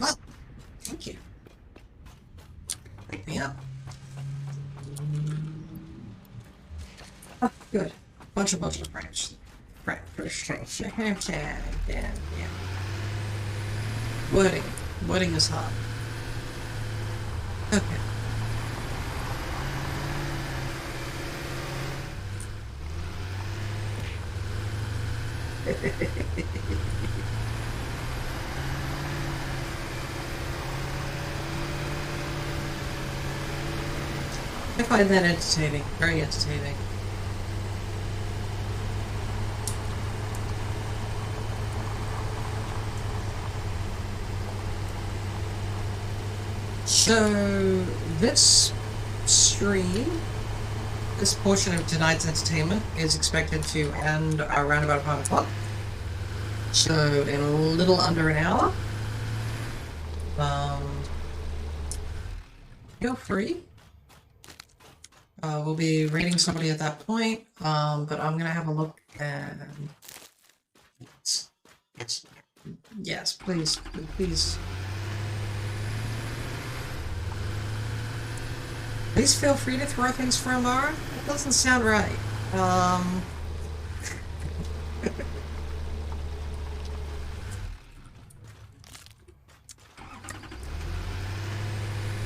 Well, thank you. Wake me up. Oh, good. Bunch of frames. Right, frustration. Yeah. Wording. Wording is hard. Okay. I find that entertaining, very entertaining. So, this stream this portion of tonight's entertainment is expected to end around about 5 o'clock. So in a little under an hour. Feel free. We'll be rating somebody at that point, but I'm gonna have a look and... Yes, please, please. Please feel free to throw things for Amara. That doesn't sound right.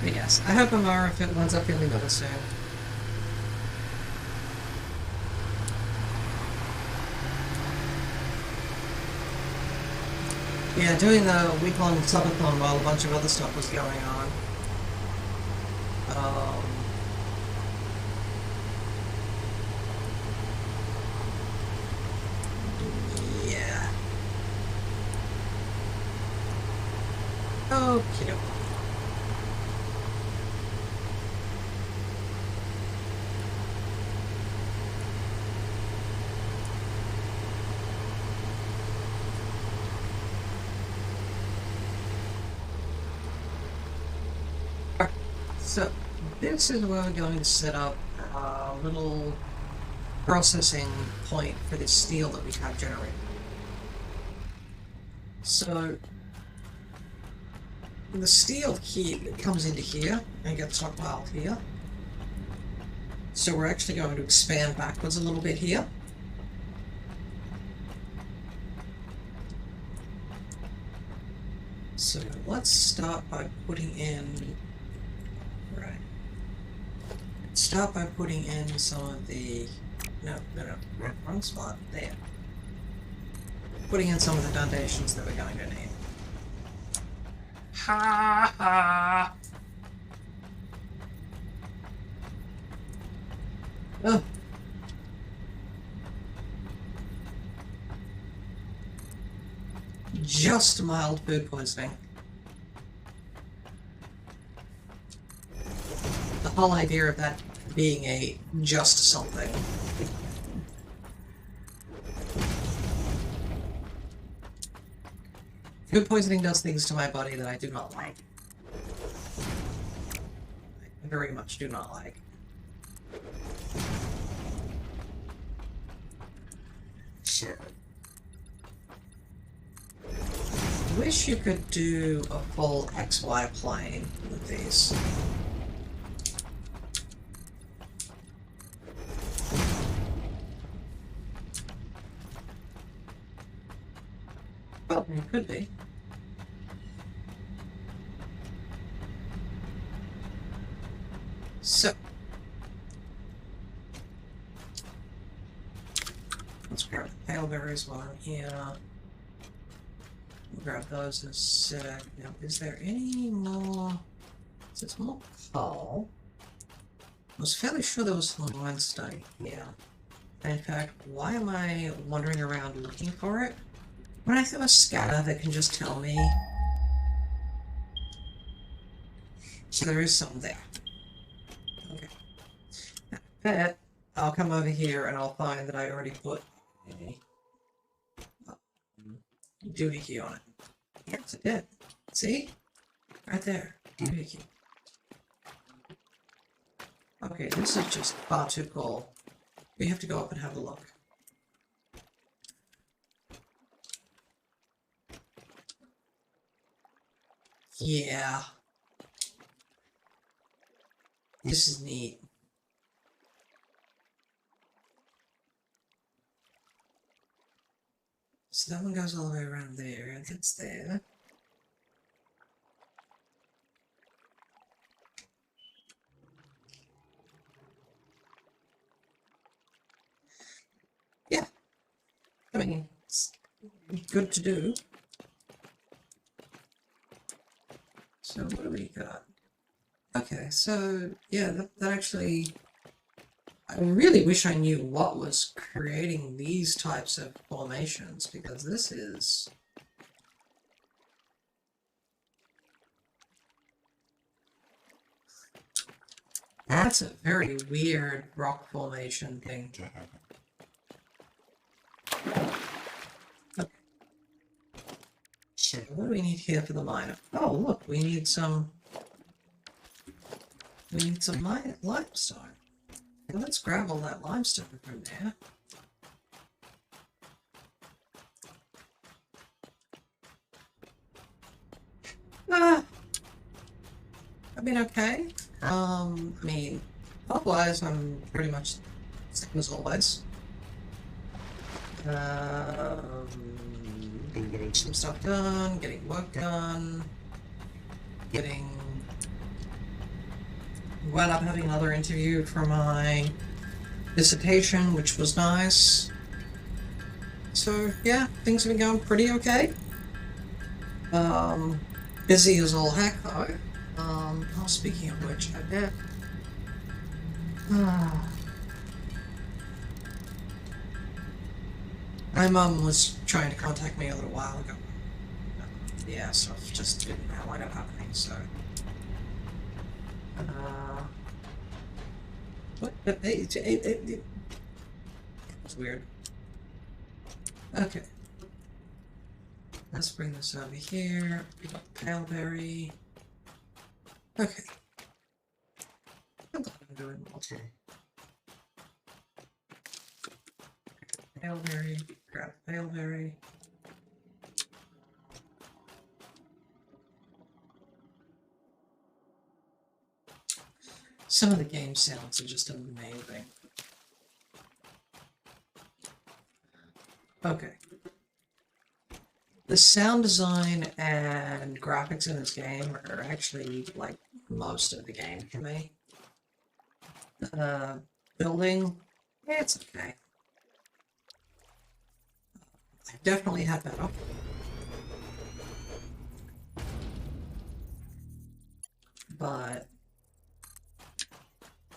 But yes, I hope Amara ends up feeling better soon. Yeah, doing the week-long subathon while a bunch of other stuff was going on. Yeah. Okay. So, this is where we're going to set up a little processing point for the steel that we have generated. So, the steel here comes into here and gets stockpiled here. So we're actually going to expand backwards a little bit here. So let's start by putting in... Start by putting in some of the... No, wrong spot. There. Putting in some of the foundations that we're going to need. Ha ha! Oh. Just mild food poisoning. The whole idea of that being a just something. Food poisoning does things to my body that I do not like. I very much do not like. Shit. Wish you could do a full XY plane with these. Well, it could be. So, let's grab the pale berries while I'm here. We'll grab those in a sec. Now, is there any more? Is this more coal? I was fairly sure there was some limestone here. And in fact, why am I wandering around looking for it? When I have a scanner that can just tell me. So there is some there. Okay. Now, bet I'll come over here and I'll find that I already put a doohickey on it. Yes, I did. See? Right there. Doohickey. Okay, this is just far too cool. We have to go up and have a look. Yeah. This is neat. So that one goes all the way around there, and that's there. Yeah. I mean, it's good to do. So what do we got? Okay, so yeah, that actually... I really wish I knew what was creating these types of formations, because this is... That's a very weird rock formation thing. Shit. What do we need here for the miner? Oh, look, we need some limestone. Well, let's grab all that limestone from there. I've been okay. I mean, otherwise I'm pretty much same as always. Getting some stuff done, getting work done, wound up having another interview for my dissertation, which was nice. So yeah, things have been going pretty okay. Busy as all heck though. Oh, speaking of which, I bet. My mum was trying to contact me a little while ago. Yeah, stuff just didn't wind up happening, so. What? It was weird. Okay. Let's bring this over here. We got Paleberry. Okay. I'm glad I'm doing multi. Paleberry. Grab Paleberry. Some of the game sounds are just amazing. Okay. The sound design and graphics in this game are actually like most of the game for me. Building, it's okay. I've definitely had better. But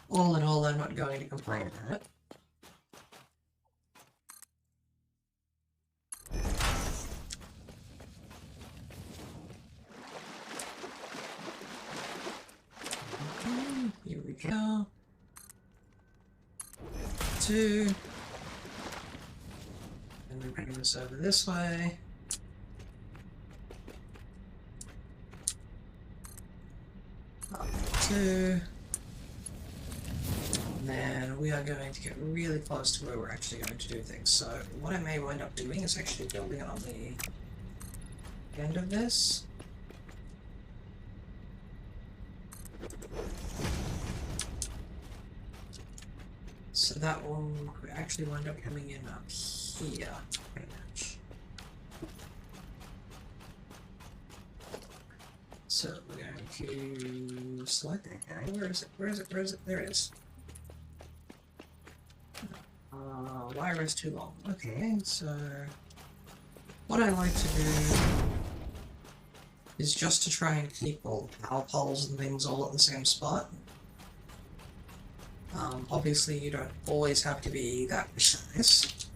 all in all, I'm not going to complain about it. Here we go. 2. And we bring this over this way. Up 2. And then we are going to get really close to where we're actually going to do things. So what I may wind up doing is actually building on the end of this. So that will actually wind up coming in up here, pretty much. So we're going to select it. Where is it? Where is it? Where is it? There it is. Wire is too long. Okay, so what I like to do is just to try and keep all the power poles and things all at the same spot. Obviously you don't always have to be that precise.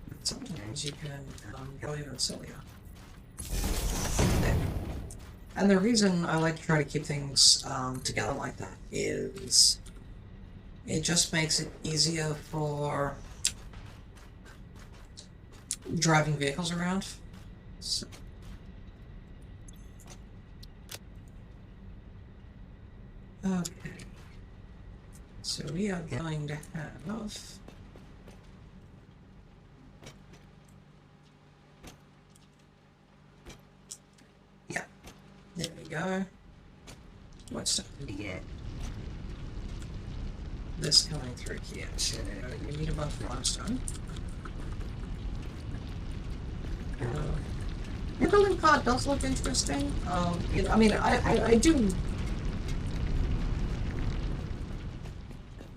But sometimes you can go even sillier. There. And the reason I like to try to keep things together like that is it just makes it easier for driving vehicles around. So. Okay. So we are going to have yeah. There we go. What's stuff to get? This coming through here. So you need a bunch of limestone. The building part does look interesting. You know, I mean, I do.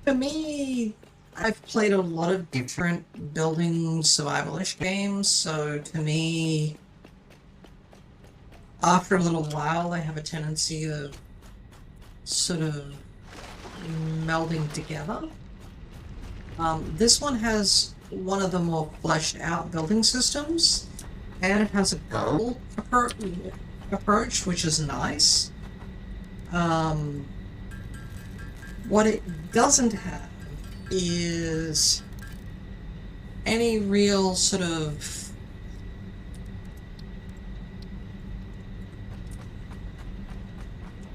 For me, I've played a lot of different building survivalish games, so to me, after a little while, they have a tendency of sort of melding together. This one has one of the more fleshed out building systems, and it has a goal approach, which is nice. What it doesn't have is any real sort of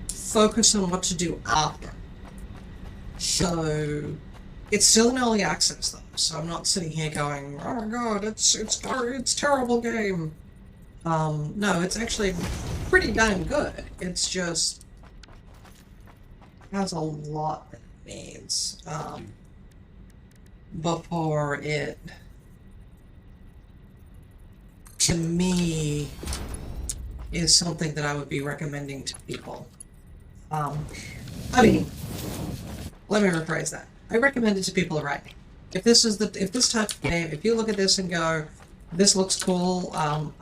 focus on what to do after. So it's still an early access though, so I'm not sitting here going, oh my god, it's terrible game. No, it's actually pretty damn good. It's just has a lot that it needs before it, to me, is something that I would be recommending to people. I mean, let me rephrase that. I recommend it to people right now. If this type of game, if you look at this and go, this looks cool, I'm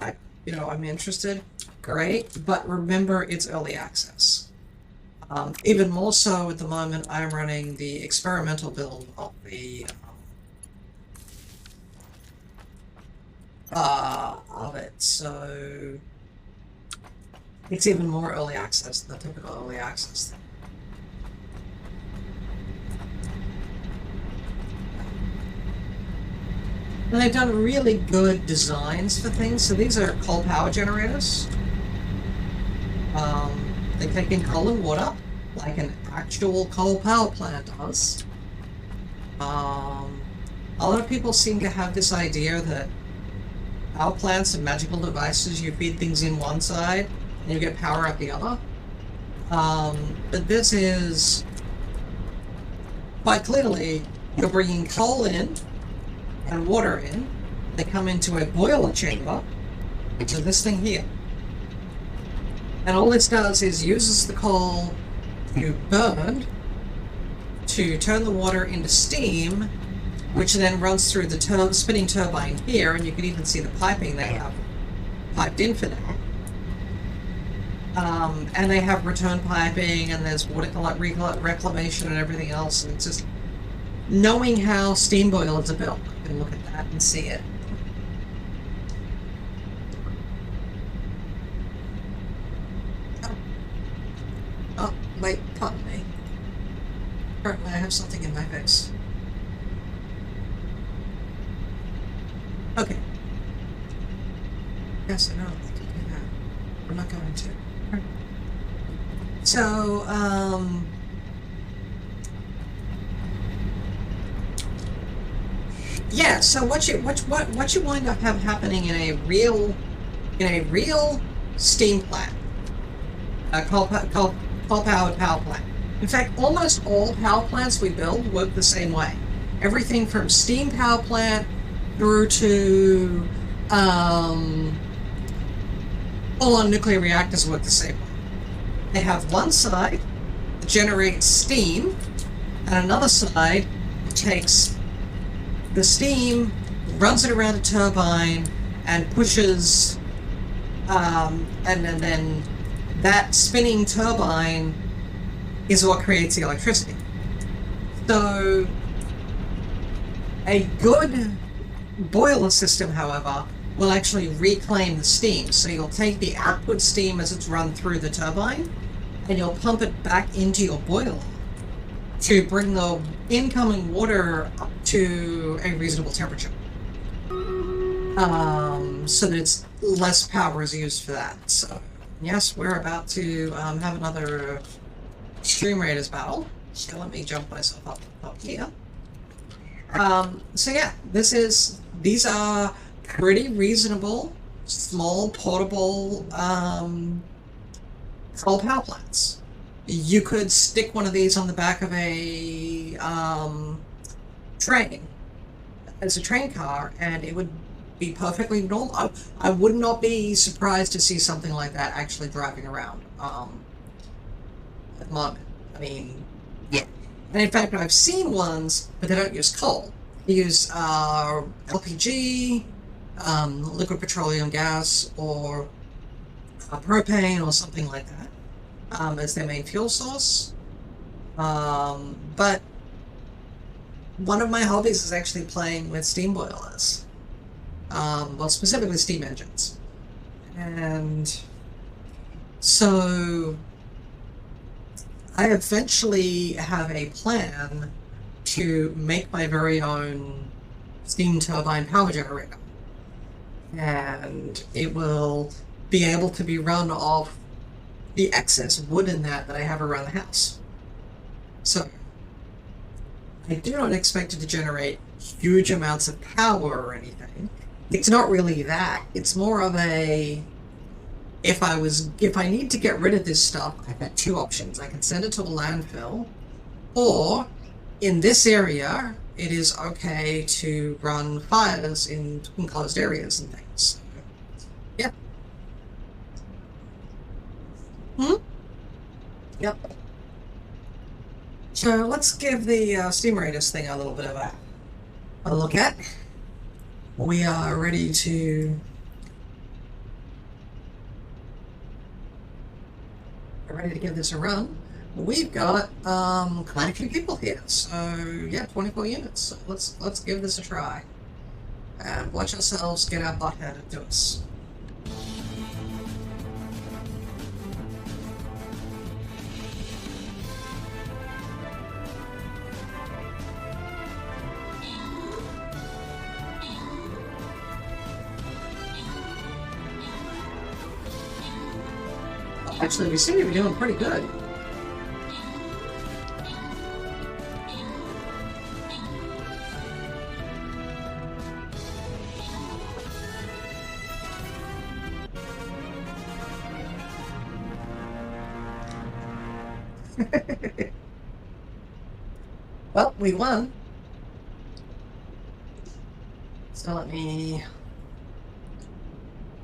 interested, great, but remember it's early access. Even more so at the moment, I'm running the experimental build of the of it, so it's even more early access than the typical early access thing. And they've done really good designs for things. So these are coal power generators. They take in coal and water, like an actual coal power plant does. A lot of people seem to have this idea that power plants are magical devices. You feed things in one side, and you get power out the other. But this is, quite clearly, you're bringing coal in, and water in. They come into a boiler chamber, which is this thing here. And all this does is uses the coal to burn, to turn the water into steam, which then runs through the spinning turbine here, and you can even see the piping they have piped in for that. And they have return piping, and there's water reclamation and everything else, and it's just knowing how steam boilers are built. You can look at that and see it. Oh, wait, pardon me. Apparently I have something in my face. Okay. Yes, I know, I can do that. I'm not going to. So, yeah, so what you wind up happening in a real steam plant, coal-powered power plant. In fact, almost all power plants we build work the same way. Everything from steam power plant through to all our nuclear reactors work the same way. They have one side that generates steam, and another side takes the steam, runs it around a turbine, and pushes, and then that spinning turbine is what creates the electricity. So, a good boiler system, however, will actually reclaim the steam. So you'll take the output steam as it's run through the turbine, and you'll pump it back into your boiler to bring the incoming water up to a reasonable temperature. So that it's less power is used for that. So, yes, we're about to have another Stream Raiders battle. So let me jump myself up here. So yeah, these are pretty reasonable, small, portable coal power plants. You could stick one of these on the back of a train, as a train car, and it would be perfectly normal. I would not be surprised to see something like that actually driving around at the moment. I mean, yeah. And in fact, I've seen ones, but they don't use coal. They use LPG, liquid petroleum gas, or propane, or something like that, as their main fuel source. But one of my hobbies is actually playing with steam boilers. Well, specifically steam engines. And so I eventually have a plan to make my very own steam turbine power generator. And it will be able to be run off the excess wood in that I have around the house. So, I do not expect it to generate huge amounts of power or anything. It's not really that. It's more of a... If I need to get rid of this stuff, I've got two options. I can send it to a landfill, or in this area, it is okay to run fires in enclosed areas and things. Yeah. Yep. So let's give the steam radius thing a little bit of a look at. We are ready to give this a run. We've got quite a few people here, so yeah, 24 units. So let's give this a try and watch ourselves get our butt handed to us. Actually, we seem to be doing pretty good. Well, we won. So let me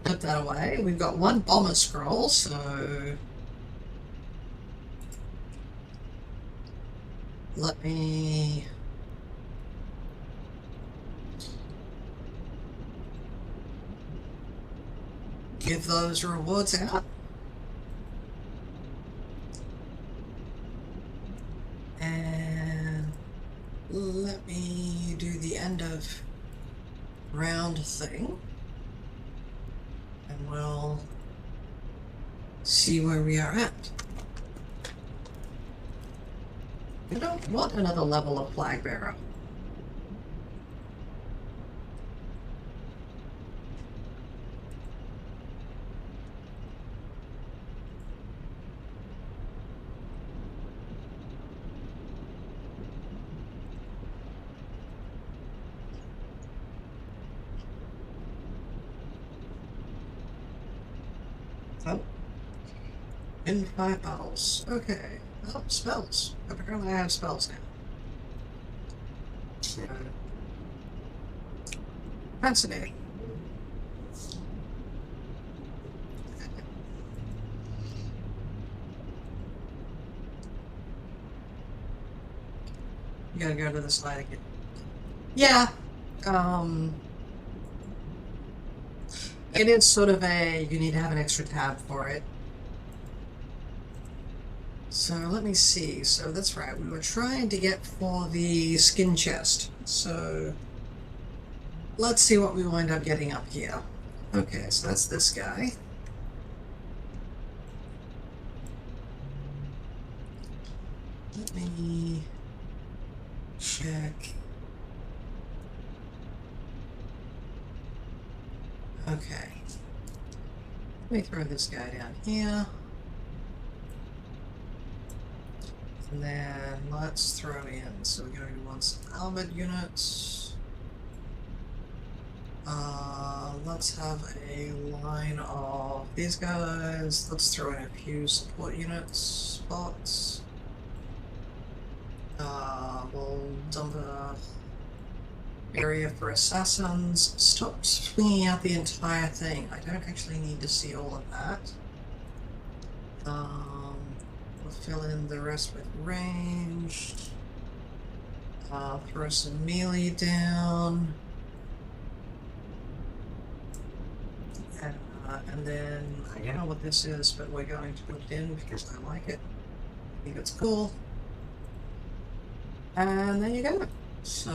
put that away. We've got one bomber scroll, so let me give those rewards out. And let me do the end of round thing. And we'll see where we are at. I don't want another level of flag bearer. Oh. In 5 battles. Okay. Oh, spells. Apparently I have spells now. Fascinating. You gotta go to the slide again. Yeah. It is sort of you need to have an extra tab for it. So let me see. So that's right. We were trying to get for the skin chest. So let's see what we wind up getting up here. Okay, so that's this guy. Let me check. Okay. Let me throw this guy down here. And then let's throw in. So we're going to want some armored units. Let's have a line of these guys. Let's throw in a few support units spots. We'll dump a area for assassins. Stop swinging out the entire thing. I don't actually need to see all of that. We'll fill in the rest with ranged. Throw some melee down. And then, I don't know what this is, but we're going to put it in because I like it. I think it's cool. And there you go. So,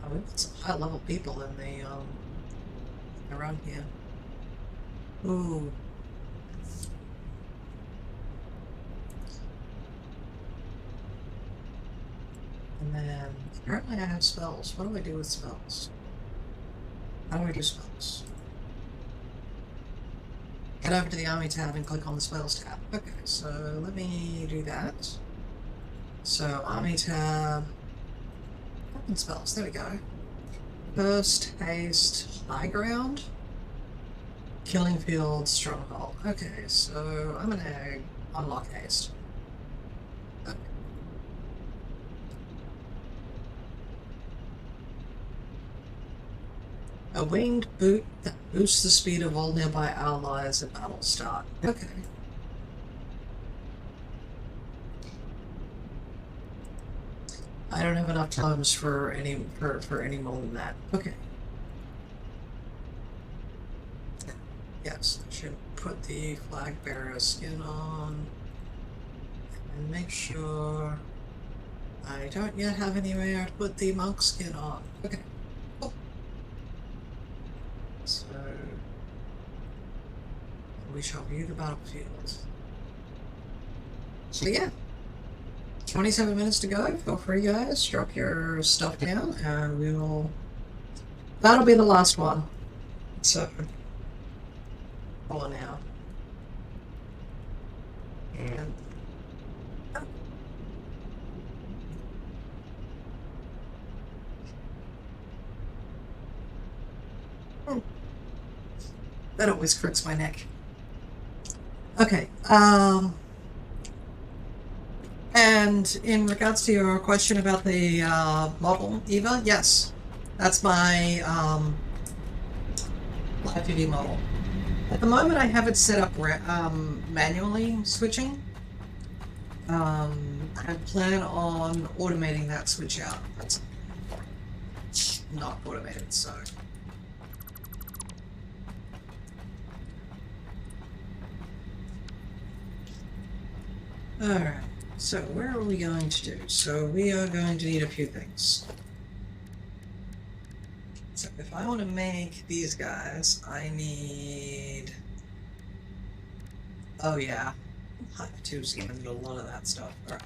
we've got some high level people in the around here. Ooh, And then apparently I have spells. What do I do with spells? How do I do spells? Head over to the Army tab and click on the Spells tab. Okay, so let me do that. So Army tab, open spells, there we go. Burst, Haste, High Ground, Killing Field, Stronghold. Okay, so I'm gonna unlock Haste. Okay. A winged boot that boosts the speed of all nearby allies at battle start. Okay. I don't have enough times for any more than that. Okay. Yes, I should put the flag bearer skin on and make sure I don't yet have anywhere to put the monk skin on. Okay. Cool. So we shall view the battlefield. So yeah. 27 minutes to go. Feel free, guys. Drop your stuff down, and we will. That'll be the last one. So, for now. And. That always crooks my neck. Okay. And in regards to your question about the model, Eva, yes, that's my live 2D model. At the moment, I have it set up manually switching. I plan on automating that switch out. That's not automated, so. Alright. So, where are we going to do? So, we are going to need a few things. So, if I want to make these guys, I need... Oh, yeah. Hive 2's going to need a lot of that stuff. Alright.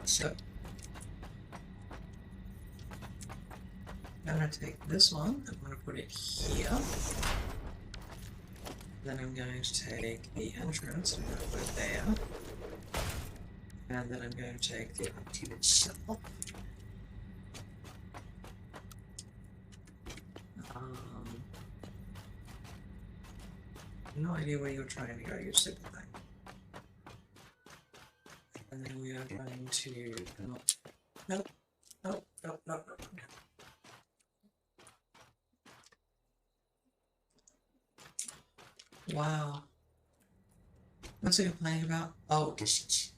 So, I'm going to take this one, I'm going to put it here. Then I'm going to take the entrance and put it there. And then I'm going to take the empty itself. No idea where you're trying to go, you stupid thing. And then we are going to... Nope. Nope. Nope. Nope. Nope. Wow. What's it complaining about? Oh, distance.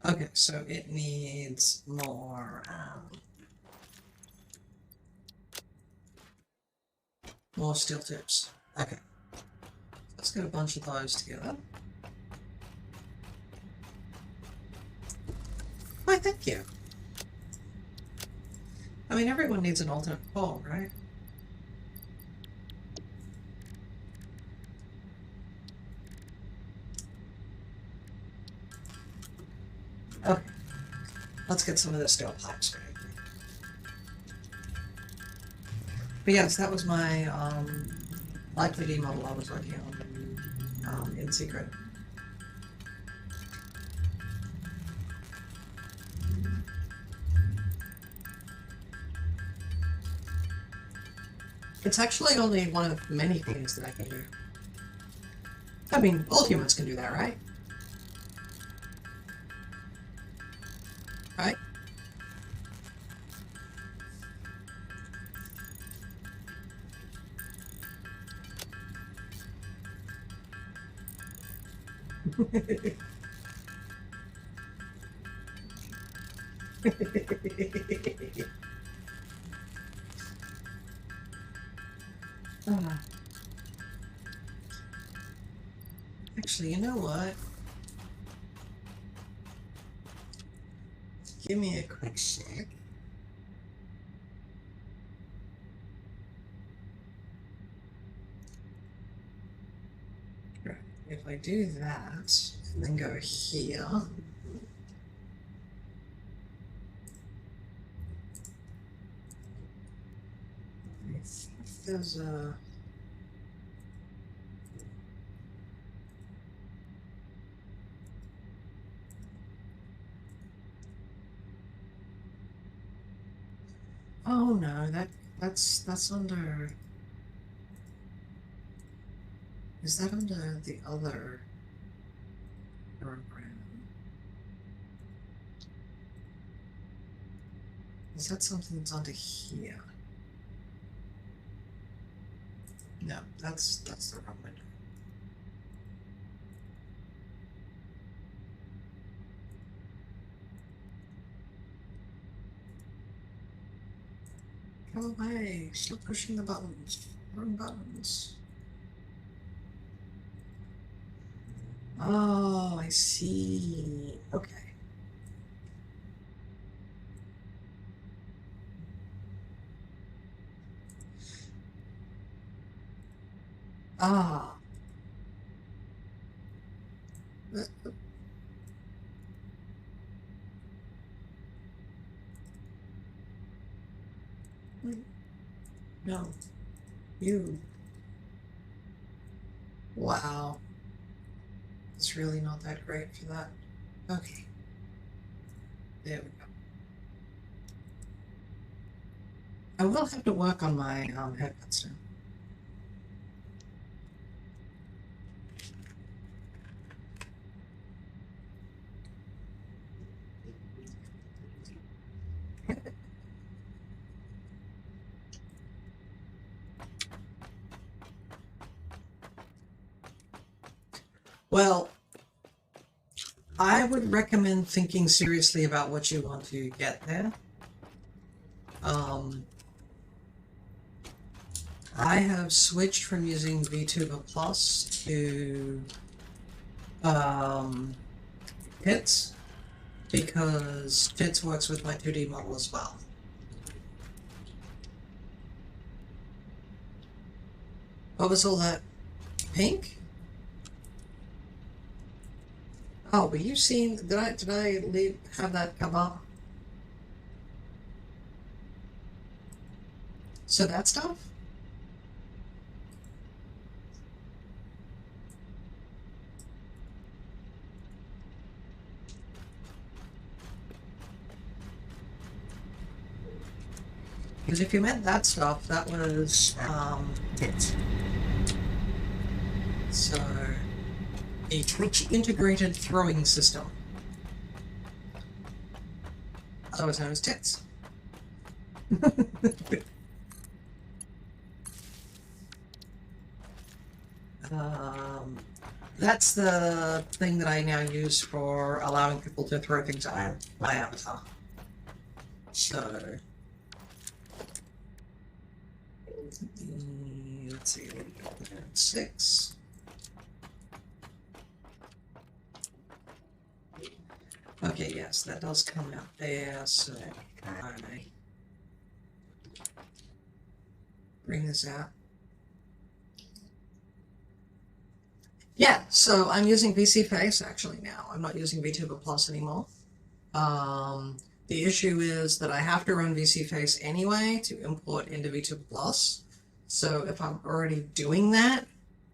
Okay, so it needs more steel tips. Okay. Let's get a bunch of those together. Why, thank you. I mean, everyone needs an alternate pole, right? Okay. Let's get some of this steel pipes. But yes, that was my live 3D model I was working on in secret. It's actually only one of many things that I can do. I mean, all humans can do that, right? Right? Actually, you know what? Give me a quick sec. if I do that, and then go here. I think there's a... Oh no, that's under... Is that under the other program? Is that something that's under here? No, that's the wrong window. Go away! Stop pushing the buttons. Wrong buttons. Oh, I see. Okay. Ah. No. You. Wow. It's really not that great for that. Okay. There we go. I will have to work on my headcuts now. Well, I would recommend thinking seriously about what you want to get there. I have switched from using VTuber Plus to Tits because Tits works with my 2D model as well. What was all that pink? Oh, were you seeing? Did I have that come up? So that stuff? Because if you meant that stuff, that was tits. So a Twitch integrated throwing system, otherwise known as tits. That's the thing that I now use for allowing people to throw things at my avatar. So, let's see, 6. Okay, yes, that does come out there, so I bring this out. Yeah, so I'm using VC Face actually now. I'm not using VTuber Plus anymore. The issue is that I have to run VC Face anyway to import into VTuber Plus. So if I'm already doing that,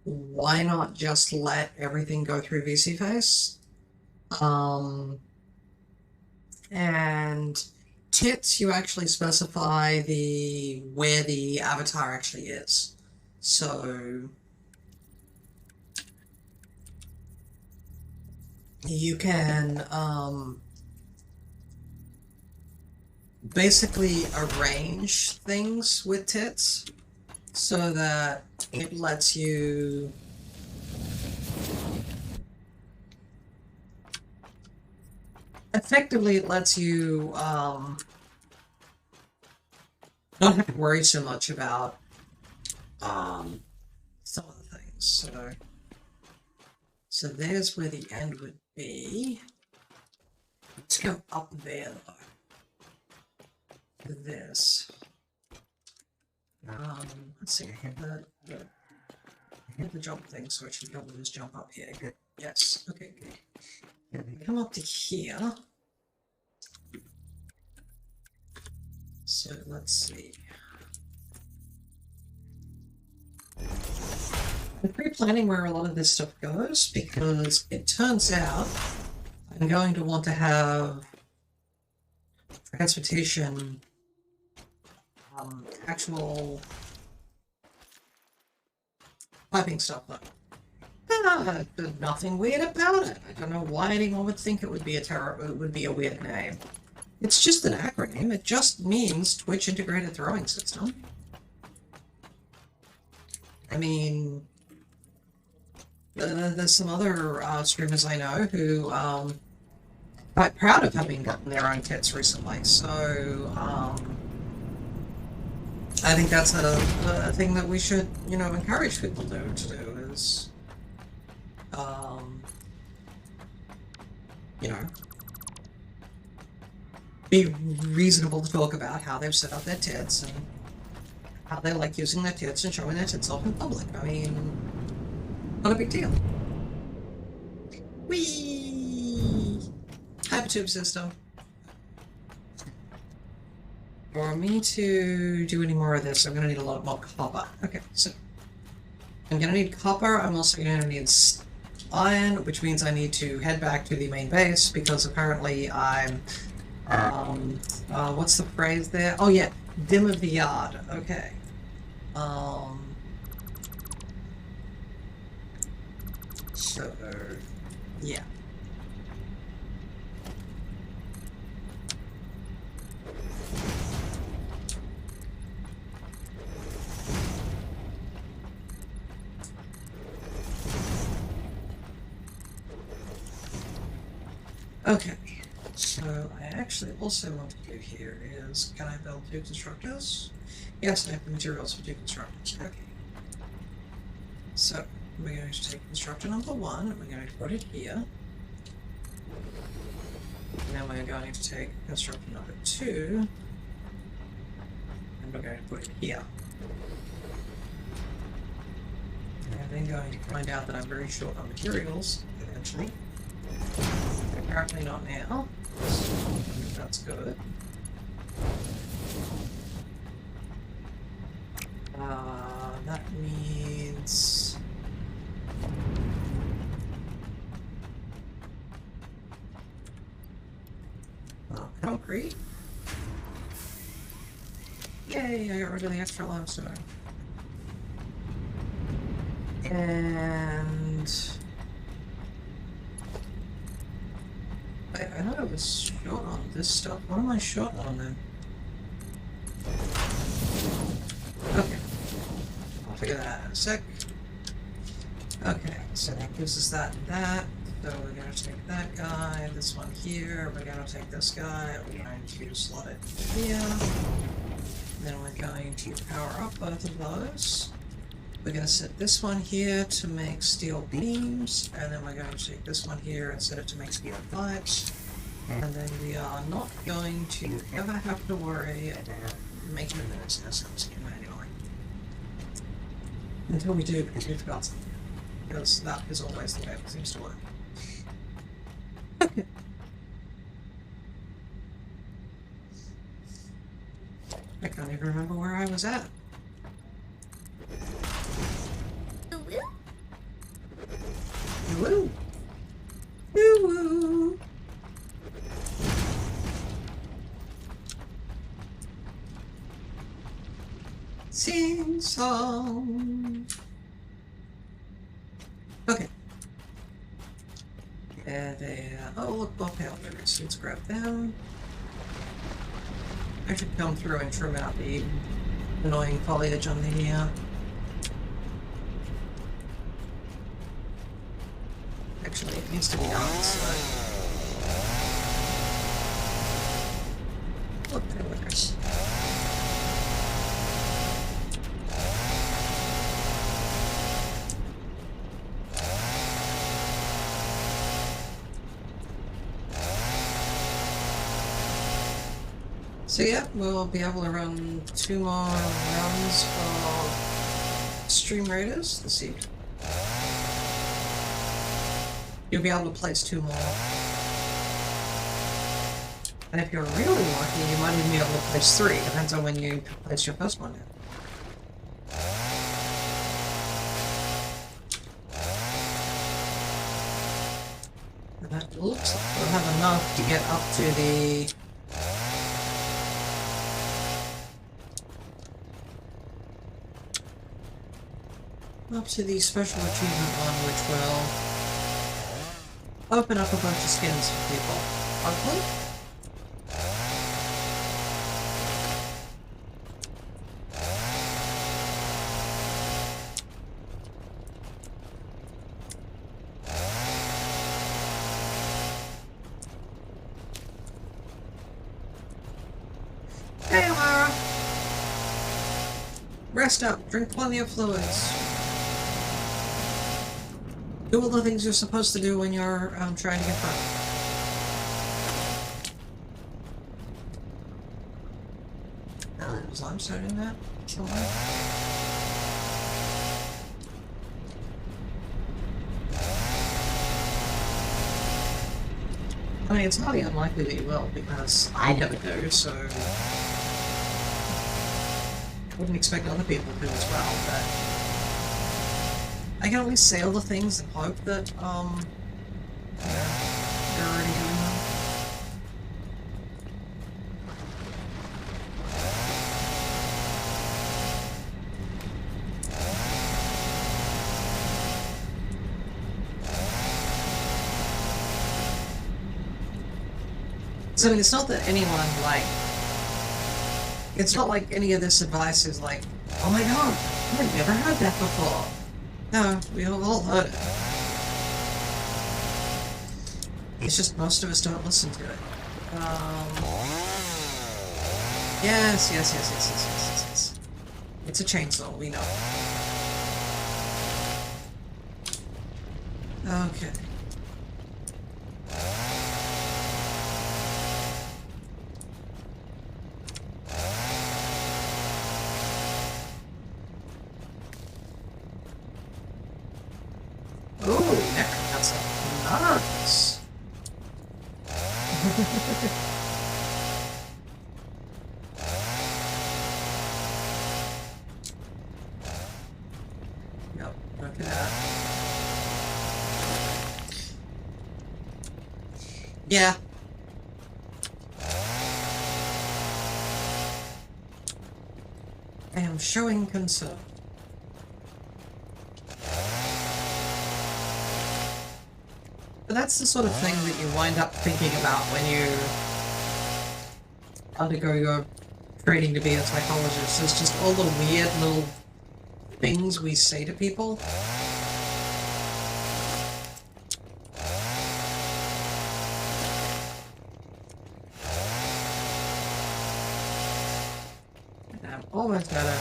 why not just let everything go through VC Face? And Tits, you actually specify where the avatar actually is. So you can basically arrange things with Tits so that it lets you effectively it lets you not have to worry so much about some of the things. So there's where the end would be. Let's go up there though. To this. Let's see, hit the jump thing, so I should be able to just jump up here. Good. Yes. Okay, good. Come up to here. So let's see. I'm pre-planning where a lot of this stuff goes because it turns out I'm going to want to have transportation, actual piping stuff though. There's nothing weird about it. I don't know why anyone would think it would be a weird name. It's just an acronym. It just means Twitch Integrated Throwing System. I mean, there's some other streamers I know who quite proud of having gotten their own tits recently. So I think that's a thing that we should, you know, encourage people to do is, you know, be reasonable to talk about how they've set up their tits and how they like using their tits and showing their tits off in public. I mean, not a big deal. Whee! Hypertube system. For me to do any more of this, I'm gonna need a lot more copper. Okay, so I'm gonna need copper. I'm also gonna need iron, which means I need to head back to the main base because apparently I'm, what's the phrase there? Oh yeah, dim of the yard. Okay. So, yeah. Okay, so I actually also want to do here is, can I build 2 constructors? Yes, I have the materials for 2 constructors. Okay. So, we're going to take constructor number 1, and we're going to put it here. And then we're going to take constructor number 2, and we're going to put it here. And I'm then going to find out that I'm very short on materials, eventually. Apparently not now. So that's good. That means... concrete. Yay, I got rid of the extra limestone. And... I know I was short on this stuff. What am I short on then? Okay. I'll figure that out in a sec. Okay, so that gives us that and that. So we're going to take that guy, this one here. We're going to take this guy. We're going to slot it here. Then we're going to power up both of those. We're going to set this one here to make steel beams, and then we're going to take this one here and set it to make steel pipes. And then we are not going to ever have to worry about making the necessities manually. Until we do, because we forgot something. Because that is always the way it seems to work. Okay. I can't even remember where I was at. Woo! Woo! Sing song. Okay. And oh look, ball powders. Let's grab them. I should come through and trim out the annoying foliage on the actually, it needs to be on, so... Look, pillars. So yeah, we'll be able to run 2 more runs for Stream Raiders this evening. you'll be able to place 2 more. And if you're really lucky, you might even be able to place 3. Depends on when you place your first one down. And that looks like we'll have enough to get up to the... up to the special achievement one, which will open up a bunch of skins for people. Hopefully? Hey, Lara! Rest up, drink plenty of fluids. Do all the things you're supposed to do when you're trying to get fun. Was limestone in that somewhere? I mean, it's highly unlikely that you will, because I never do, so... wouldn't expect other people to as well, but... I can always say all the things and hope that, yeah, you're already doing them. So, I mean, it's not that anyone, like... It's not like any of this advice is like, oh my god, I've never heard that before. No, we all heard it. It's just most of us don't listen to it. Yes. It's a chainsaw, we know. Okay. Ooh, that's nice. Nope, look at that. Yeah. I am showing concern. But that's the sort of thing that you wind up thinking about when you undergo your training to be a psychologist. It's just all the weird little things we say to people. And I'm almost better.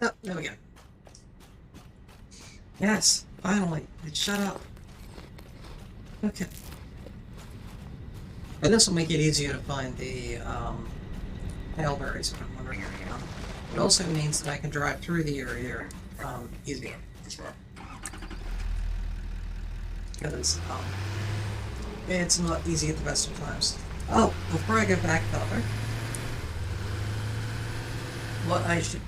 Oh, there we go. Yes, finally. Shut up. Okay. And this will make it easier to find the, hailberries when I'm wandering around. It also means that I can drive through the area, easier. Because, it's not easy at the best of times. Oh, before I go back though, what I should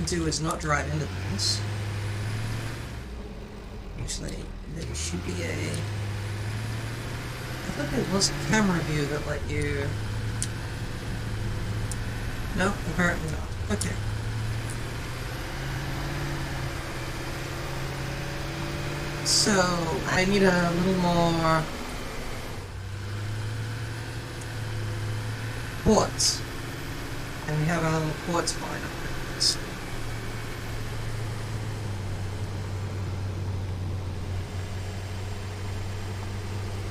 do is not drive into things. Actually, there should be a... I thought there was a camera view that let you... No, apparently not. Okay. So, I need a little more... quartz. And we have a little quartz mine up there.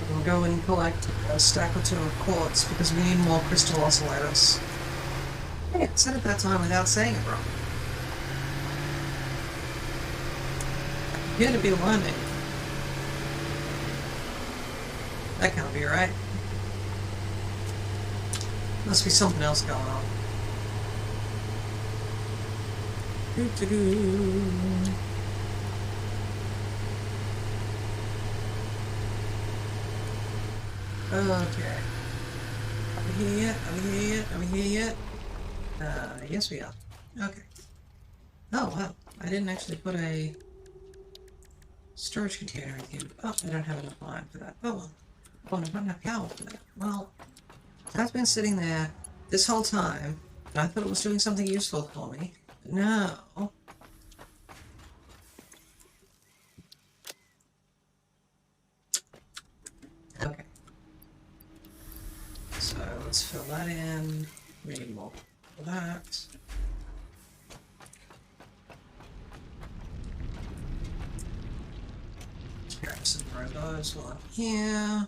We'll go and collect a stack or 2 of quartz because we need more crystal oscillators. Hey, I said it that time without saying it wrong. I appear to be learning. That can't be right. Must be something else going on. Doo-doo-doo. Okay. Are we here yet? Are we here yet? Are we here yet? Yes we are. Okay. Oh wow, I didn't actually put a storage container in here. Oh, I don't have enough line for that. Oh well. Oh, I don't have power for that. Well, that's been sitting there this whole time, and I thought it was doing something useful for me. But no. Okay. So let's fill that in. We need more for that. Let's grab some more of those while I'm here.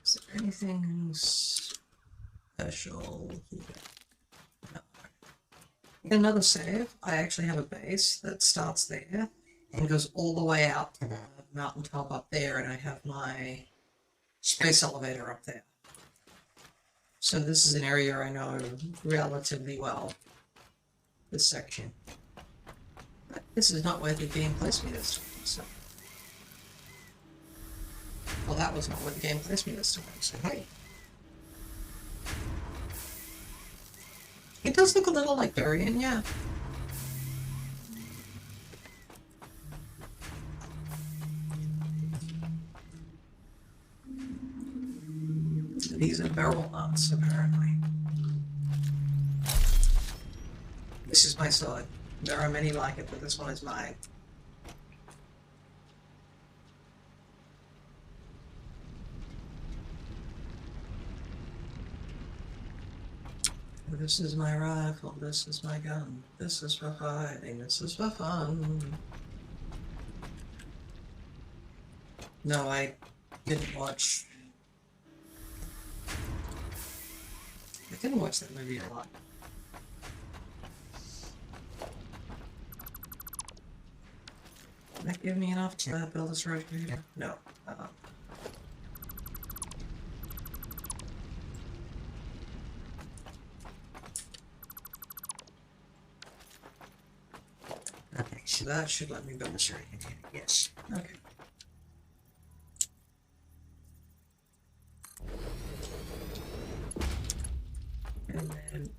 Is there anything special here? No. In another save, I actually have a base that starts there and goes all the way out to the mountaintop up there, and I have my space elevator up there. So this is an area I know relatively well, this section. But this is not where the game placed me this time, so... Well, that was not where the game placed me this time, so hey. It does look a little like Durian, yeah. These are barrel nuts, apparently. This is my sword. There are many like it, but this one is mine. This is my rifle, this is my gun, this is for fighting, this is for fun. No, I didn't watch... I didn't watch that movie a lot. Did that give me enough to build this road here? No. Okay, so that should let me build this right in here. Yes. Okay. And then,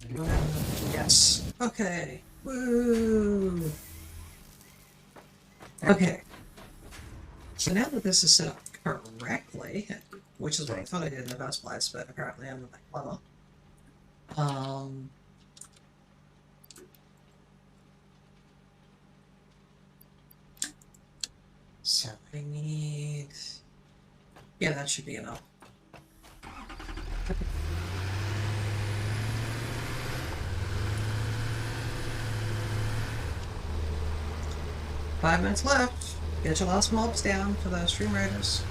yes. Okay. Woo! Okay. So now that this is set up correctly, which is what I thought I did in the first place, but apparently I'm not that clever. So I need... Yeah, that should be enough. 5 minutes left. Get your last mobs down for the stream raiders.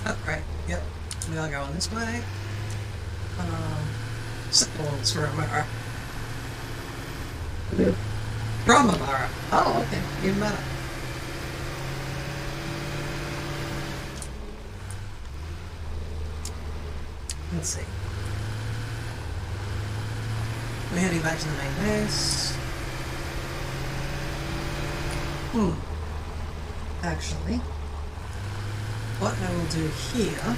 Oh, right. Yep. We are going this way. Sickles for Amara. From Amara. Oh, okay. Even better. Let's see. We're heading back to the main base. Actually, what I will do here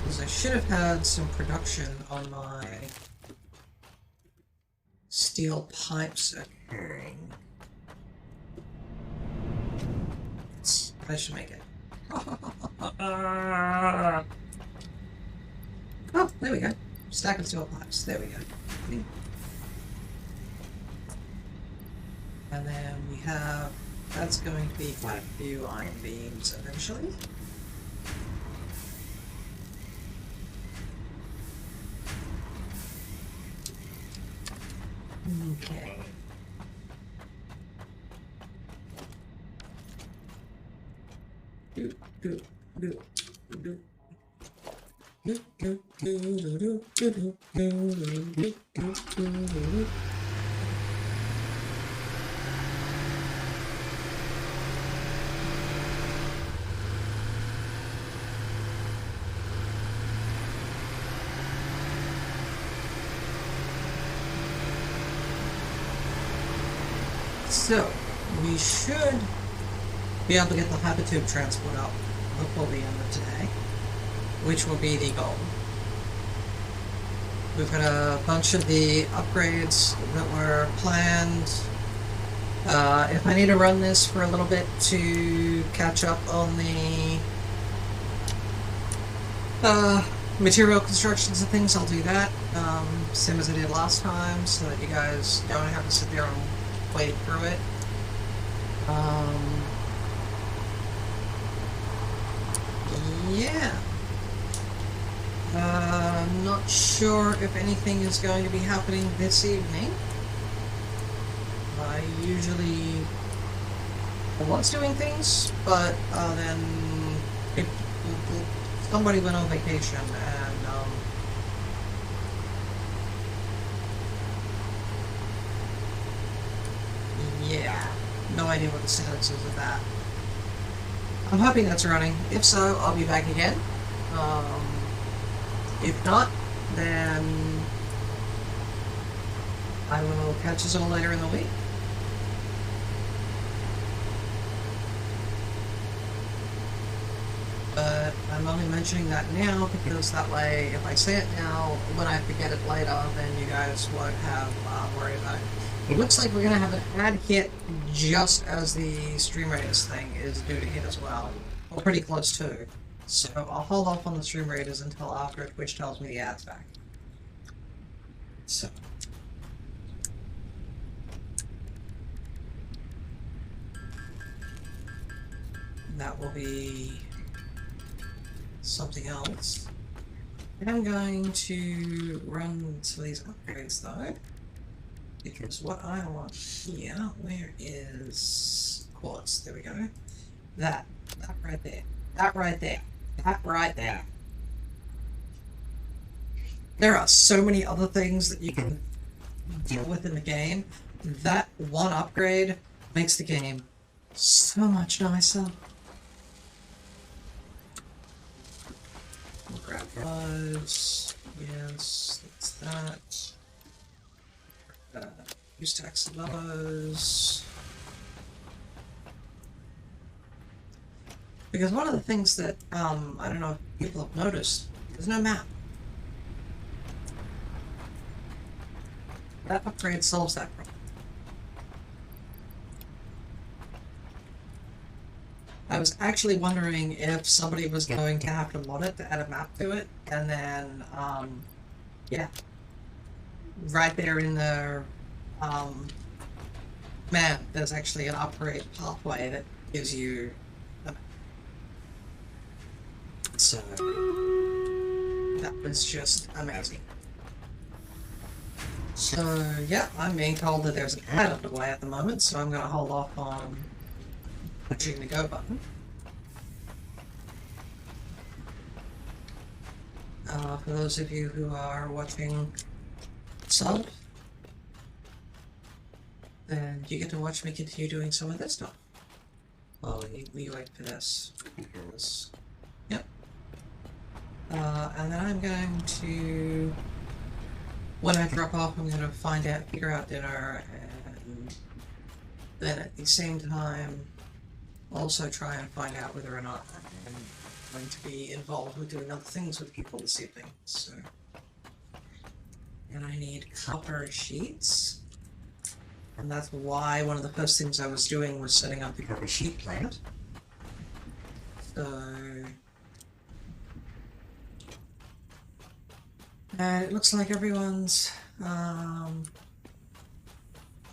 is I should have had some production on my steel pipes occurring. I should make it. Oh, there we go. Stack of steel pipes. There we go. And then we have... That's going to be quite a few iron beams eventually. Okay. Do. So, we should be able to get the ENVtuber transport up before the end of today, which will be the goal. We've got a bunch of the upgrades that were planned. If I need to run this for a little bit to catch up on the material constructions and things, I'll do that. Same as I did last time, so that you guys don't have to sit there and wade through it. Yeah. Not sure if anything is going to be happening this evening. I usually was doing things, but then somebody went on vacation and yeah, no idea what the status is of that. I'm hoping that's running. If so, I'll be back again. If not, then I will catch us all later in the week. But I'm only mentioning that now because that way, if I say it now, when I forget it later, then you guys won't have worry about it. It looks like we're going to have an ad hit just as the Stream Raiders thing is due to hit as well. Or pretty close to. So I'll hold off on the Stream Raiders until after Twitch tells me the ad's back. So. That will be something else. I'm going to run some of these upgrades though. Because what I want here, where is quartz? There we go. That right there. That right there. That right there. There are so many other things that you can deal with in the game. That one upgrade makes the game so much nicer. Grab those. Yes, that's that. Use tax those. Because one of the things that, I don't know if people have noticed, there's no map. That upgrade solves that problem. I was actually wondering if somebody was going to have to mod it to add a map to it, and then, yeah. Right there in the, map, there's actually an upgrade pathway that gives you a map. So, that was just amazing. So, yeah, I'm being told that there's an ad underway at the moment, so I'm going to hold off on pushing the go button. For those of you who are watching sub, then you get to watch me continue doing some of this stuff. Well, we wait for this. Because, yep. And then I'm going to, when I drop off, I'm going to figure out dinner, and then at the same time, also try and find out whether or not I'm going to be involved with doing other things with people this evening. So, and I need copper sheets, and that's why one of the first things I was doing was setting up the copper sheet plant. So, and it looks like everyone's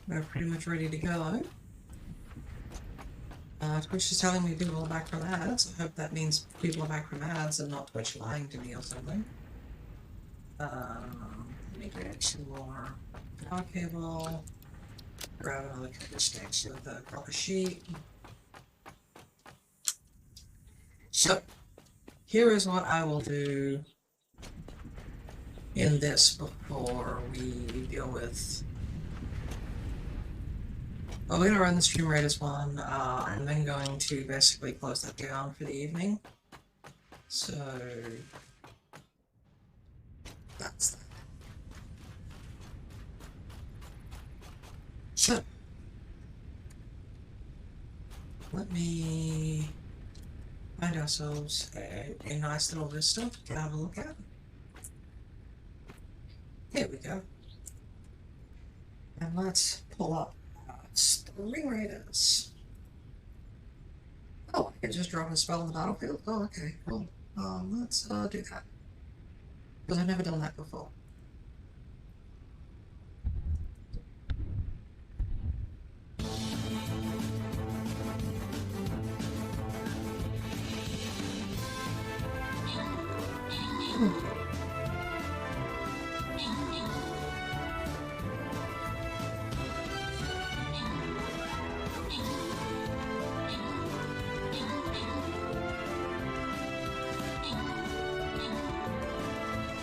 they're pretty much ready to go. Twitch is telling me people are back from ads. I hope that means people are back from ads and not Twitch lying to me or something. Let me get some more power cable. Grab another couple of sticks with a copper sheet. So, here is what I will do in this before we deal with. Well, we're gonna run the stream right as one. I'm then going to basically close that down for the evening. So that's that. So let me find ourselves a nice little vista to have a look at. Here we go. And let's pull up the ring raiders. Oh, I can just drop a spell on the battlefield? Oh, okay, cool. Let's do that. Because I've never done that before.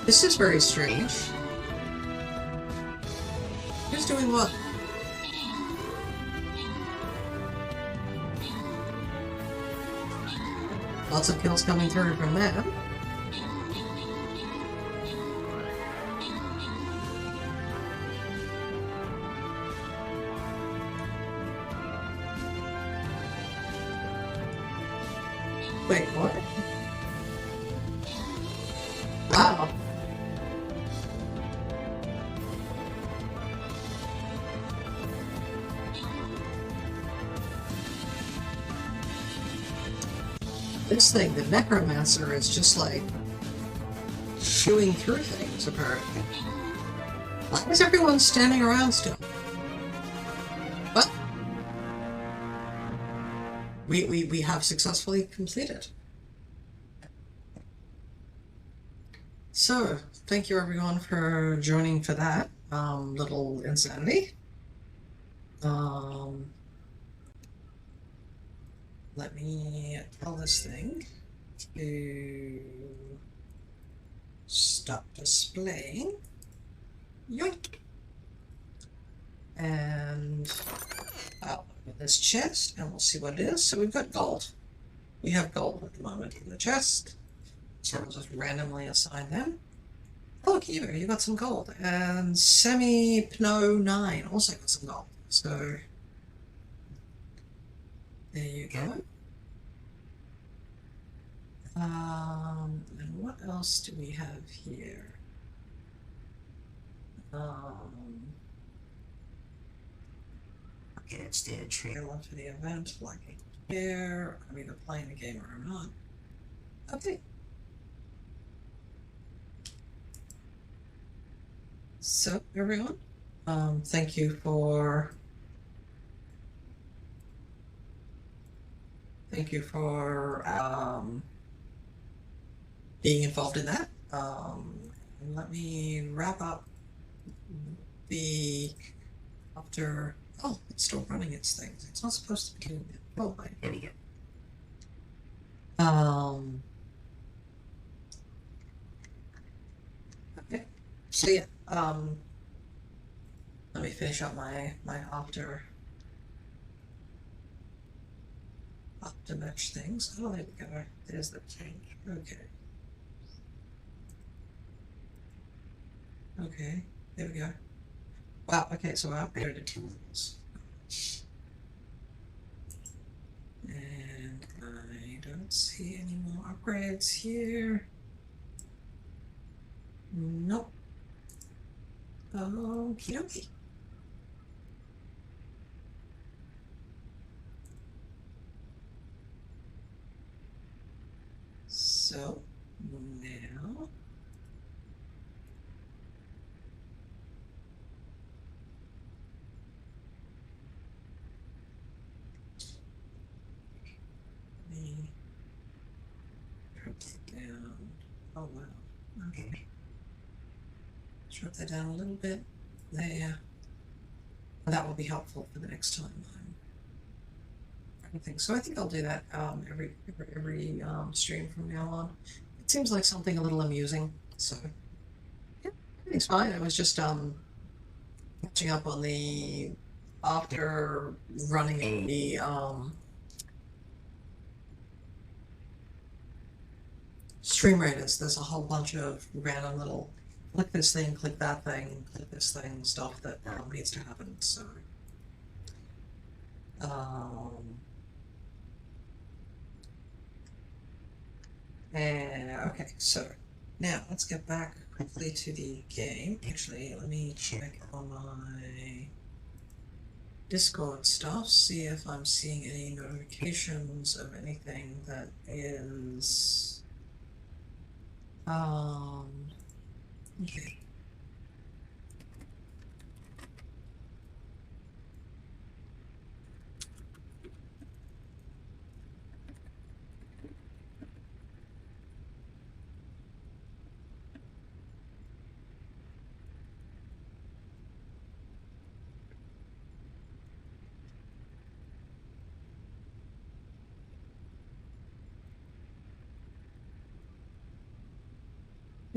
This is very strange. Who's doing what? Lots of kills coming through from that. Wait, what? Wow. This thing, the Necromancer, is just like chewing through things, apparently. Why is everyone standing around still? What? We have successfully completed. So, thank you everyone for joining for that little insanity. Let me tell this thing to stop displaying. Yoink! And I'll open this chest and we'll see what it is. So we've got gold. We have gold at the moment in the chest. So we'll just randomly assign them. Oh, look, you got some gold. And Semi-Pno9 also got some gold. So there you go. And what else do we have here? Okay, it's the trailer for the event, like here. I'm either playing the game or I'm not. Okay. So, everyone, thank you for being involved in that. And let me wrap up the after. Oh, it's still running its things. It's not supposed to be doing it. Oh, wait, there we go. Okay. So yeah. Let me finish up my Optimesh things. Oh, there we go. There's the change. Okay. Okay, there we go. Wow, okay, so I upgraded 2 levels. And I don't see any more upgrades here. Nope. Okie dokie. So now let me drop that down. Oh wow. Okay. Drop that down a little bit there. That will be helpful for the next time I think. So I think I'll do that every stream from now on. It seems like something a little amusing, so yeah. It's fine. I was just catching up on the after running the stream raiders. There's a whole bunch of random little click this thing, click that thing, click this thing stuff that needs to happen. So and okay, so now let's get back quickly to the game. Actually, let me check on my Discord stuff, see if I'm seeing any notifications of anything that is okay.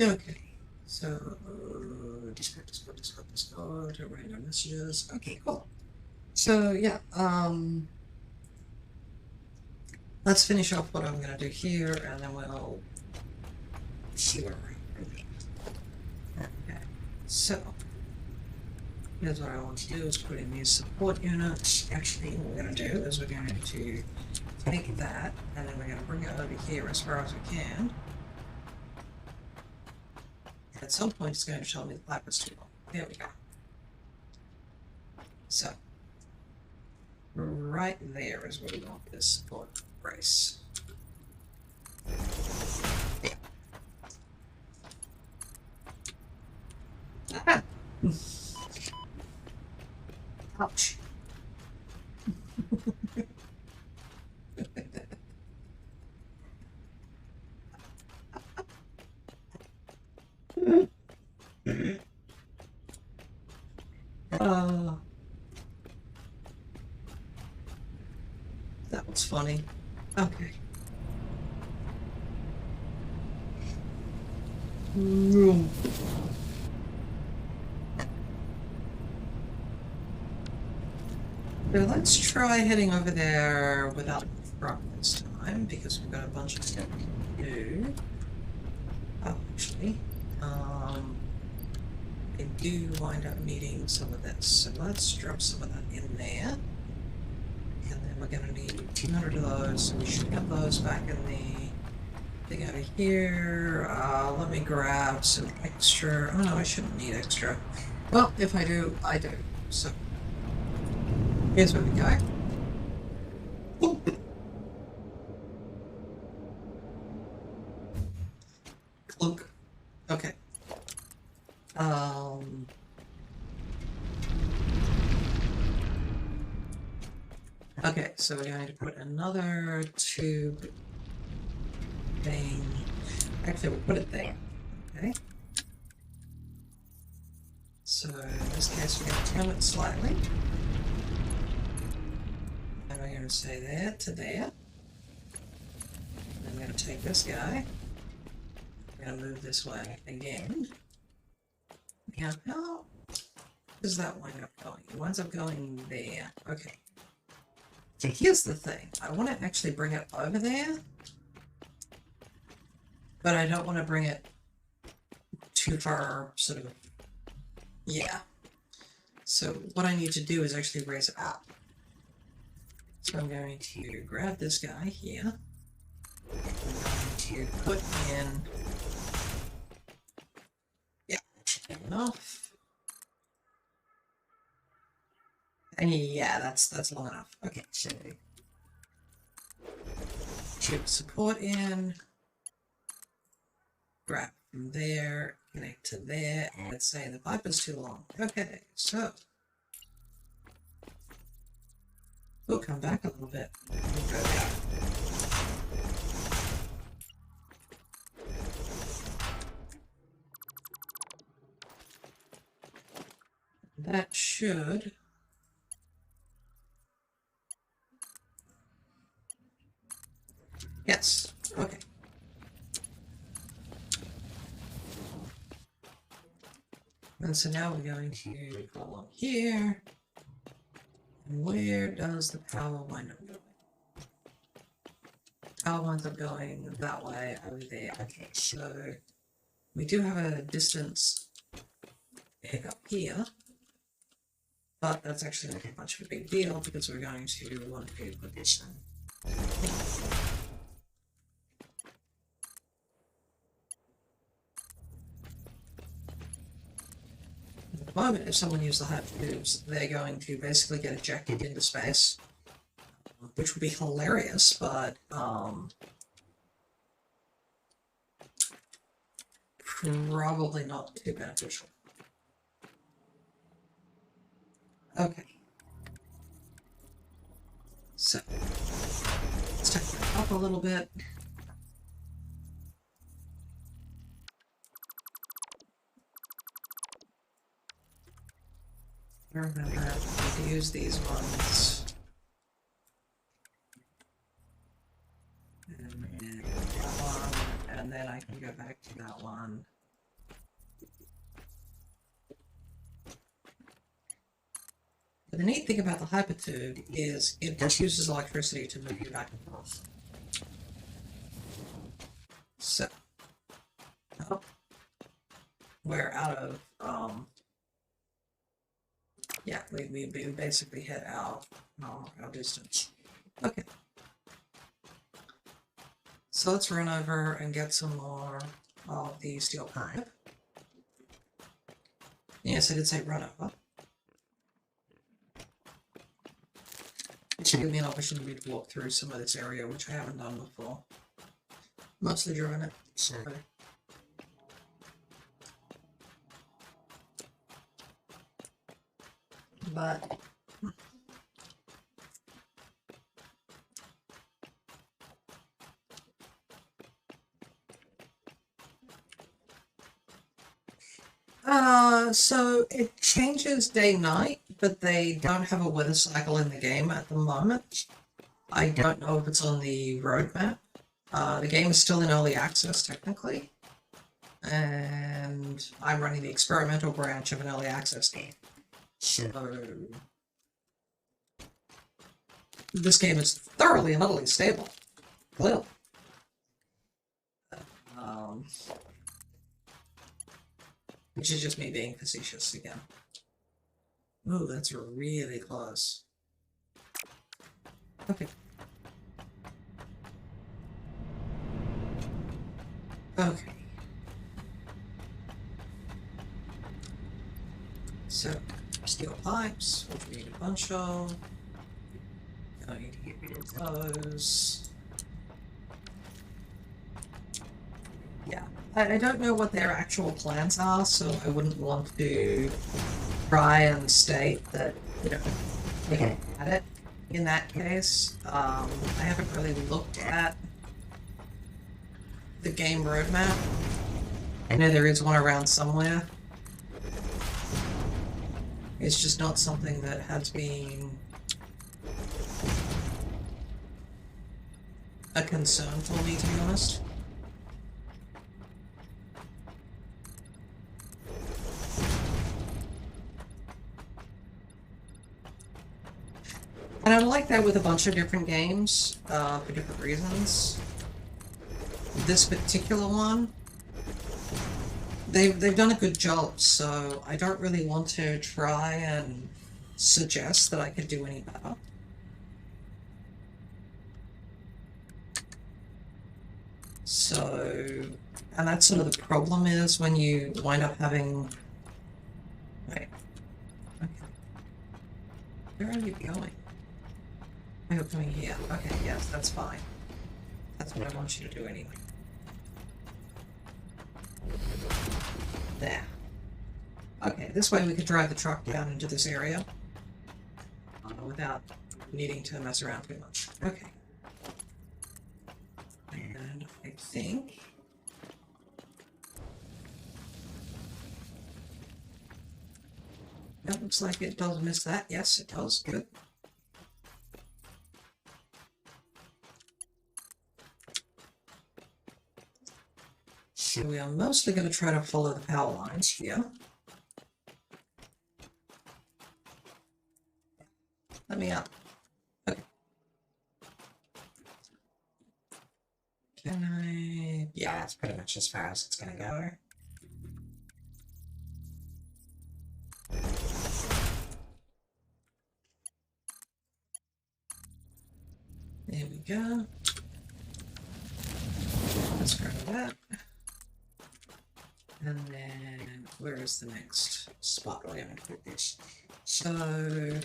Okay, so Discord, random messages. Okay, cool. So yeah, let's finish off what I'm gonna do here, and then we'll see where we're at. Okay, so here's what I want to do: is put in these support units. Actually, what we're gonna do is we're going to take that, and then we're gonna bring it over here as far as we can. At some point, it's going to tell me the pipe is too long. There we go. So, right there is where we want this support brace. Yeah. Ah. Ouch. That was funny. Okay. So let's try heading over there without the truck this time, because we've got a bunch of stuff to do. Oh, actually, I do wind up needing some of this, so let's drop some of that in there. And then we're gonna need 200 of those, so we should have those back in the thing over here. Let me grab some extra. Oh no, I shouldn't need extra. Well, if I do, I do. So here's where we go. Cloak. Okay. Okay, so we're going to put another tube thing. Actually, we'll put it there. Okay. So in this case, we're going to turn it slightly. And we're going to say there to there. And I'm going to take this guy. We're going to move this way again. Now, how does that wind up going? It winds up going there. Okay. So here's the thing. I want to actually bring it over there. But I don't want to bring it too far, sort of. Yeah. So what I need to do is actually raise it up. So I'm going to grab this guy here. I'm going to put in. Yeah, enough. And yeah, that's long enough. Okay, so chip support in. Grab from there, connect to there, and let's say the pipe is too long. Okay, so we'll come back a little bit. We'll go down. That should yes. Okay. And so now we're going to go along here. And where does the power wind up going? Power winds up going that way over there. Okay, so we do have a distance hiccup here. But that's actually not much of a big deal because we're going to want to put this in. At the moment, if someone uses the hypertubes, they're going to basically get ejected into space, which would be hilarious, but probably not too beneficial. Okay. So, let's take that up a little bit. Remember, I need to use these ones. And then that one, and then I can go back to that one. But the neat thing about the hypertube is it just uses electricity to move you back and forth. So, oh, we're out of, yeah, we basically hit our distance. Okay. So let's run over and get some more of the steel pipe. Yes, I did say run over. It should give me an opportunity to walk through some of this area, which I haven't done before. Mostly driven it, so. But so it changes day-night, but they don't have a weather cycle in the game at the moment. I don't know if it's on the roadmap. The game is still in early access, technically. And I'm running the experimental branch of an early access game. So this game is thoroughly and utterly stable. Clearly. Which is just me being facetious again. Ooh, that's really close. Okay. Okay. So, steel pipes, which we need a bunch of. I need to get rid of those. Yeah, I don't know what their actual plans are, so I wouldn't want to try and state that, you know, they can add it in that case. I haven't really looked at the game roadmap. I know there is one around somewhere. It's just not something that has been a concern for me, to be honest. And I like that with a bunch of different games, for different reasons. This particular one, they've done a good job, so I don't really want to try and suggest that I could do any better. So, and that's sort of the problem is when you wind up having... Wait. Okay. Where are you going? Oh, you're coming here. Okay, yes, that's fine. That's what I want you to do anyway. There. Okay, this way we could drive the truck down into this area without needing to mess around too much. Okay. And I think... That looks like it does miss that. Yes, it does. Good. So we are mostly going to try to follow the power lines here. Let me out. Okay. Can I? Yeah, that's pretty much as far as it's gonna go. There we go. Let's grab that. And then, where is the next spot we're going to put this? So,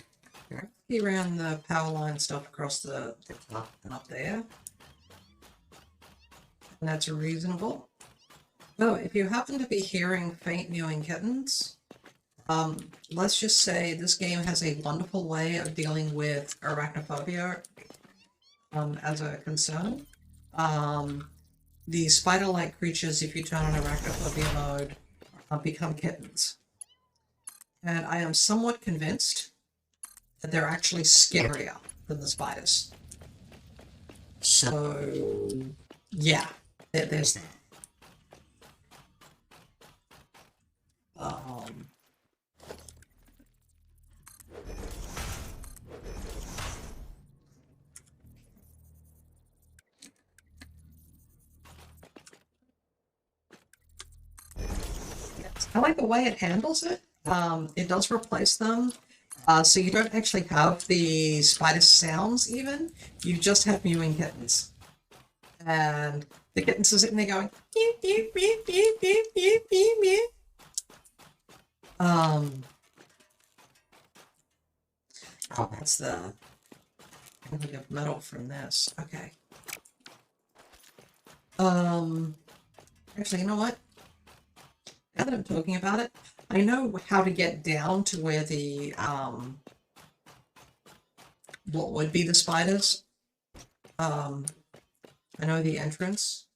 around the power line stuff across the top and up there. And that's reasonable. Oh, if you happen to be hearing faint mewing kittens, let's just say this game has a wonderful way of dealing with arachnophobia as a concern. The spider-like creatures, if you turn on arachnophobia mode, become kittens. And I am somewhat convinced that they're actually scarier than the spiders. So, yeah, there's that. I like the way it handles it. It does replace them. So you don't actually have the spider sounds even. You just have mewing kittens. And the kittens are sitting there going, mew, mew, mew, mew, mew, mew, mew, mew. Oh, that's the handling of metal from this. Okay. Actually, you know what? Now that I'm talking about it, I know how to get down to where the, what would be the spiders. I know the entrance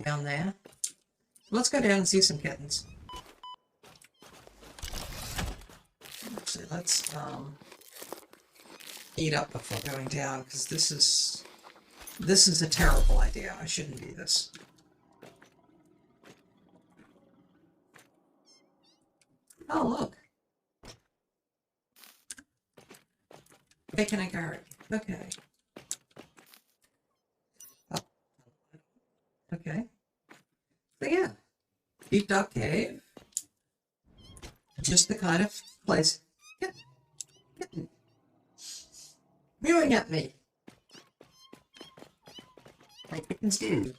down there. Let's go down and see some kittens. Actually, let's, eat up before going down, because this is a terrible idea. I shouldn't do this. Oh, look. Bacon and garlic. Okay. Oh. Okay. So yeah. Deep Dark Cave. Just the kind of place. Kitten. Mewing at me. Like kittens do.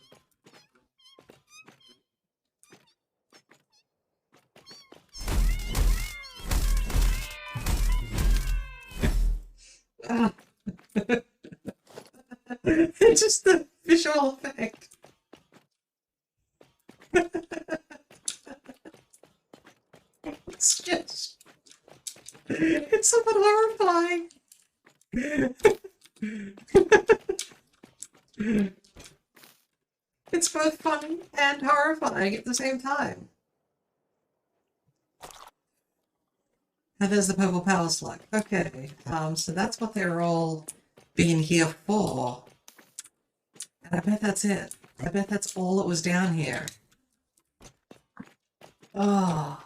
It's just the visual effect. It's just... It's somewhat horrifying. It's both funny and horrifying at the same time. And there's the purple power slug. Okay, so that's what they're all being here for. And I bet that's it. I bet that's all that was down here. Oh.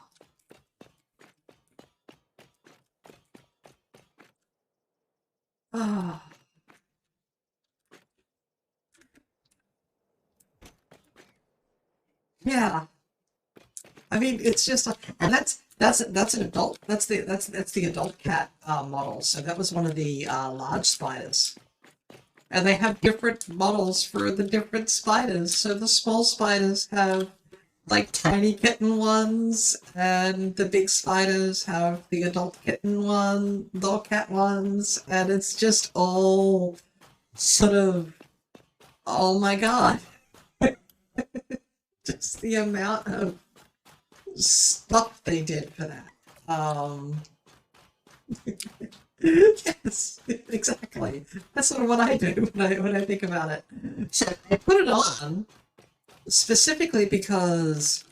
Oh. Yeah. I mean, it's just like, and that's an adult. That's the adult cat model. So that was one of the large spiders. And they have different models for the different spiders. So the small spiders have like tiny kitten ones, and the big spiders have the adult kitten one, adult cat ones, and it's just all sort of, oh my god. Just the amount of stuff they did for that. Yes, exactly. That's sort of what I do when I think about it. So I put it on specifically because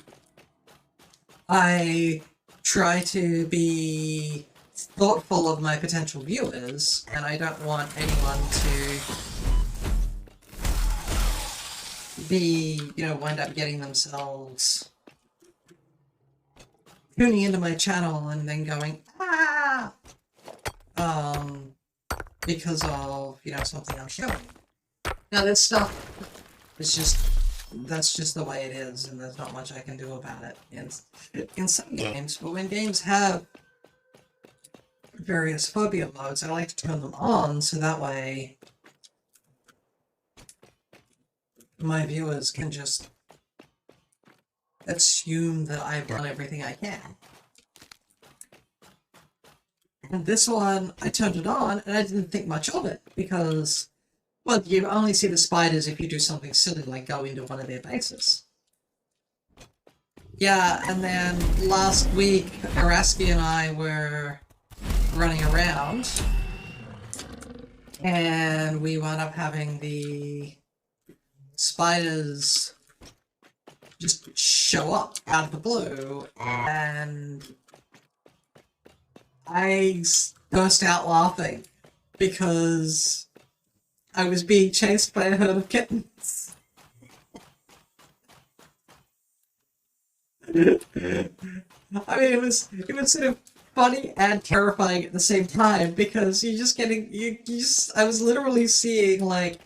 I try to be thoughtful of my potential viewers, and I don't want anyone to be, wind up getting themselves tuning into my channel and then going, ah! because of, you know, something I'm showing. Now this stuff is just, that's just the way it is, and there's not much I can do about it in some games. But when games have various phobia modes, I like to turn them on so that way my viewers can just assume that I've done everything I can. And this one, I turned it on, and I didn't think much of it, because, well, you only see the spiders if you do something silly like go into one of their bases. Yeah, and then last week, Araski and I were running around, and we wound up having the spiders just show up out of the blue, and I burst out laughing because I was being chased by a herd of kittens. I mean, it was sort of funny and terrifying at the same time, because you're just getting, I was literally seeing like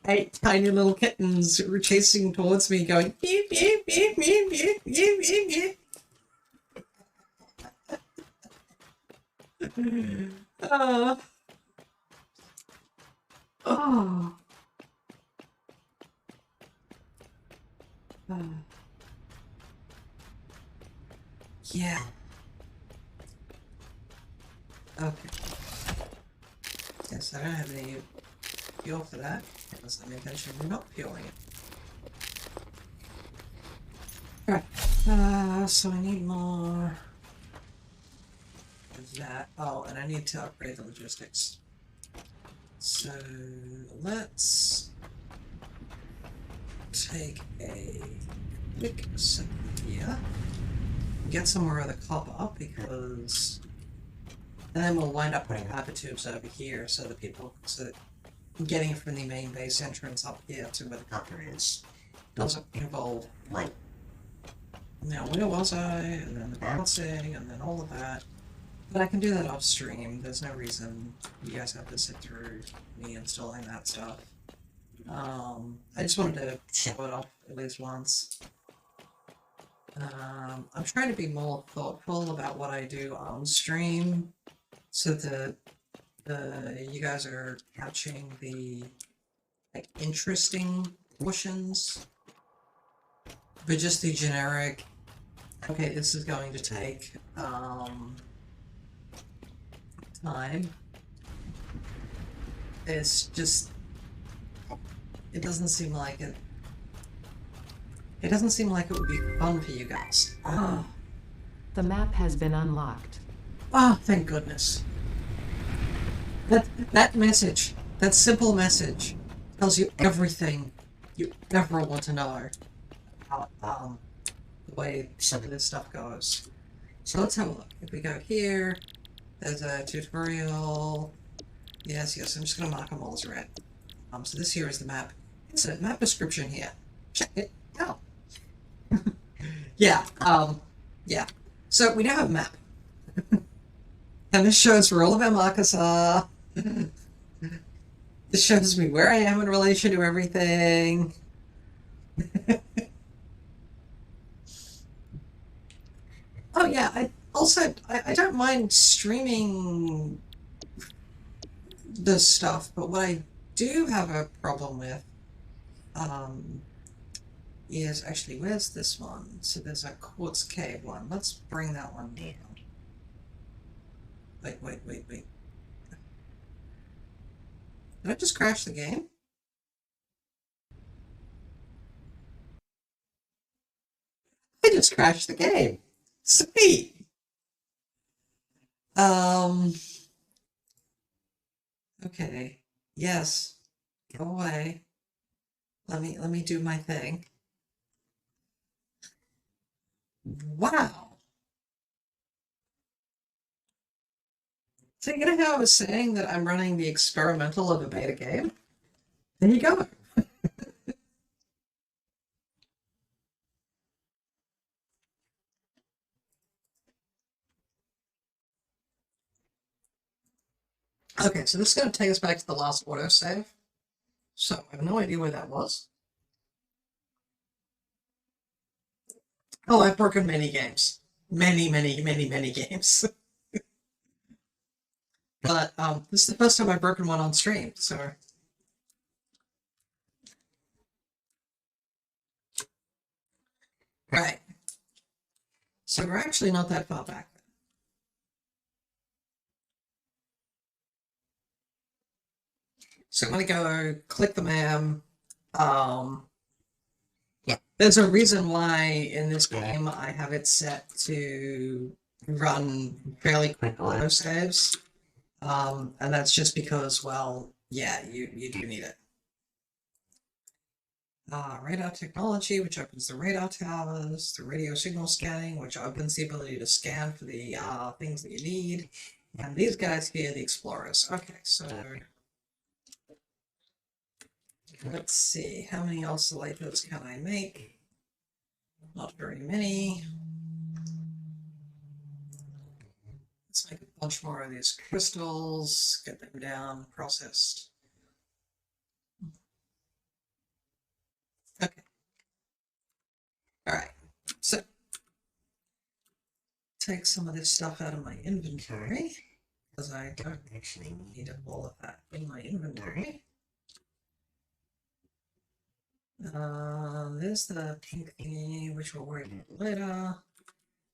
8 tiny little kittens who were chasing towards me going beep beep beep beep beep beep beep beep. Oh. Yeah. Okay. Yes, I don't have any fuel for that. Unless I'm intentionally not fueling it. Alright. So I need more of that. Oh, and I need to upgrade the logistics. So let's take a quick second here. Get some more of the copper, because and then we'll wind up putting tubes over here so that getting from the main base entrance up here to where the copper is doesn't involve, like, now where was I, and then the balancing, and then all of that. But I can do that off stream. There's no reason you guys have to sit through me installing that stuff. I just wanted to show it off at least once. I'm trying to be more thoughtful about what I do on stream, so that you guys are catching the, like, interesting portions, but just the generic, okay, this is going to take, time. It's just, it doesn't seem like it. It doesn't seem like it would be fun for you guys. The map has been unlocked. Oh, thank goodness. That message, that simple message, tells you everything you ever want to know about the way some of this stuff goes. So let's have a look. If we go here, there's a tutorial. Yes, I'm just gonna mark them all as red. So this here is the map. It's a map description here. Check it out. Yeah, yeah. So we now have a map. And this shows where all of our markers are. This shows me where I am in relation to everything. Oh yeah, I don't mind streaming this stuff, but what I do have a problem with, is actually, where's this one? So there's a quartz cave one. Let's bring that one down. Wait. Did I just crash the game? I just crashed the game. Sweet. Okay. Yes. Go away. Let me do my thing. Wow. So you know how I was saying that I'm running the experimental of a beta game? There you go. Okay, so this is going to take us back to the last autosave. So I have no idea where that was. Oh, I've broken many games. Many games. But this is the first time I've broken one on stream, so... Right. So we're actually not that far back. So I'm gonna go click the MAM. Yeah. There's a reason why in this game I have it set to run fairly quick autosaves. And that's just because, well, yeah, you do need it. Radar technology, which opens the radar towers, the radio signal scanning, which opens the ability to scan for the things that you need, and these guys here, the explorers. Okay, so let's see, how many oscillators can I make? Not very many. Let's make a bunch more of these crystals, get them down, processed. Okay. Alright, so take some of this stuff out of my inventory, because I don't actually need all of that in my inventory. There's the pink thingy, which we'll worry about later.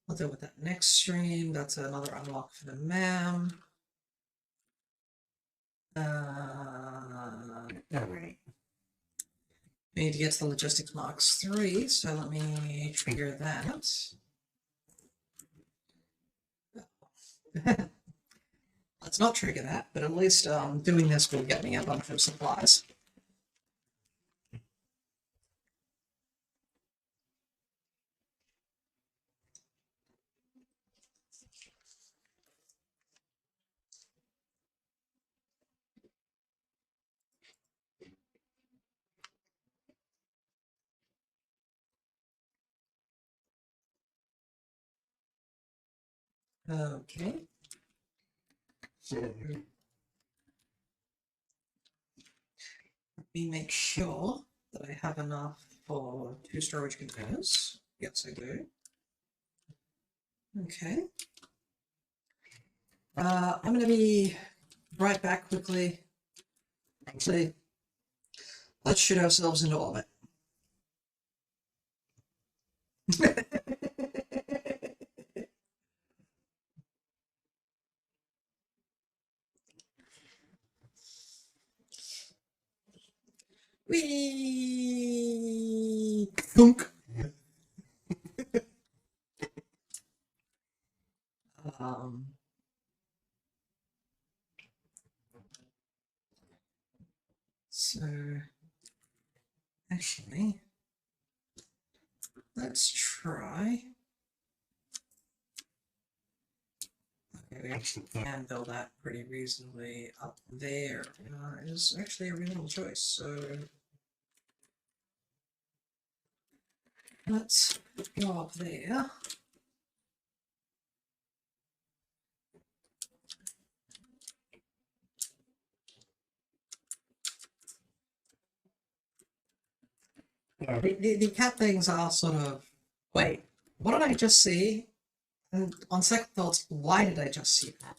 I'll deal with that next stream. That's another unlock for the MAM. Alright. We need to get to the Logistics Marks 3, so let me trigger that. Let's not trigger that, but at least doing this will get me a bunch of supplies. Okay. So let me make sure that I have enough for 2 storage containers. Yes, I do. Okay. I'm going to be right back quickly. Actually, let's shoot ourselves into orbit. Whee! Thunk! So, actually, let's try. Okay, we actually can build that pretty reasonably up there. Is actually a reasonable choice, so let's go up there. Yeah, the cat things are sort of... Wait, what did I just see? And on second thoughts, why did I just see that?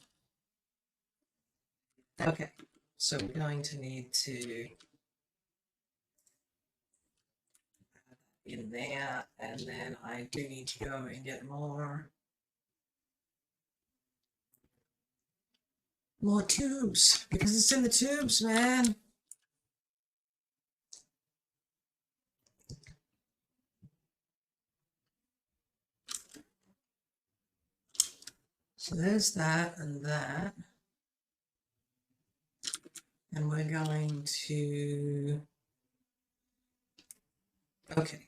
Okay, so we're going to need to add that in there, and then I do need to go and get more tubes, because it's in the tubes, man. So there's that and that. And we're going to... Okay.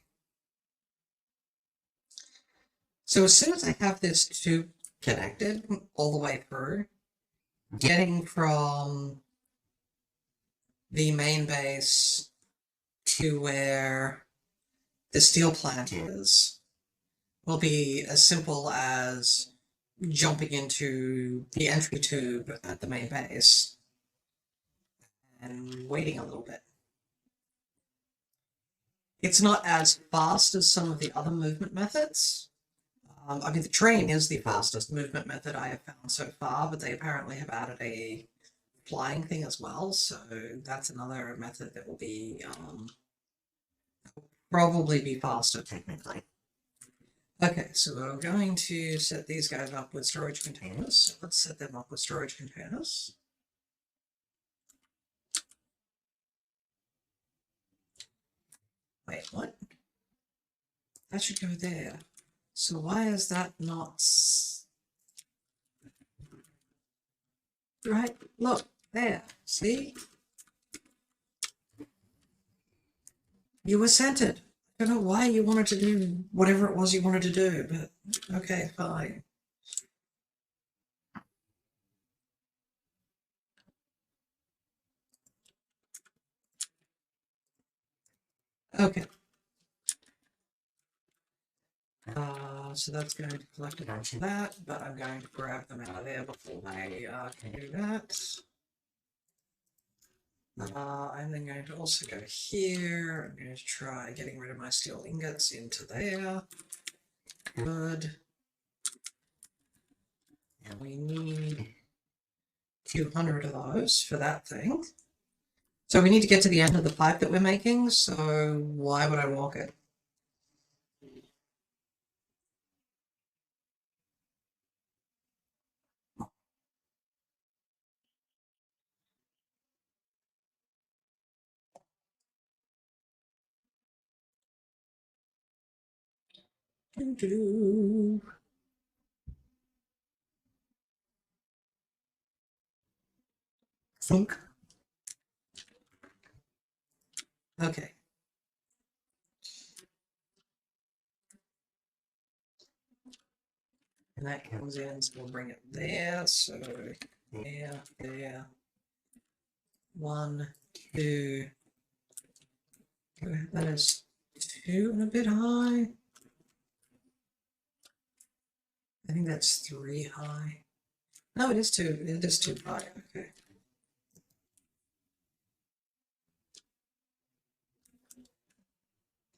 So as soon as I have this tube connected all the way through, getting from the main base to where the steel plant is will be as simple as jumping into the entry tube at the main base and waiting a little bit. It's not as fast as some of the other movement methods. I mean, the train is the fastest movement method I have found so far, but they apparently have added a flying thing as well, so that's another method that will be probably be faster technically. Okay, so we're going to set these guys up with storage containers. So let's set them up with storage containers. Wait, what? That should go there. So why is that not... Right, look, there, see? You were centered. I don't know why you wanted to do whatever it was you wanted to do, but okay, fine. Okay. So that's going to collect a bunch of that, but I'm going to grab them out of there before I can do that. I'm then going to also go here. I'm going to try getting rid of my steel ingots into there. Good. And we need 200 of those for that thing. So we need to get to the end of the pipe that we're making, so why would I walk it? Think. Okay. And that comes in, so we'll bring it there, so there, there. 1, 2. That is 2 and a bit high. I think that's 3 high. No, it is 2. It is 2 high. Okay.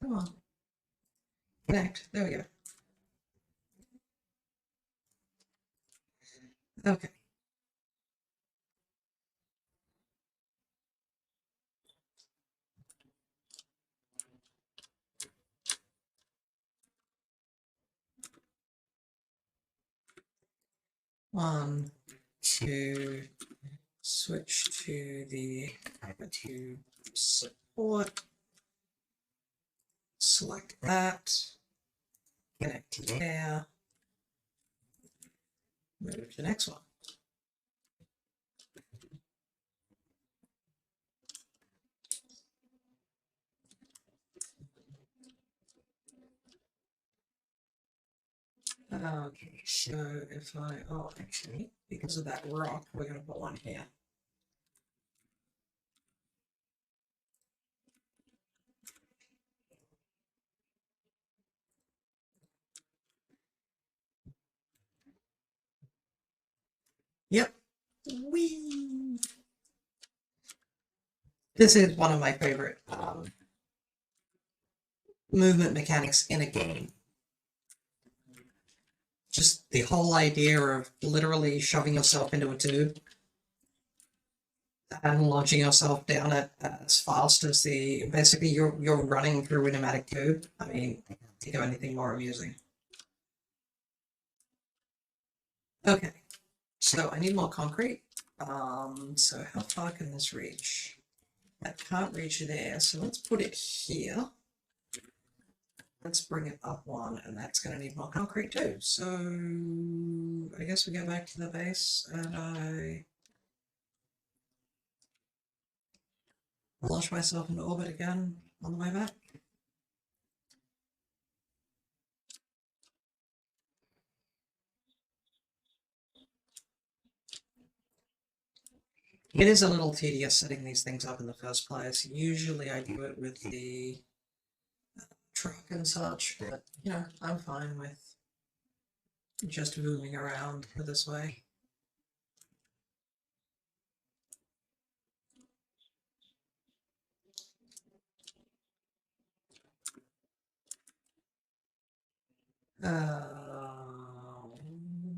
Come on. Connect. There we go. Okay. One, 2, switch to the ENVtuber support. Select that. Connect to there. Move to the next one. Okay, so if I, oh, actually, because of that rock, we're going to put one here. Yep. Whee! This is one of my favorite movement mechanics in a game. Just the whole idea of literally shoving yourself into a tube and launching yourself down it as fast as basically you're running through a pneumatic tube. I mean, I can't think of anything more amusing. Okay, so I need more concrete. So how far can this reach? That can't reach there, so let's put it here. Let's bring it up one, and that's going to need more concrete too. So I guess we go back to the base, and I launch myself into orbit again on the way back. It is a little tedious setting these things up in the first place. Usually I do it with the truck and such, but, you know, I'm fine with just moving around this way.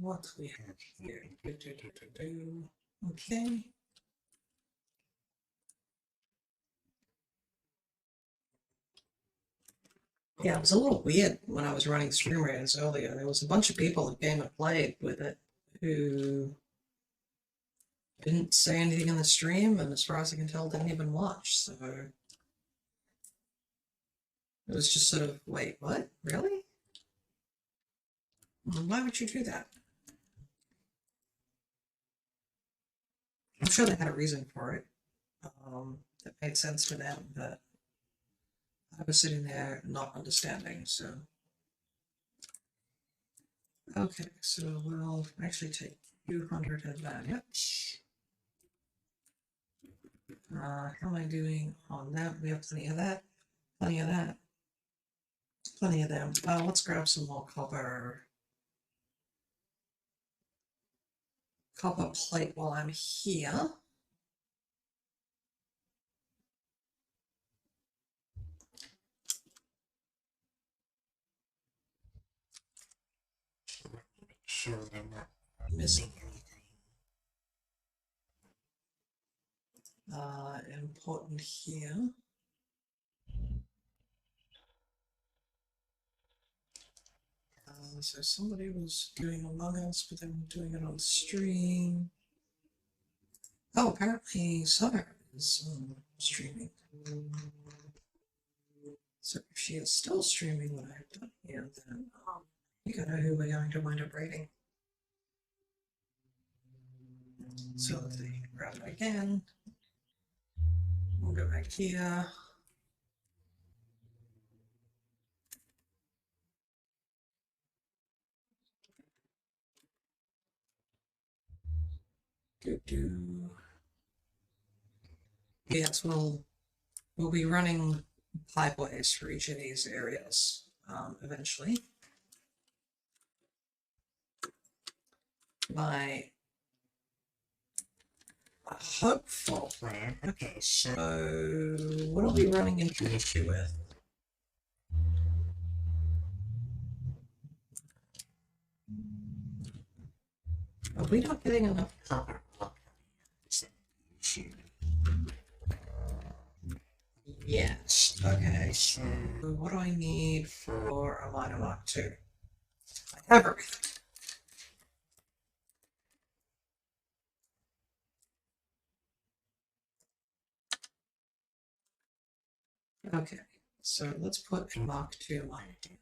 What do we have here? Okay. Yeah, it was a little weird when I was running stream raids earlier. There was a bunch of people that came and played with it who didn't say anything in the stream, and as far as I can tell, didn't even watch. So it was just sort of, wait, what? Really? Why would you do that? I'm sure they had a reason for it that made sense to them, but I was sitting there not understanding, so. Okay, so we'll actually take 200 advantage. How am I doing on that? We have plenty of that. Plenty of that. Plenty of them. Let's grab some more copper. Copper plate while I'm here. Sure they're not missing anything. Important here. So somebody was doing Among Us, but they were doing it on stream. Oh, apparently Summer is streaming. So if she is still streaming what I've done here, then you gotta know who we're going to wind up rating. So let's see, grab it again. We'll go back here. Yes, we'll be running pipeways for each of these areas eventually. My hopeful plan. Okay, so what are we running into an issue with? Are we not getting enough copper? Yes. Okay. So what do I need for a line of Mach 2? I have everything. Okay. So let's put a Mach 2 line down.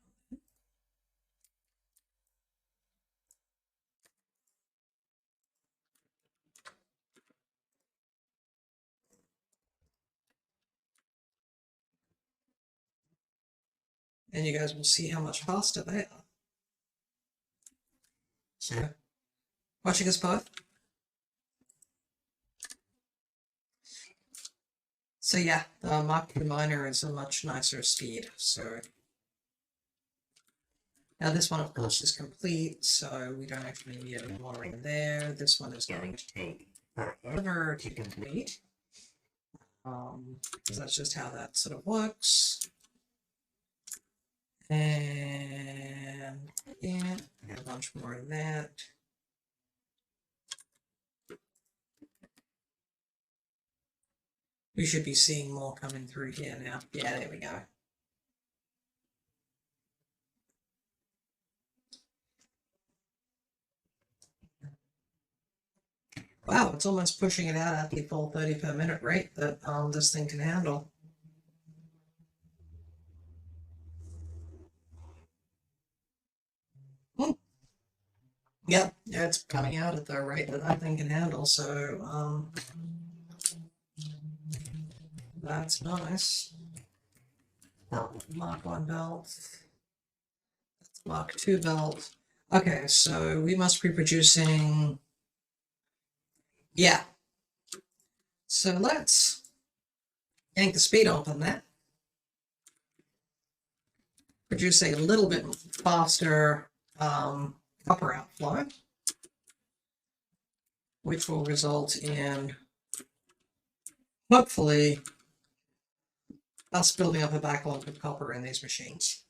And you guys will see how much faster they are. So, watching us both. So yeah, the Mach 2 miner is a much nicer speed. So now this one, of course, is complete, so we don't actually need any more in there. This one is going to take forever to complete. So that's just how that sort of works. And yeah, a bunch more of that. We should be seeing more coming through here now. Yeah, there we go. Wow, it's almost pushing it out at the full 30 per minute rate that this thing can handle. Yep, yeah, it's coming out at the rate that thing can handle, so that's nice. Mach 1 belt. That's Mach 2 belt. Okay, so we must be producing. Yeah. So let's yank the speed up on that. Produce a little bit faster copper outflow, which will result in hopefully us building up a backlog of copper in these machines.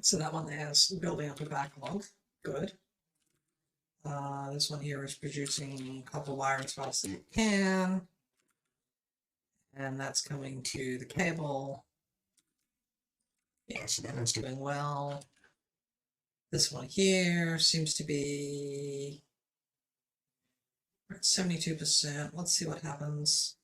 So that one there's building up a backlog. Good. This one here is producing copper wire as fast as it can. And that's coming to the cable. Yeah, so that one's doing well. This one here seems to be we're at 72%. Let's see what happens.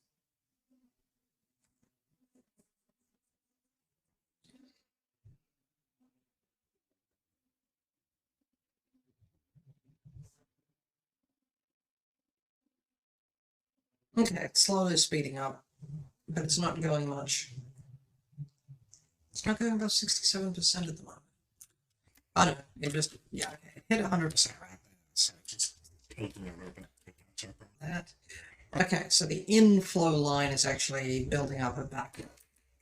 Okay, it's slowly speeding up, but it's not going much. It's not going above 67% at the moment. Oh no, it just, yeah, okay, it hit 100% right there, so just taking a little bit to catch up on that. Okay, so the inflow line is actually building up a backlog.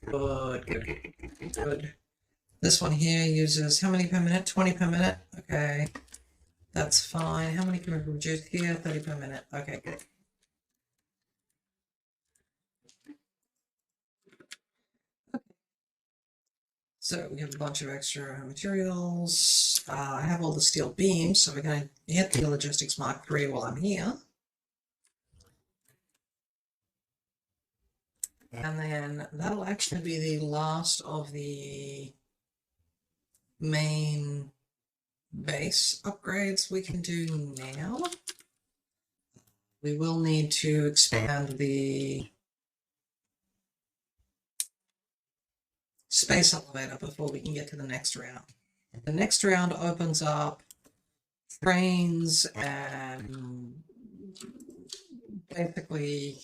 Good. This one here uses how many per minute? 20 per minute? Okay, that's fine. How many can we produce here? 30 per minute. Okay, good. So we have a bunch of extra materials. I have all the steel beams, so we're going to hit the logistics Mark III while I'm here. And then that'll actually be the last of the main base upgrades we can do now. We will need to expand the space elevator before we can get to the next round. The next round opens up trains and basically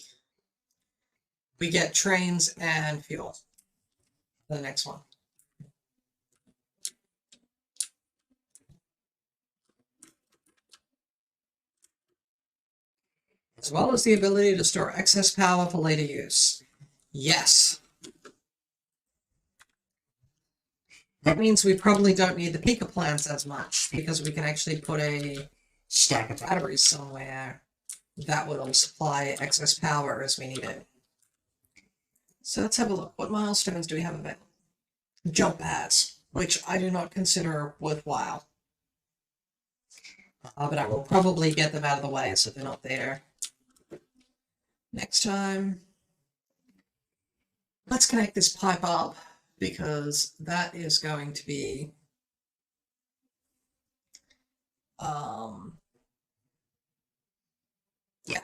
we get trains and fuel. The next one. As well as the ability to store excess power for later use. Yes. That means we probably don't need the peaker plants as much, because we can actually put a stack of batteries somewhere that will supply excess power as we need it. So let's have a look. What milestones do we have available? Jump pads, which I do not consider worthwhile. But I will probably get them out of the way so they're not there. Next time, let's connect this pipe up, because that is going to be yeah.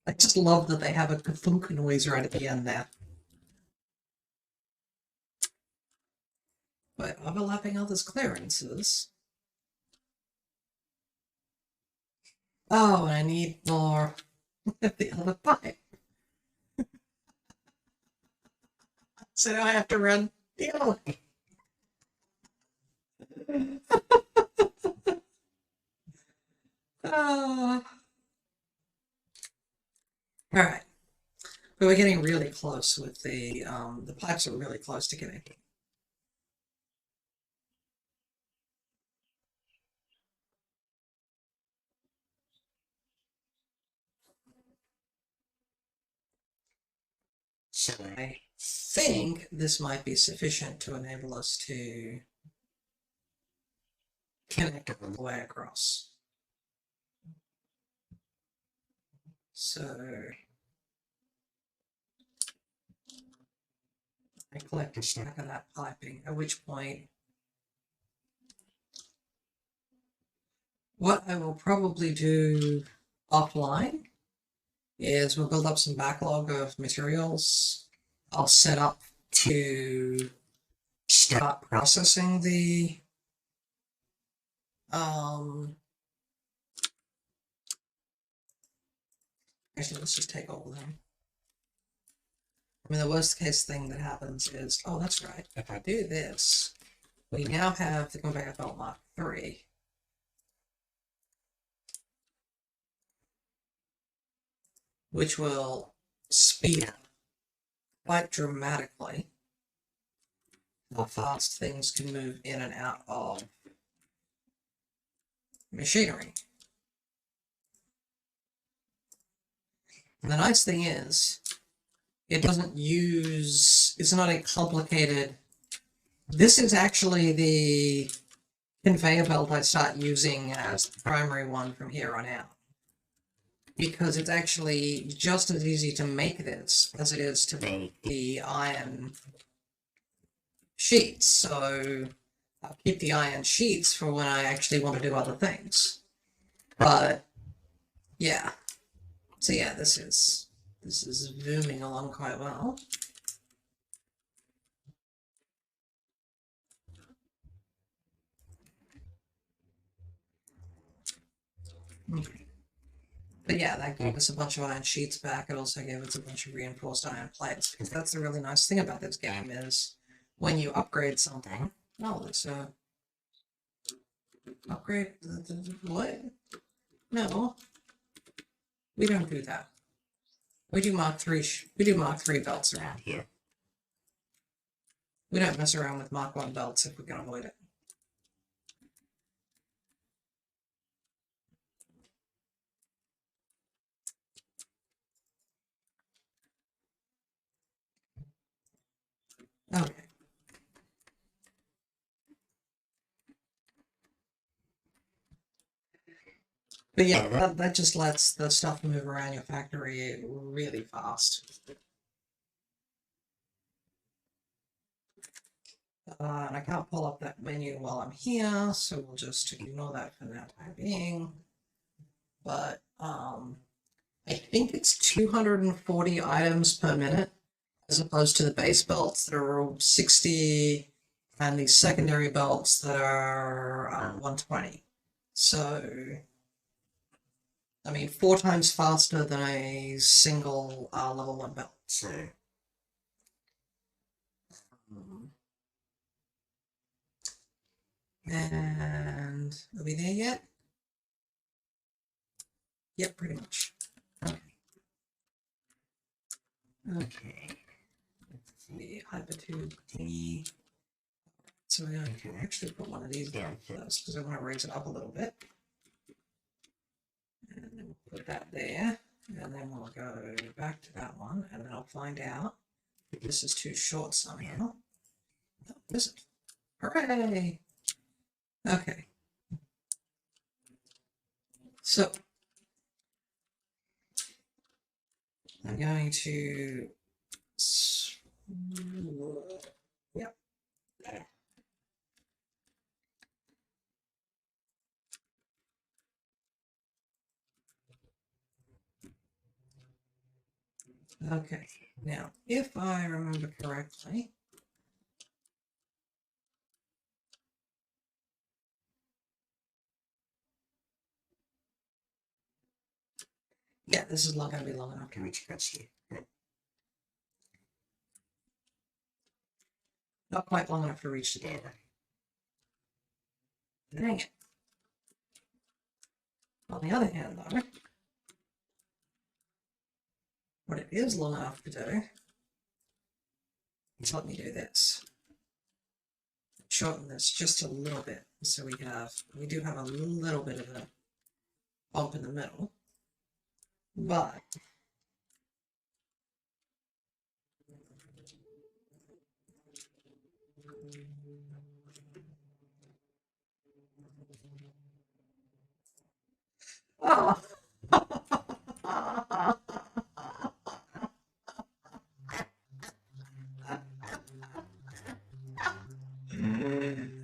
I just love that they have a thunk noise right at the end there. But overlapping others' clearances. Oh, and I need more of the other pipe. So now I have to run the other way. All right. But we're getting really close with the pipes are really close to connecting. So I think this might be sufficient to enable us to connect all the way across. So I collect a stack of that piping, at which point what I will probably do offline is we'll build up some backlog of materials. I'll set up to start processing the actually, let's just take all of them. I mean, the worst case thing that happens is, oh, that's right, if I do this, we now have the conveyor belt Mark III. Which will speed up quite dramatically how fast things can move in and out of machinery. And the nice thing is, it doesn't use, it's not a complicated, this is actually the conveyor belt I start using as the primary one from here on out. Because it's actually just as easy to make this as it is to make the iron sheets. So I'll keep the iron sheets for when I actually want to do other things. But yeah. So yeah, this is zooming along quite well. Okay. But yeah, that gave us a bunch of iron sheets back. It also gave us a bunch of reinforced iron plates. Because that's the really nice thing about this game is when you upgrade something. Oh, let's upgrade what? No, we don't do that. We do Mark 3. We do Mark 3 belts around here. We don't mess around with Mark 1 belts if we can avoid it. Okay. But yeah, that just lets the stuff move around your factory really fast. And I can't pull up that menu while I'm here, so we'll just ignore that for the time being. But I think it's 240 items per minute, as opposed to the base belts that are 60, and the secondary belts that are 120. So, I mean, 4 times faster than a single level 1 belt. So, and are we there yet? Yep, pretty much. Okay. Okay. The hypertube thingy. So we're going to actually put one of these down first because I want to raise it up a little bit. And then we'll put that there. And then we'll go back to that one and then I'll find out if this is too short somehow. Oh, is it? Hooray! Okay. So I'm going to yep. There. Okay, now if I remember correctly, yeah, this is not going to be long enough to reach Gretzky. Not quite long enough to reach the data. Dang it. On the other hand, though, what it is long enough to do is let me do this. Shorten this just a little bit, so we do have a little bit of a bump in the middle, but oh.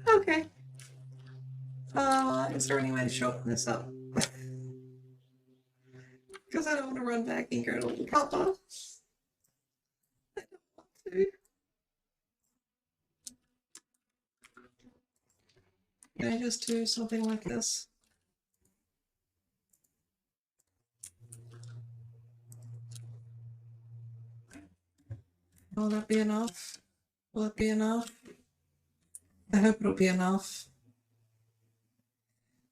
Okay. Is there any way to shorten this up? Because I don't want to run back and go to copper. I don't want to. Can I just do something like this? Will that be enough? Will it be enough? I hope it'll be enough.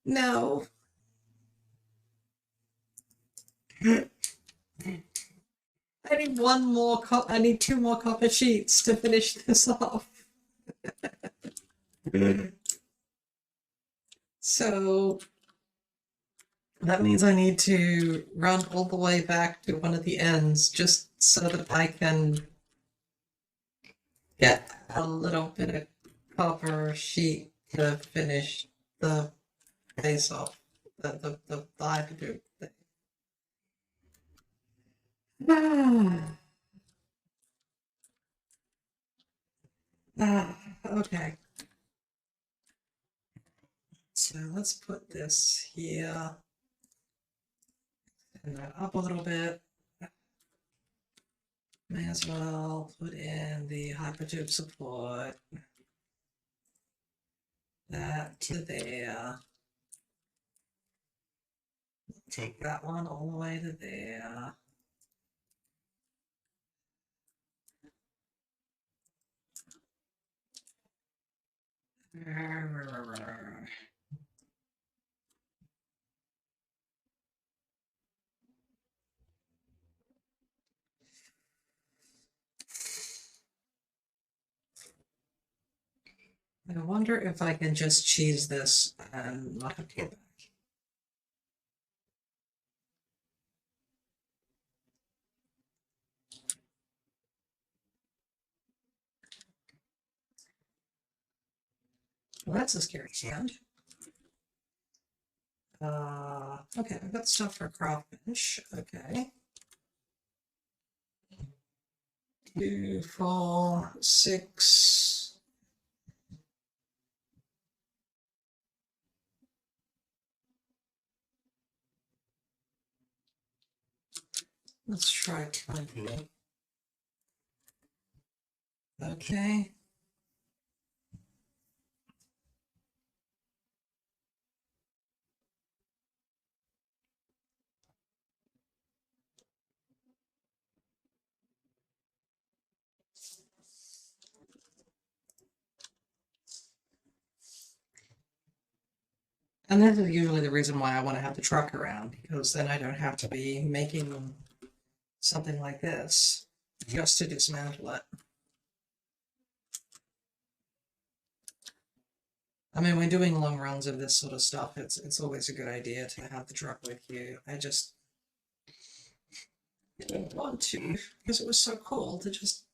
No. I need one more I need 2 more copper sheets to finish this off. So That means I need to run all the way back to one of the ends just so that I can get a little bit of copper sheet to finish the face off. The hyperloop thing. Okay. So let's put this here. And that up a little bit. May as well put in the hypertube support. That to there. Take that one all the way to there. I wonder if I can just cheese this and not have to go back. Well, that's a scary sound. Okay, I've got stuff for craft bench. Okay. 2, 4, 6. Let's try 20. Okay. And this is usually the reason why I want to have the truck around, because then I don't have to be making something like this just to dismantle it. I mean, when doing long runs of this sort of stuff, it's always a good idea to have the truck with you. I just didn't want to, because it was so cool to just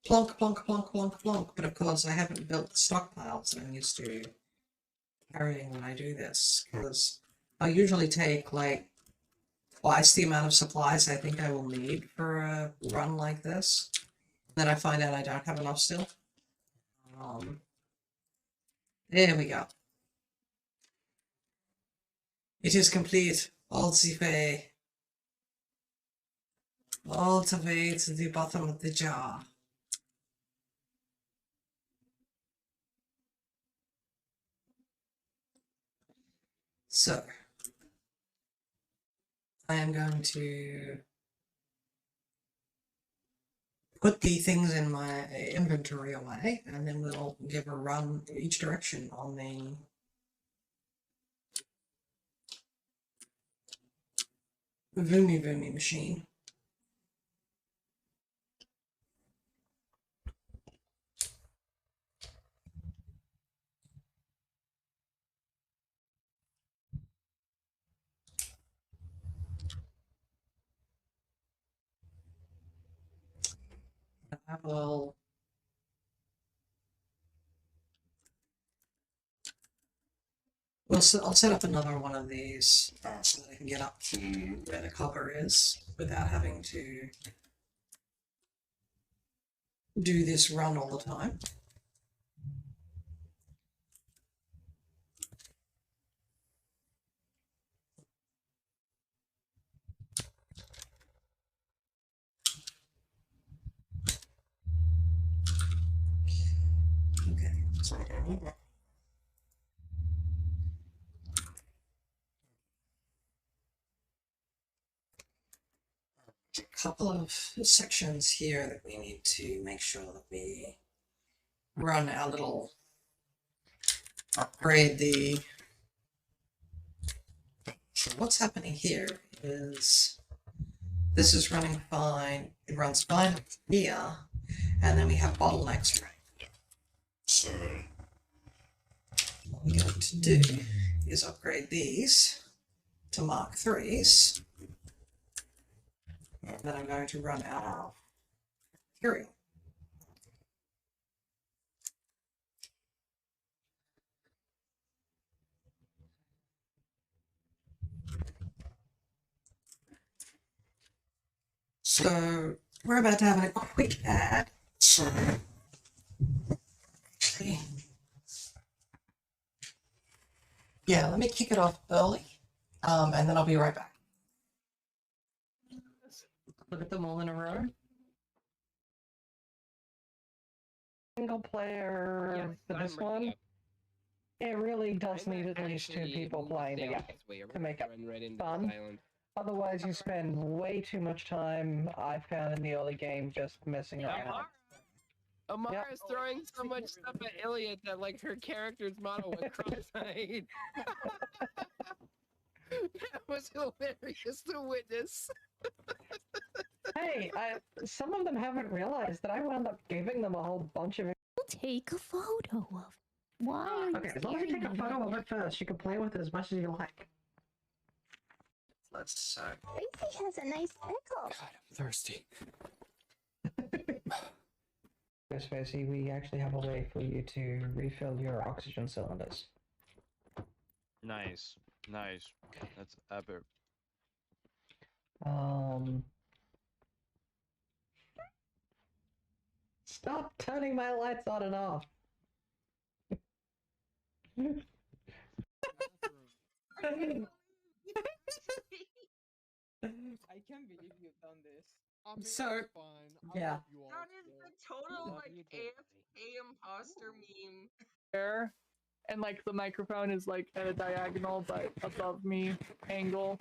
plonk, plonk, plonk, plonk, plonk. But of course, I haven't built the stockpiles I'm used to carrying when I do this, because I usually take like twice the amount of supplies I think I will need for a run like this. Then I find out I don't have enough still. There we go. It is complete. All the way. All the way to the bottom of the jar. So, I am going to put the things in my inventory away, and then we'll give a run each direction on the Voomy machine. I will I'll set up another one of these so that I can get up to where the copper is without having to do this run all the time. Okay, so I don't need that. A couple of sections here that we need to make sure that we run our little upgrade the. So what's happening here is this is running fine. It runs fine here, and then we have bottlenecks right here. So what we're going to do is upgrade these. to Mark 3s. And then I'm going to run out of material. So we're about to have a quick ad. So actually, yeah, let me kick it off early, and then I'll be right back. Look at them all in a row. Single player for this one, it really does need at least 2 people playing the game to make it fun. Otherwise, you spend way too much time, I found, in the early game just messing around. Amara's throwing so much stuff at Iliad that like her character's model went cross-eyed. That was hilarious to witness. Hey, some of them haven't realized that I wound up giving them a whole bunch of. Take a photo of. Why? Okay, as long as you take a photo of it first, you can play with it as much as you like. Let's Gracie has a nice pickle. God, I'm thirsty. Yes, Facey, we actually have a way for you to refill your oxygen cylinders. Nice. Nice. That's epic. Stop turning my lights on and off. I can't believe you've done this. So, yeah. That is the total like AFK imposter meme. Error, and like the microphone is like at a diagonal but above me angle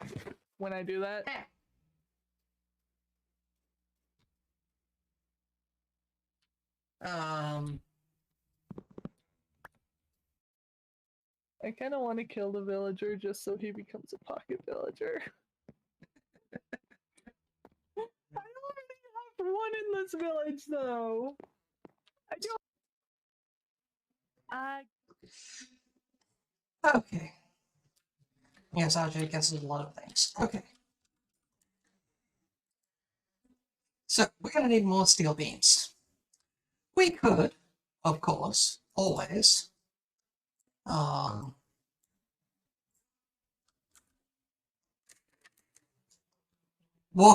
when I do that. I kind of want to kill the villager just so he becomes a pocket villager. I already have one in this village though. I don't. Okay. Yes, RJ guesses a lot of things. Okay. So, we're going to need more steel beams. We could, of course, always, walk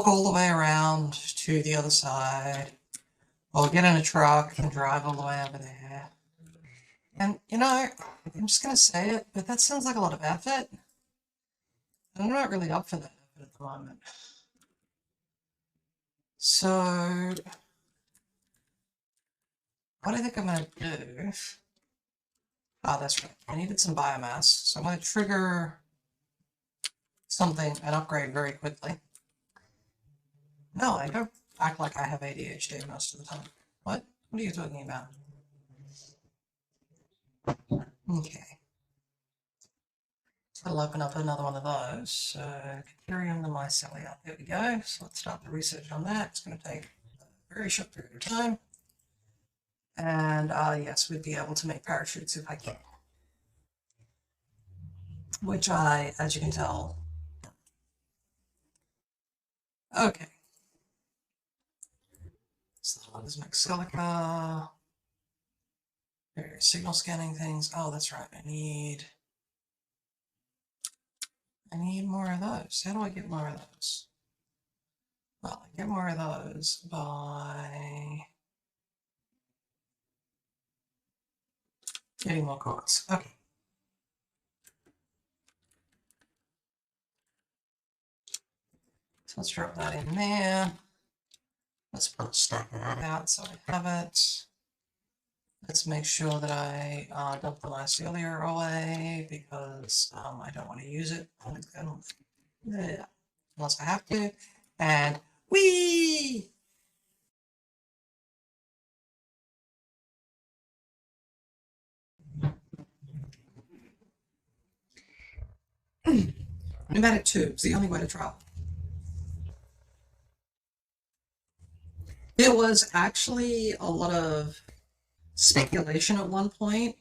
all the way around to the other side, or get in a truck and drive all the way over there. And, you know, I'm just going to say it, but that sounds like a lot of effort. And I'm not really up for that effort at the moment. So, what I think I'm going to do... Oh, that's right. I needed some biomass, so I'm going to trigger something, an upgrade very quickly. No, I don't act like I have ADHD most of the time. What? What are you talking about? Okay. So I'll open up another one of those. So, Caterium the mycelia. There we go. So let's start the research on that. It's going to take a very short period of time. And yes, we'd be able to make parachutes if I can. Which I, as you can tell. Okay. So what is make silica? Various signal scanning things. Oh, that's right. I need more of those. How do I get more of those? Well, I get more of those by getting more quartz. Okay. So let's drop that in there. Let's put a stack of that out so I have it. Let's make sure that I dump the mycelia away because I don't want to use it. Yeah. Unless I have to. And whee! Pneumatic tubes, the only way to travel. There was actually a lot of speculation at one point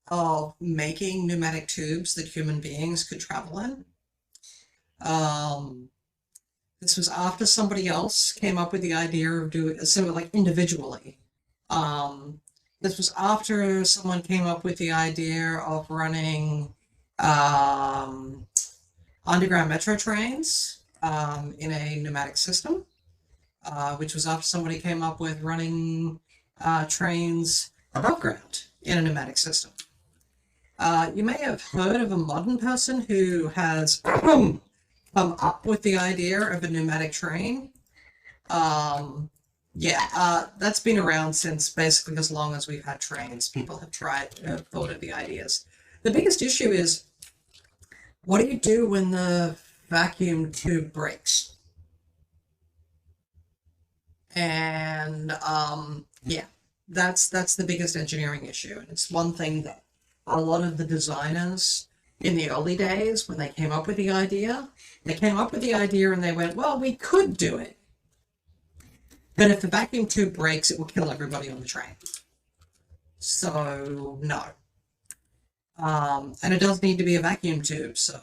of making pneumatic tubes that human beings could travel in. This was after somebody else came up with the idea of doing sort of like individually. This was after someone came up with the idea of running underground metro trains in a pneumatic system, which was after somebody came up with running trains above ground in a pneumatic system. You may have heard of a modern person who has come up with the idea of a pneumatic train. That's been around since basically as long as we've had trains. People have thought of the ideas. The biggest issue is, what do you do when the vacuum tube breaks? And that's the biggest engineering issue, and it's one thing that a lot of the designers in the early days, when they came up with the idea, and they went, well, we could do it, but if the vacuum tube breaks, it will kill everybody on the train. So, no. And it does need to be a vacuum tube, so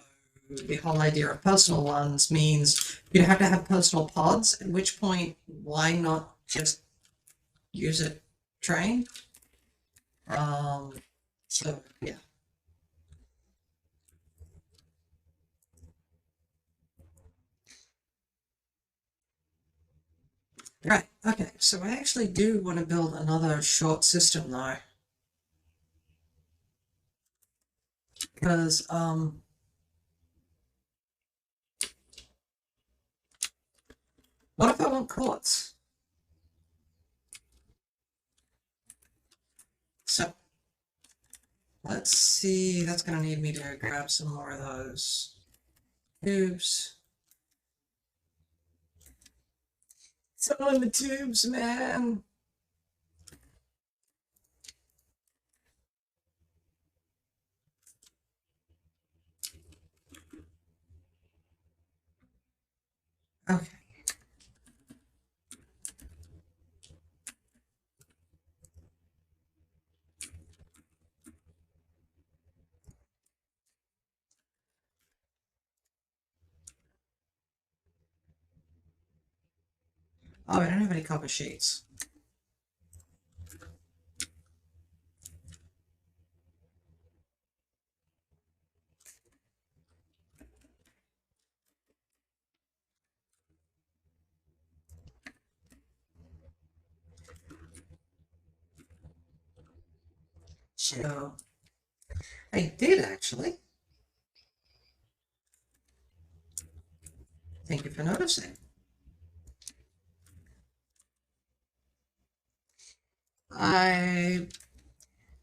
the whole idea of personal ones means you have to have personal pods, at which point, why not just use a train? So, yeah. Right, okay, so I actually do want to build another short system though. Because, what if I want quartz? So, let's see, that's going to need me to grab some more of those tubes. It's all in the tubes, man. Okay. Oh, I don't have any copper sheets. So, I did actually. Thank you for noticing.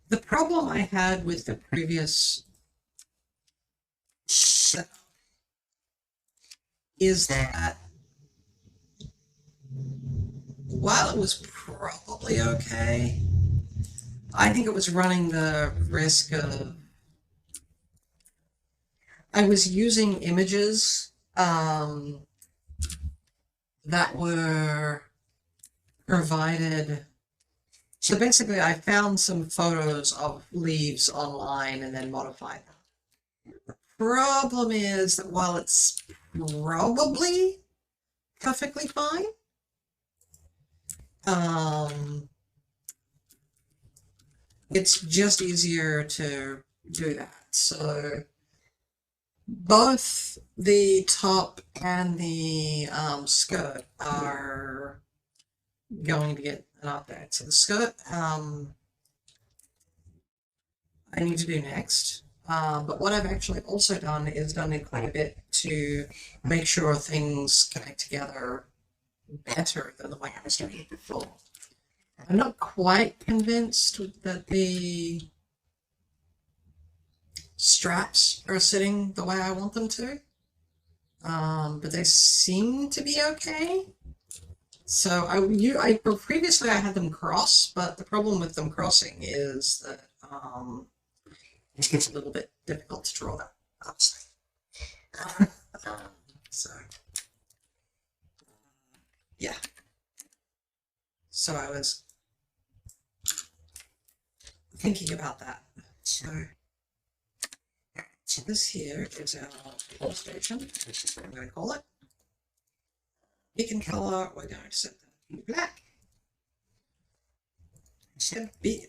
The problem I had with the previous setup is that while it was probably okay, I think it was running the risk of, I was using images that were provided. So basically, I found some photos of leaves online and then modified them. The problem is that while it's probably perfectly fine, it's just easier to do that. So both the top and the skirt are going to get an update. So the skirt I need to do next. But what I've actually also done is done it quite a bit to make sure things connect together better than the way I was doing it before. I'm not quite convinced that the straps are sitting the way I want them to, but they seem to be okay. So previously I had them cross, but the problem with them crossing is that it gets a little bit difficult to draw that up. So yeah. So I was thinking about that. So So this here is our pole station. I'm going to call it. Beacon color, we're going to set that to black.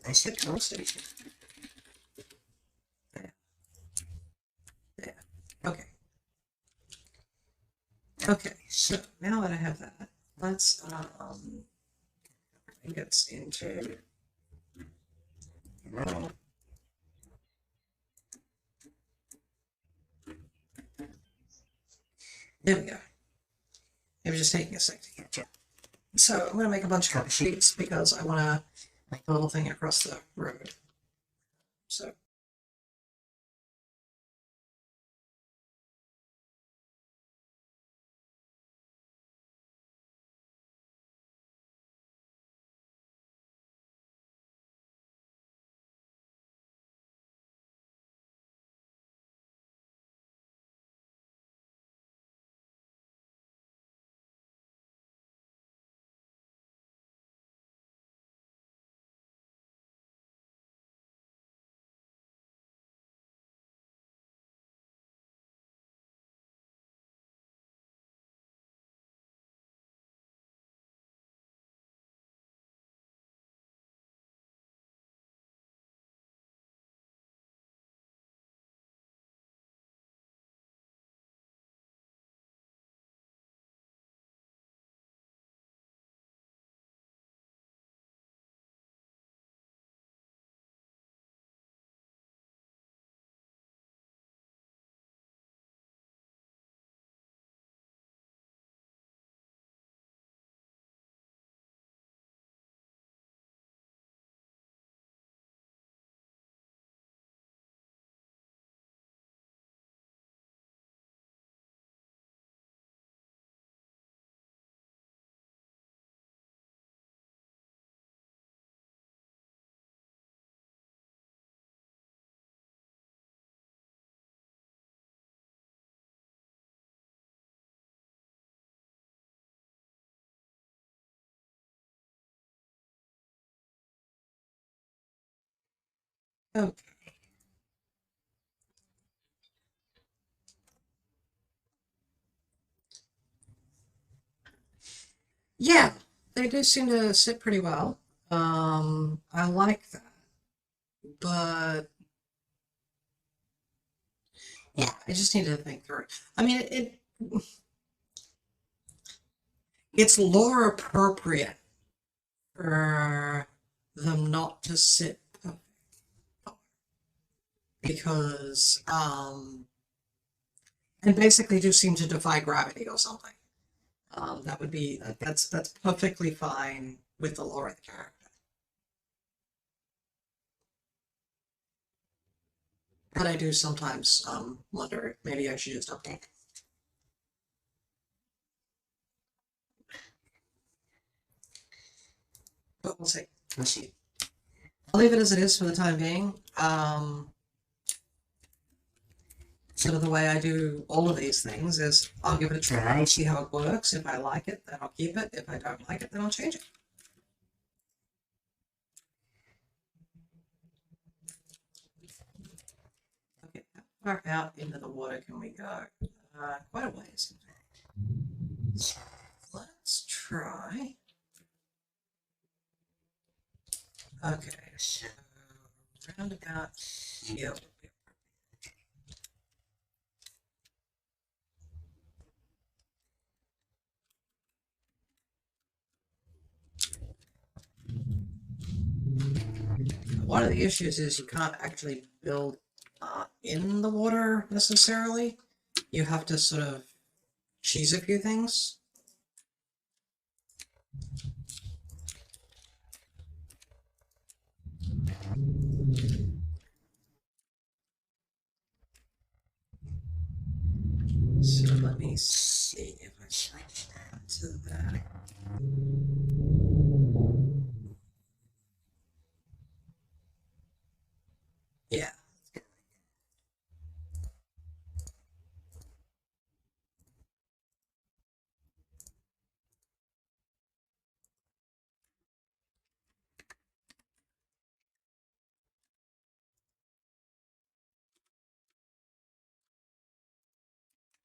I said pole station. There. There. Okay. Okay, so now that I have that, let's get into there we go. It was just taking a sec to catch up. So I'm going to make a bunch of copy sheets because I want to make a little thing across the road. So okay. Yeah, they do seem to sit pretty well. I like that, but yeah, I just need to think through it. I mean, it's lore appropriate for them not to sit perfect because and basically do seem to defy gravity or something. That would be that's perfectly fine with the lore of the character. But I do sometimes wonder if maybe I should just update. But we'll see. We'll see. I'll leave it as it is for the time being. Sort of the way I do all of these things is I'll give it a try, see how it works. If I like it, then I'll keep it. If I don't like it, then I'll change it. Okay, how far out into the water can we go? Quite a ways, in fact. So let's try. Okay, so round about here. One of the issues is you can't actually build in the water necessarily. You have to sort of cheese a few things. So let me see if I switch that to that. Yeah.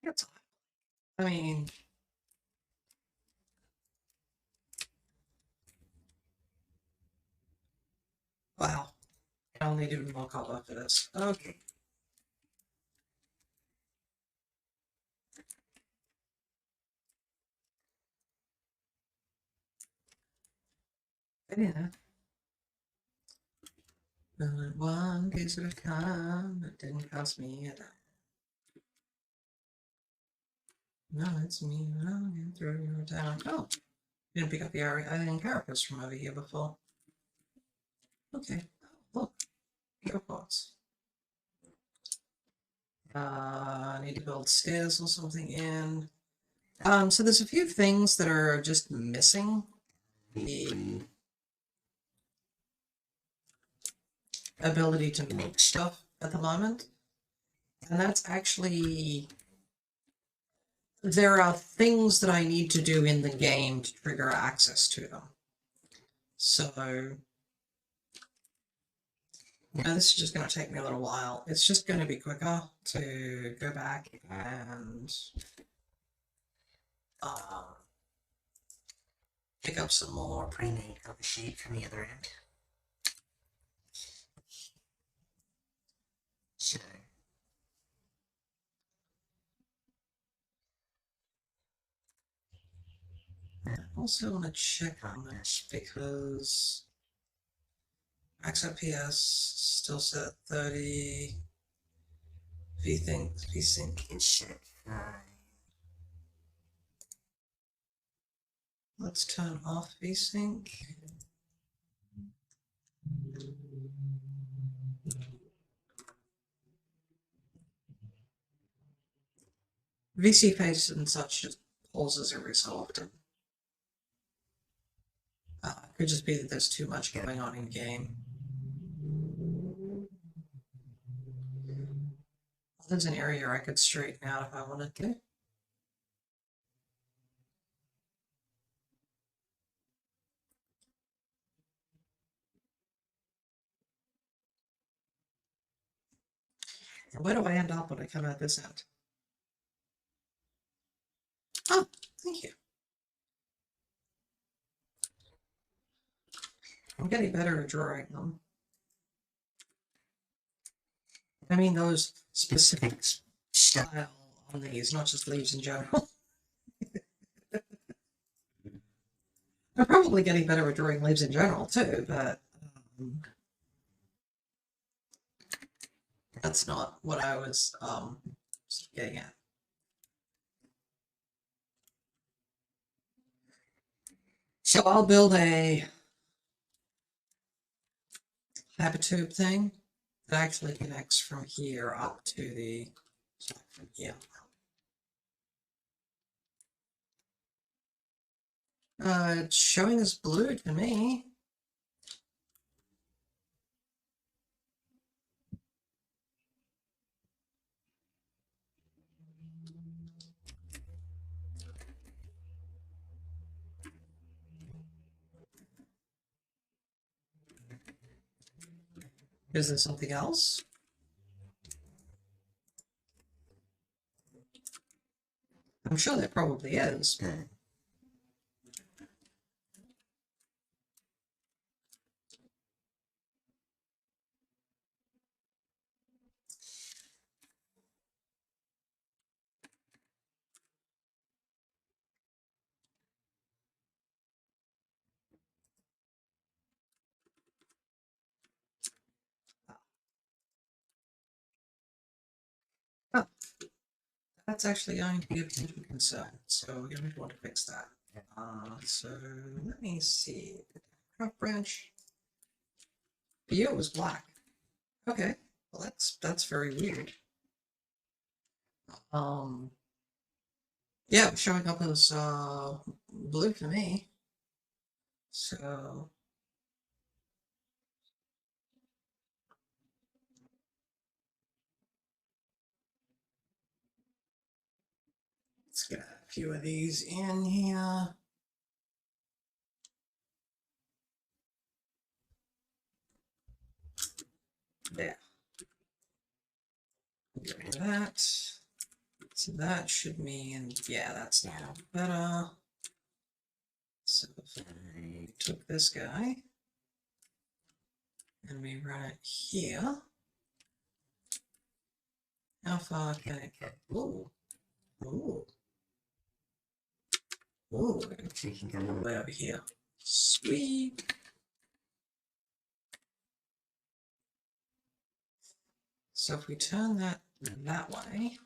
That's, I mean, wow. I'll need to do more color for this. Okay. Yeah. One case at a time. It didn't cost me a dime. No, it's me. I'm gonna throw you down. Oh, didn't pick up the alien characters from over here before. Okay. Look, go pods. I need to build stairs or something in. So there's a few things that are just missing. The ability to make stuff at the moment. And that's actually... There are things that I need to do in the game to trigger access to them. So... Now this is just going to take me a little while. It's just going to be quicker to go back and... pick up some more pre-made cover sheet from the other end. So... I also want to check on this because max OPS still set 30. VSync is set 5. Let's turn off VSync. VC face and such just pauses every so often. It could just be that there's too much going on in game. There's an area I could straighten out if I wanted to. And where do I end up when I come out this end? Oh, thank you. I'm getting better at drawing them. I mean those specific style on these, not just leaves in general. I'm probably getting better at drawing leaves in general too, but that's not what I was getting at. So I'll build a ENVtuber thing that actually connects from here up to the from here. It's showing as blue to me. Is there something else? I'm sure there probably is. Oh, that's actually going to be a potential concern, so we're going to want to fix that. So let me see. Craft branch. View was black. Okay, well that's very weird. Yeah, it was showing up as blue for me. So let's get a few of these in here. There. Get rid of that. So that should mean, yeah, that's now better. So if I took this guy and we run it here, how far can it go? Ooh, ooh, ooh, actually can go all the way over here. Sweet. So if we turn that way,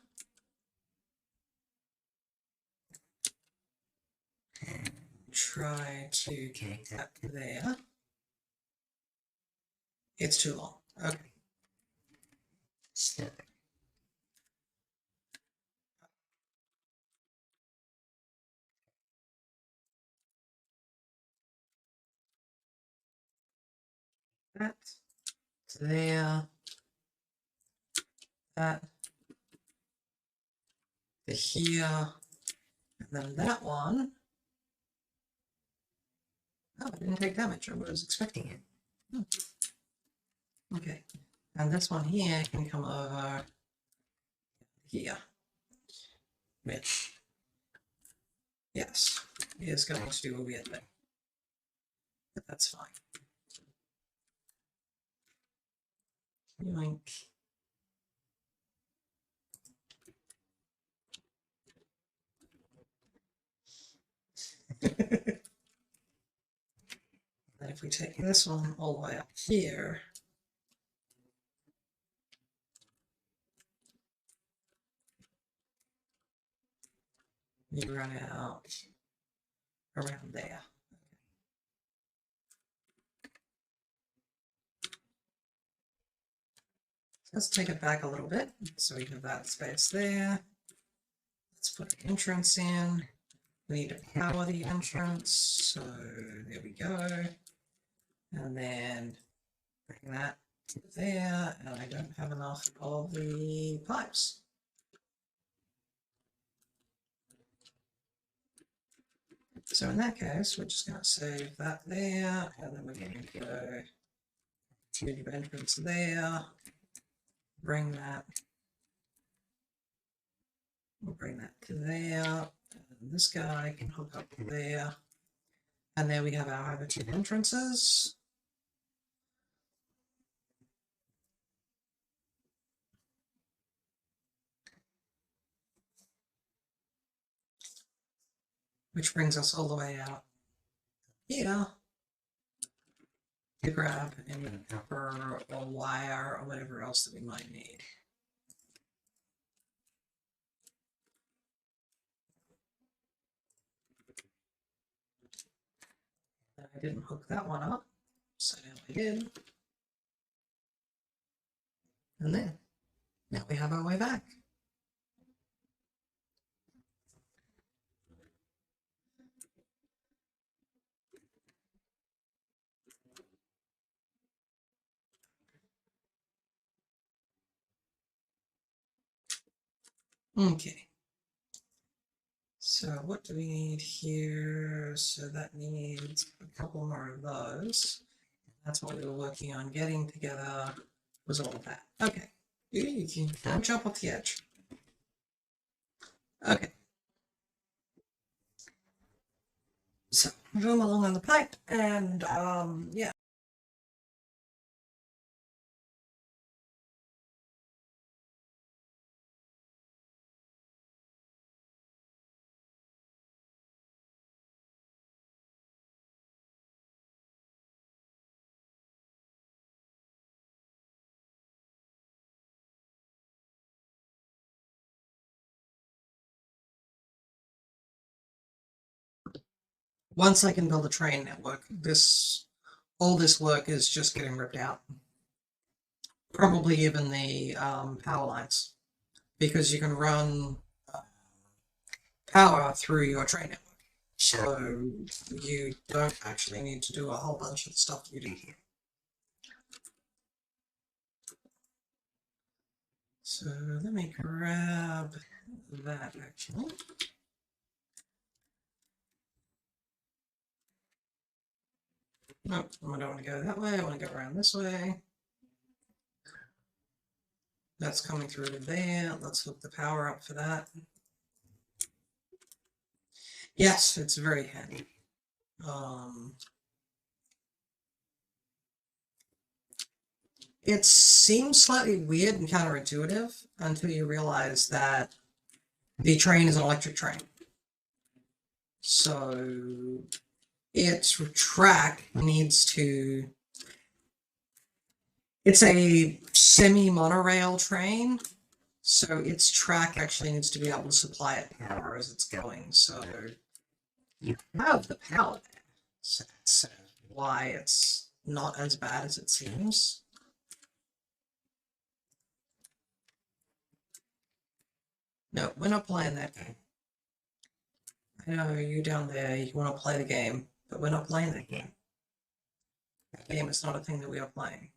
and try to connect that there, it's too long. Okay. So that to there, that to here, and then that one. Oh, I didn't take damage. I was expecting it. Hmm. Okay, and this one here can come over here, which, yes, is going to do a weird thing, but that's fine. Yoink. And if we take this one all the way up here, you run it out around there. Let's take it back a little bit. So we have that space there. Let's put an entrance in. We need to power the entrance. So there we go. And then bring that to there. And I don't have enough of the pipes. So in that case, we're just going to save that there. And then we're going to go to the entrance there. Bring that. We'll bring that to there. And this guy can hook up to there. And there we have our other two entrances. Which brings us all the way out here to grab any copper or wire or whatever else that we might need. I didn't hook that one up, so now I did. And then, now we have our way back. Okay. So what do we need here? So that needs a couple more of those. That's what we were working on getting together, was all of that. Okay. You can jump off the edge. Okay. So zoom along on the pipe and yeah. Once I can build a train network, all this work is just getting ripped out. Probably even the power lines, because you can run power through your train network. So you don't actually need to do a whole bunch of stuff you do here. So let me grab that actually. Nope, I don't want to go that way, I want to go around this way. That's coming through to there. Let's hook the power up for that. Yes, it's very handy. It seems slightly weird and counterintuitive until you realize that the train is an electric train. So its track needs to... It's a semi-monorail train, so its track actually needs to be able to supply it power as it's going. So you have the power there. So that's why it's not as bad as it seems. No, we're not playing that game. I know you down there, you want to play the game, but we're not playing that game. That game is not a thing that we are playing.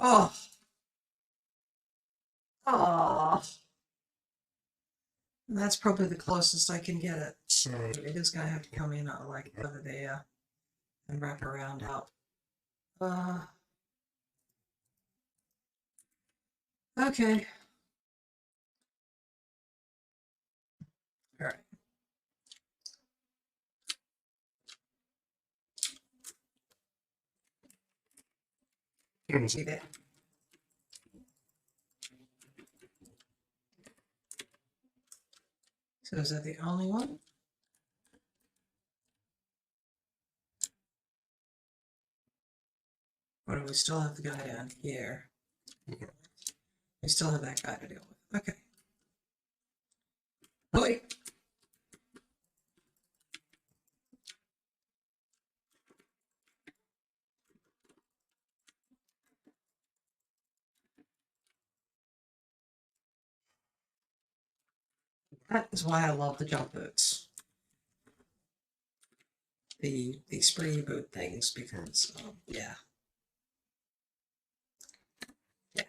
Oh! Oh! That's probably the closest I can get it. So it is going to have to come in like over there and wrap around up. Okay. Alright. See that? So is that the only one? Or do we still have the guy down here? Yeah. We still have that guy to deal with. Okay. Oh, wait. That is why I love the jump boots. The springy boot things, because, yeah. Yeah.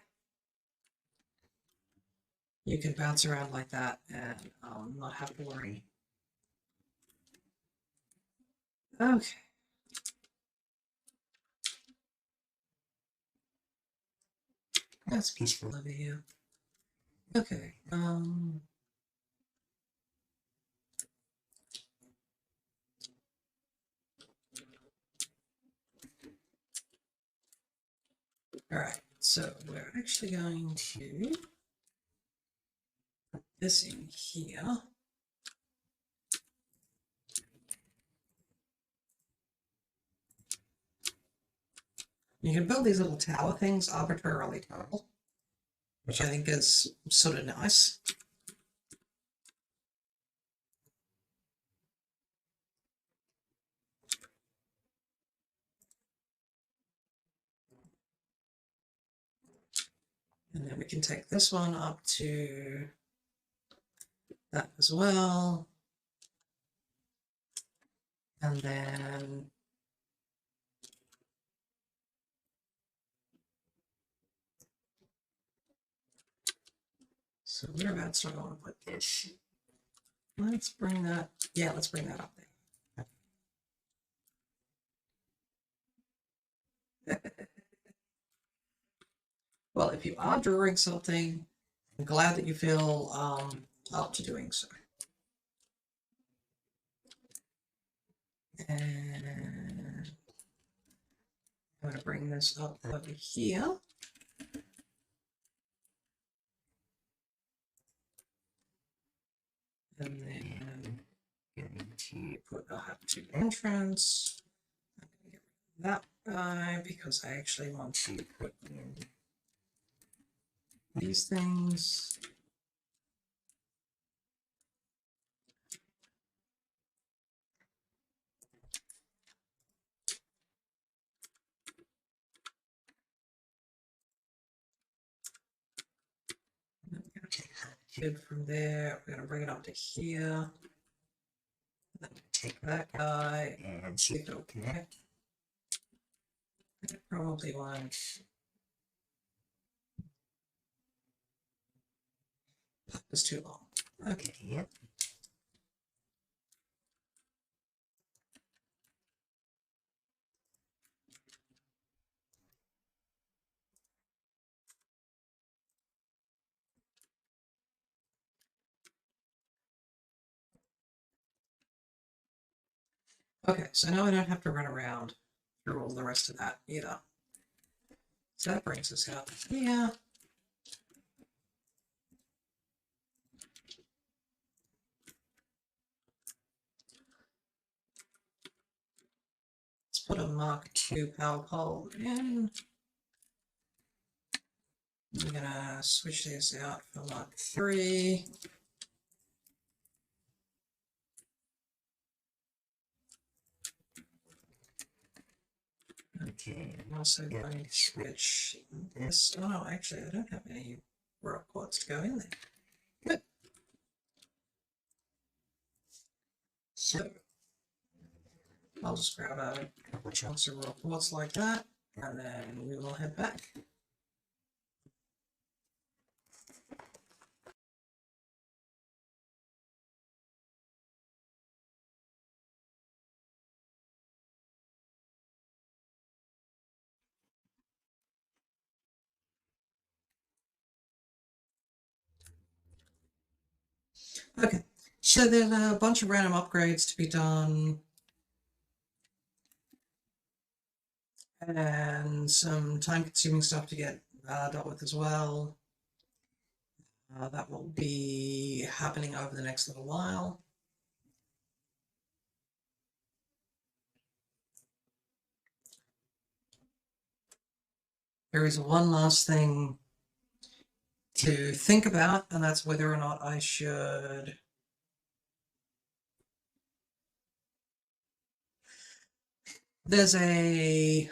You can bounce around like that and not have to worry. Okay. That's peaceful over here. Okay, alright, so we're actually going to put this in here. You can build these little tower things arbitrarily tall, which I think is sort of nice. And then we can take this one up to that as well. And then so whereabouts do I want to put this? Let's bring that, yeah, let's bring that up there. Well, if you are drawing something, I'm glad that you feel up to doing so. And I'm going to bring this up over here. And then going to put a have to entrance. I'm going to get rid of that guy because I actually want to put in these things. I'm going to take that kid from there. We're going to bring it up to here. Then take that guy and see if it'll connect. I probably want It's too long. Okay. Yep. Okay, so now I don't have to run around through all the rest of that either. So that brings us out. Yeah. Let's put a Mark II power pole in. I'm gonna switch these out for Mark III. Okay. I'm also going to switch this. Oh no, actually I don't have any rock quartz to go in there. Good. So I'll just grab a couple of chunks of rock quartz like that, and then we will head back. Okay, so there's a bunch of random upgrades to be done, and some time-consuming stuff to get dealt with as well. That will be happening over the next little while. There is one last thing to think about, and that's whether or not I should there's a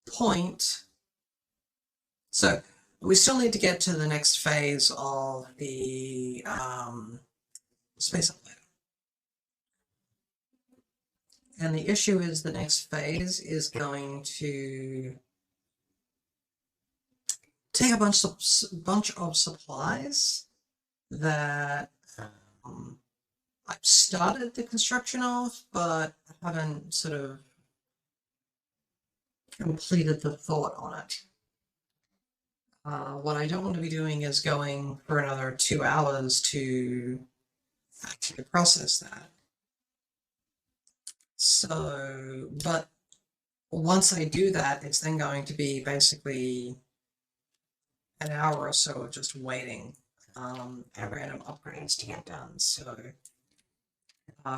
point. So we still need to get to the next phase of the space elevator. And the issue is the next phase is going to take a bunch of supplies that I've started the construction of, but haven't sort of completed the thought on it. What I don't want to be doing is going for another 2 hours to actually process that. So, but once I do that, it's then going to be basically an hour or so of just waiting at random upgrades to get done. So,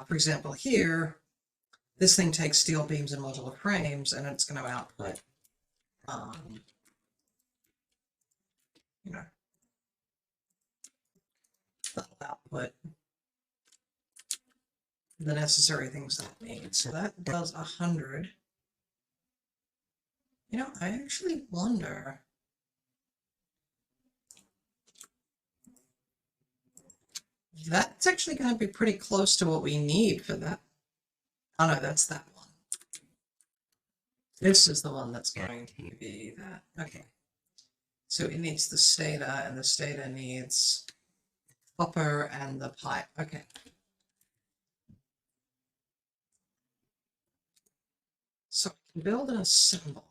for example, here, this thing takes steel beams and modular frames, and it's going to output, you know, that'll output the necessary things that it needs. So that does 100. You know, I actually wonder. That's actually going to be pretty close to what we need for that. Oh no, that's that one. This is the one that's going to be that. Okay. So it needs the stator, and the stator needs copper and the pipe. Okay. So I can build and assemble.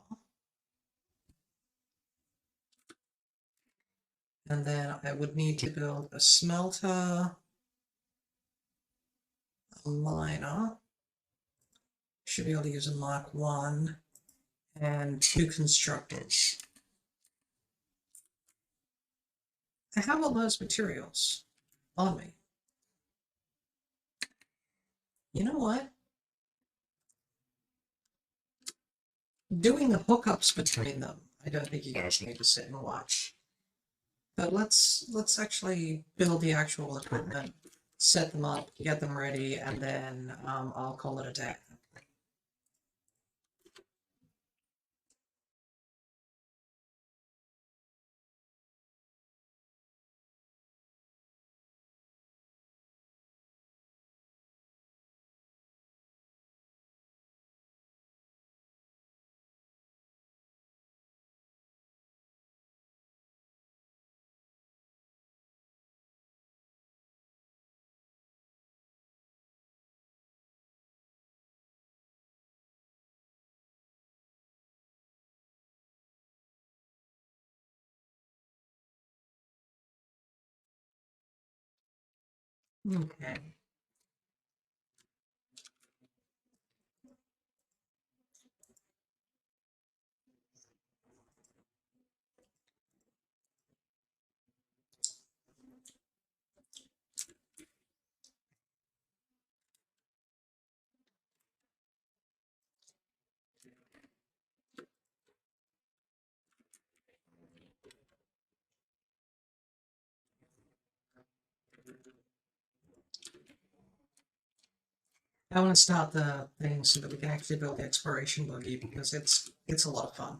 And then I would need to build a smelter, a miner. Should be able to use a Mark 1 and 2 constructors. I have all those materials on me. You know what? Doing the hookups between them, I don't think you guys need to sit and watch. But let's actually build the actual equipment, set them up, get them ready, and then I'll call it a day. Okay. I want to start the thing so that we can actually build the exploration buggy because it's a lot of fun.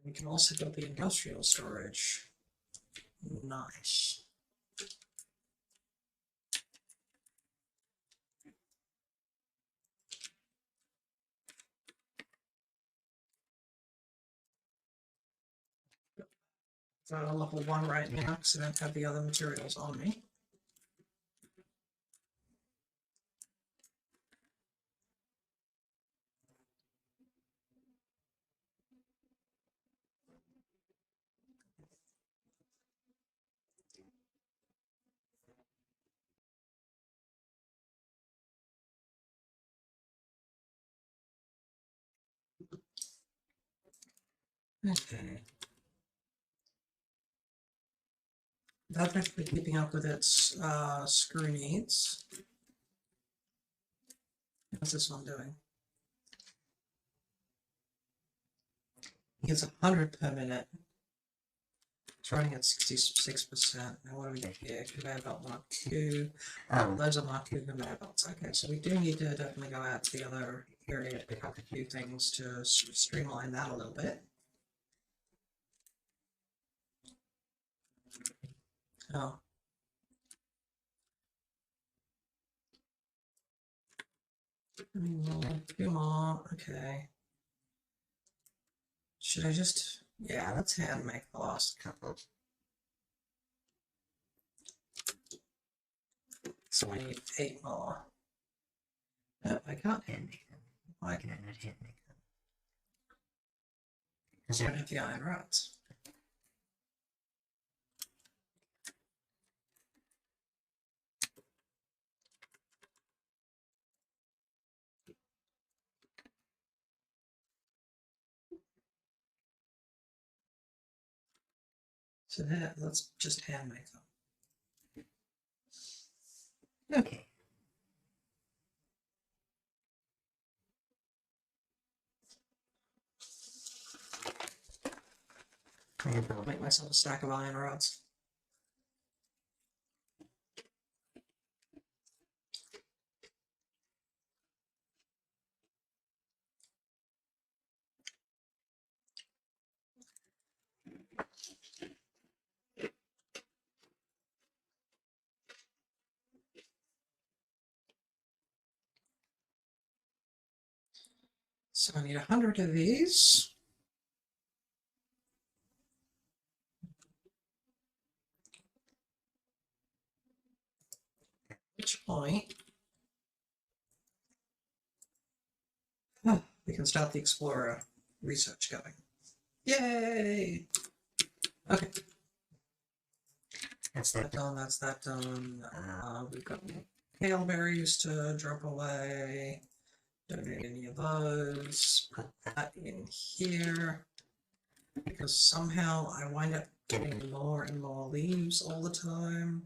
We can also build the industrial storage. Nice. So I'm level 1 right now because I don't have the other materials on me. Okay. That's actually keeping up with its screw needs. What's this one doing? It's 100 per minute. It's running at 66%. Now what do we get here? Conveyor belt Mark II. Oh, those are Mark II conveyor belts. Okay, so we do need to definitely go out to the other area to pick up a few things to streamline that a little bit. Oh. Two more. Okay. Should I just... Yeah, let's hand make the last couple. So I need 8 more. No, I can't hand make them. Why can I not hand make them? Because I don't have the iron rods. So that, let's just hand make them. Okay. I'll make myself a stack of iron rods. So I need 100 of these. At which point we can start the Explorer research going. Yay! Okay. That's that done, that's that done. We've got kale berries to drop away. Don't need any of those. Put that in here. Because somehow I wind up getting more and more leaves all the time.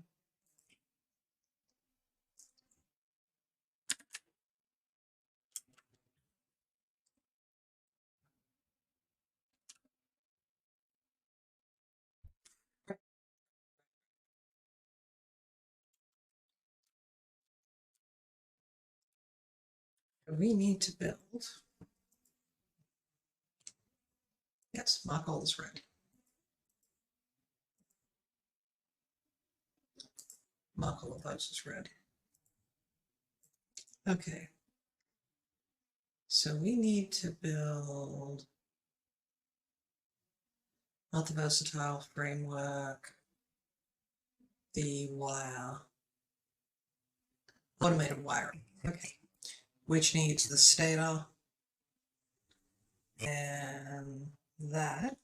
We need to build. Yes, mark all is red. Mark all of those is red. Okay. So we need to build not the versatile framework, the wire, automated wiring. Okay. Which needs the stator, And that.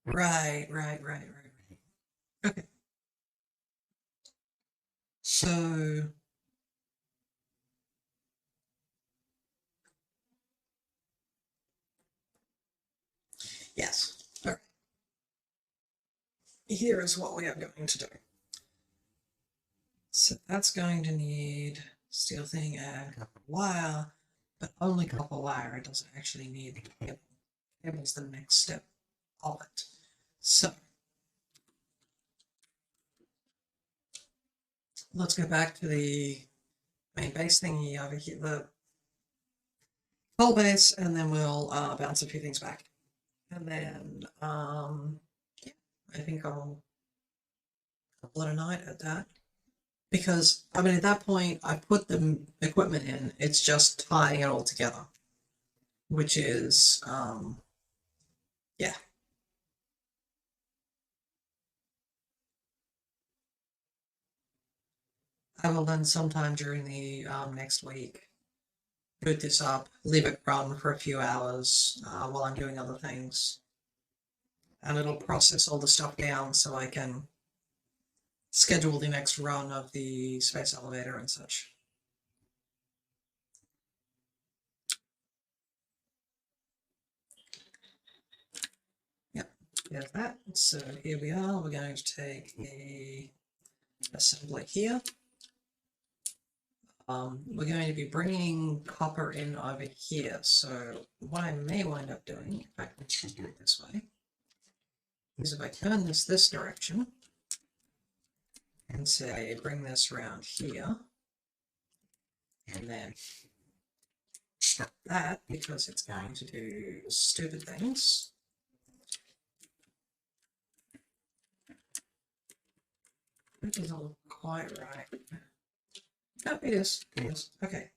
Right. Okay. So yes. All right. Here is what we are going to do. So that's going to need steel thing and copper wire, but only copper wire. It doesn't actually need cable. Cable's the next step of it. So let's go back to the main base thingy over here, the whole base, and then we'll bounce a few things back. And then yeah, I think I'll call it a night at that. Because, I mean, at that point, I put the equipment in, it's just tying it all together. Which is, yeah. I will then sometime during the next week boot this up, leave it run for a few hours while I'm doing other things. And it'll process all the stuff down so I can schedule the next run of the space elevator and such. Yep, there's that. So here we are. We're going to take a assembly here. We're going to be bringing copper in over here. So what I may wind up doing, in fact, let's just do it this way, is if I turn this direction and say bring this around here, and then stop that because it's going to do stupid things. That doesn't look quite right. No, it is. It is. Okay.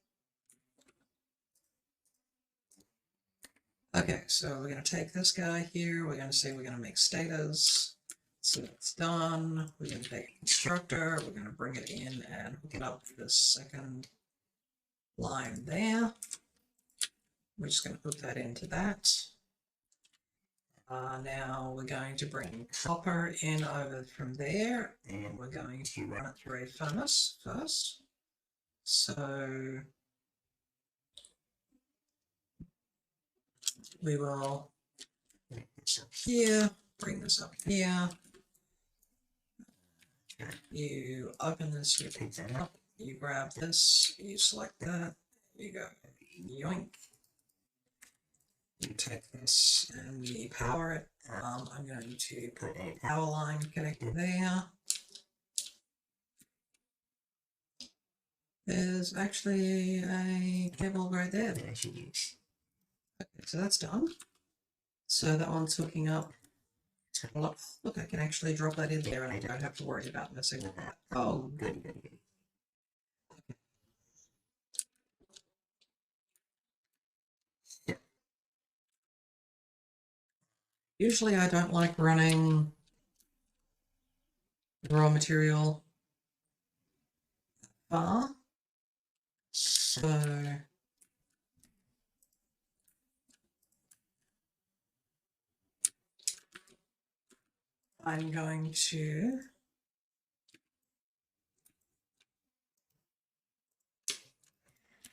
Okay, so we're going to take this guy here. We're going to say we're going to make status. So it's done. We're going to take constructor. We're going to bring it in and hook it up to the second line there. We're just going to hook that into that. Now we're going to bring copper in over from there, and we're going to run it through a furnace first. So we will bring this up here, bring this up here. You open this, you pick that up, you grab this, you select that, you go yoink. You take this and you power it. I'm going to put a power line connector there. There's actually a cable right there that I should use. Okay, so that's done. So that one's hooking up. Look, I can actually drop that in there and I don't have to worry about messing with that. Oh, good. Yeah. Usually I don't like running raw material far. So I'm going to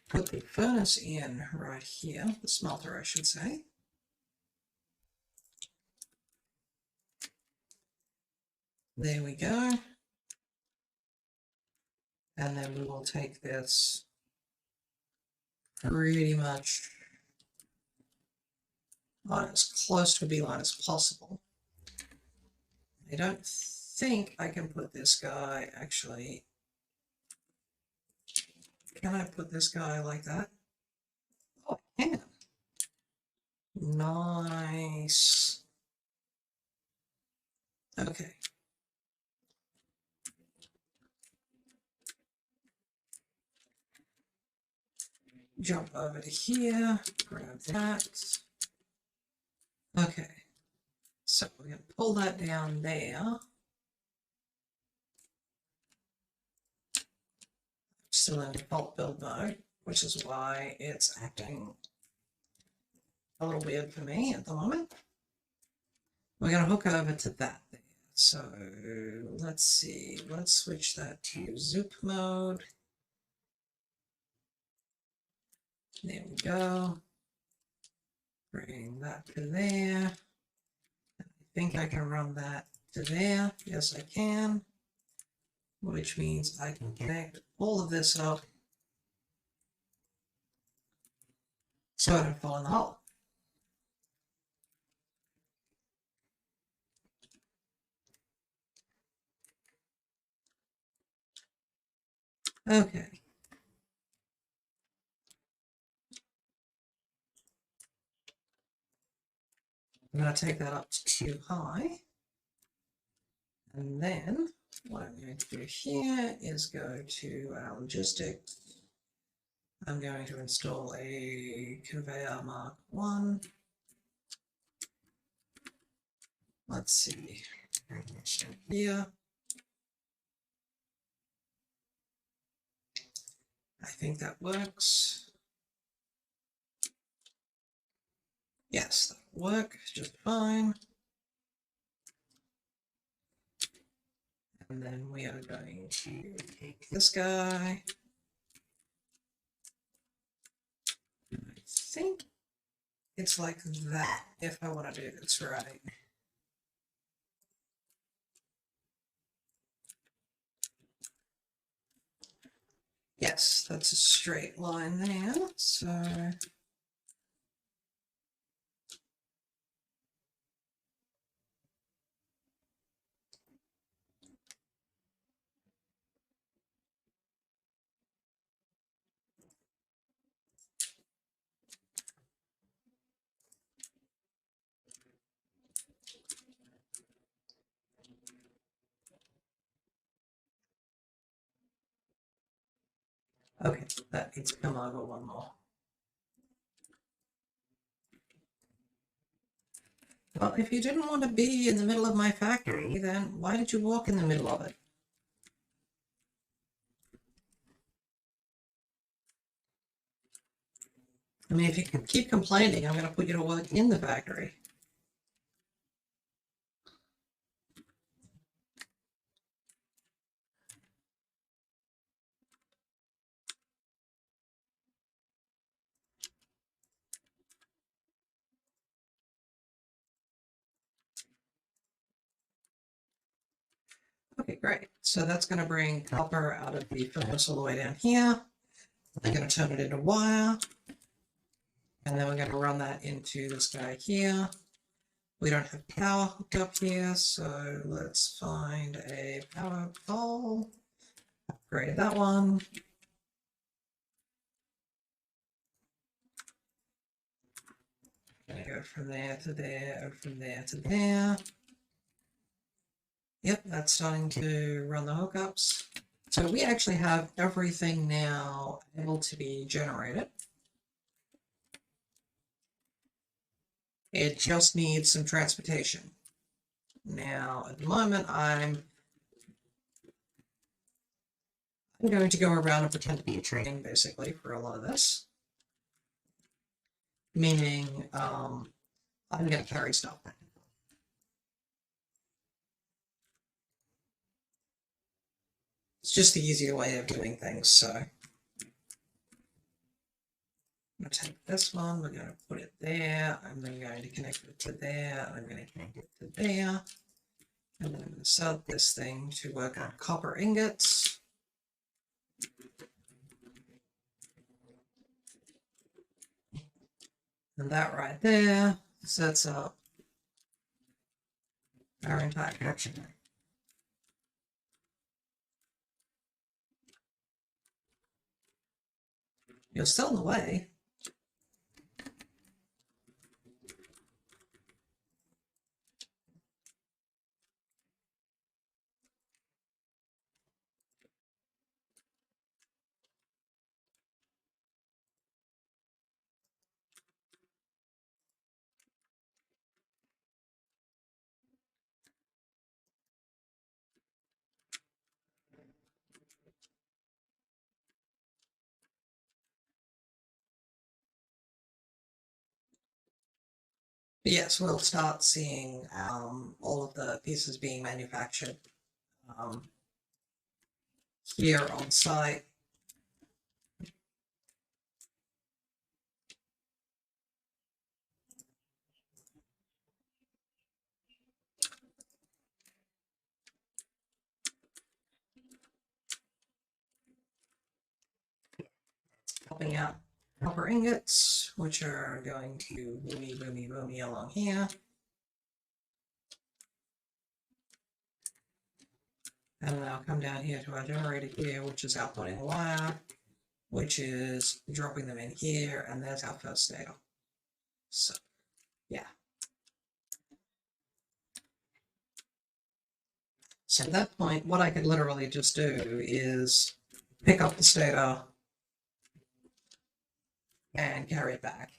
put the furnace in right here, the smelter I should say. There we go. And then we will take this pretty much on as close to a beeline as possible. I don't think I can put this guy, actually. Can I put this guy like that? Oh, I can. Nice. Okay. Jump over to here, grab that. Okay. So we're going to pull that down there. still in default build mode, which is why it's acting a little weird for me at the moment. We're going to hook over to that there. So let's see, let's switch that to Zoop mode. There we go. Bring that to there. I think I can run that to there. Yes, I can. Which means I can connect all of this up so I don't fall in the hole. Okay. I'm going to take that up to too high. And then what I'm going to do here is go to our logistics. I'm going to install a conveyor Mark 1. Let's see. Here. I think that works. Yes, that'll work just fine. And then we are going to take this guy. I think it's like that if I want to do this right. Yes, that's a straight line there. So okay, that needs to come over one more. Well, if you didn't want to be in the middle of my factory, then why did you walk in the middle of it? I mean, if you can keep complaining, I'm going to put you to work in the factory. Okay, great. So that's going to bring copper out of the furnace all the way down here. We're going to turn it into wire. And then we're going to run that into this guy here. We don't have power hooked up here, so let's find a power pole. Upgrade that one. Gonna go from there to there, and from there to there. Yep, that's starting to run the hookups. So we actually have everything now able to be generated. It just needs some transportation. Now, at the moment, I'm going to go around and pretend to be a train, basically, for a lot of this. Meaning, I'm going to carry stuff. It's just the easier way of doing things, so. I'm going to take this one, we're going to put it there, I'm then going to connect it to there, and I'm going to connect it to there. And then I'm going to set this thing to work on copper ingots. And that right there sets up our entire production. You're still in the way. yes, we'll start seeing all of the pieces being manufactured here on site. Popping out copper ingots, which are going to boomy along here. And then I'll come down here to our generator here, which is outputting wire, which is dropping them in here, and there's our first data. So, yeah. So at that point, what I could literally just do is pick up the data and carry it back.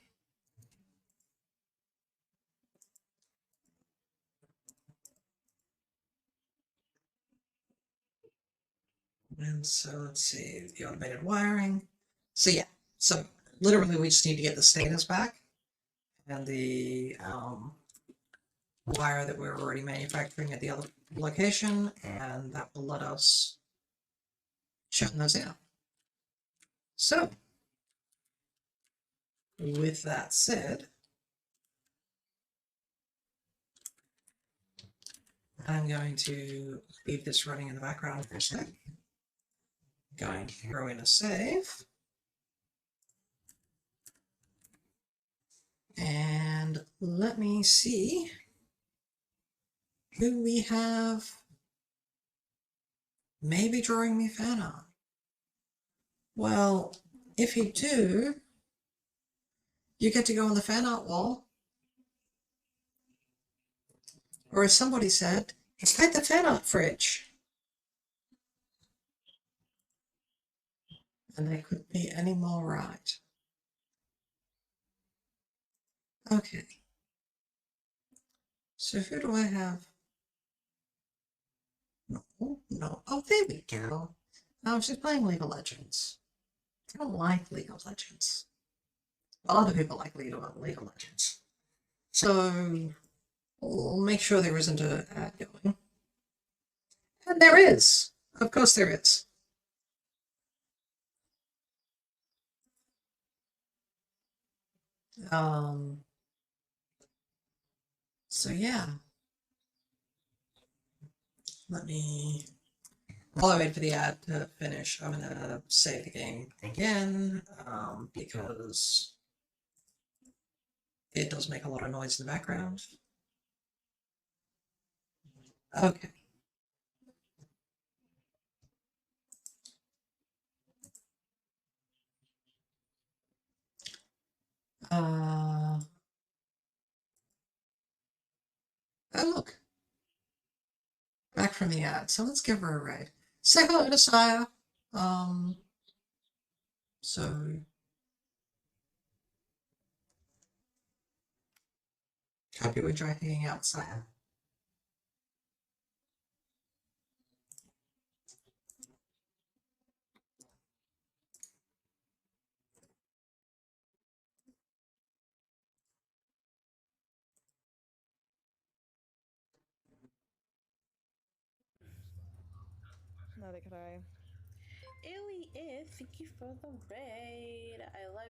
And so let's see, the automated wiring. So yeah, so literally we just need to get the status back and the wire that we're already manufacturing at the other location, and that will let us shut those out. So, with that said, I'm going to leave this running in the background for a sec. Going to throw in a save. And let me see who we have maybe drawing me fan art. Well, if you do, you get to go on the fan art wall. Or as somebody said, it's like the fan art fridge. And they couldn't be any more right. Okay. So who do I have? No. Oh, there we go. Oh, she's playing League of Legends. I don't like League of Legends. Well, other people like League of Legends. So we'll make sure there isn't an ad going. And there is. Of course there is. So yeah. Let me, while I wait for the ad to finish, I'm gonna save the game again, because it does make a lot of noise in the background. Okay. Oh, look. Back from the ad, so let's give her a raid. Say hello to Saya. So hope you enjoy hanging out, Saya. Neither could I. Ewy, thank you for the raid. I love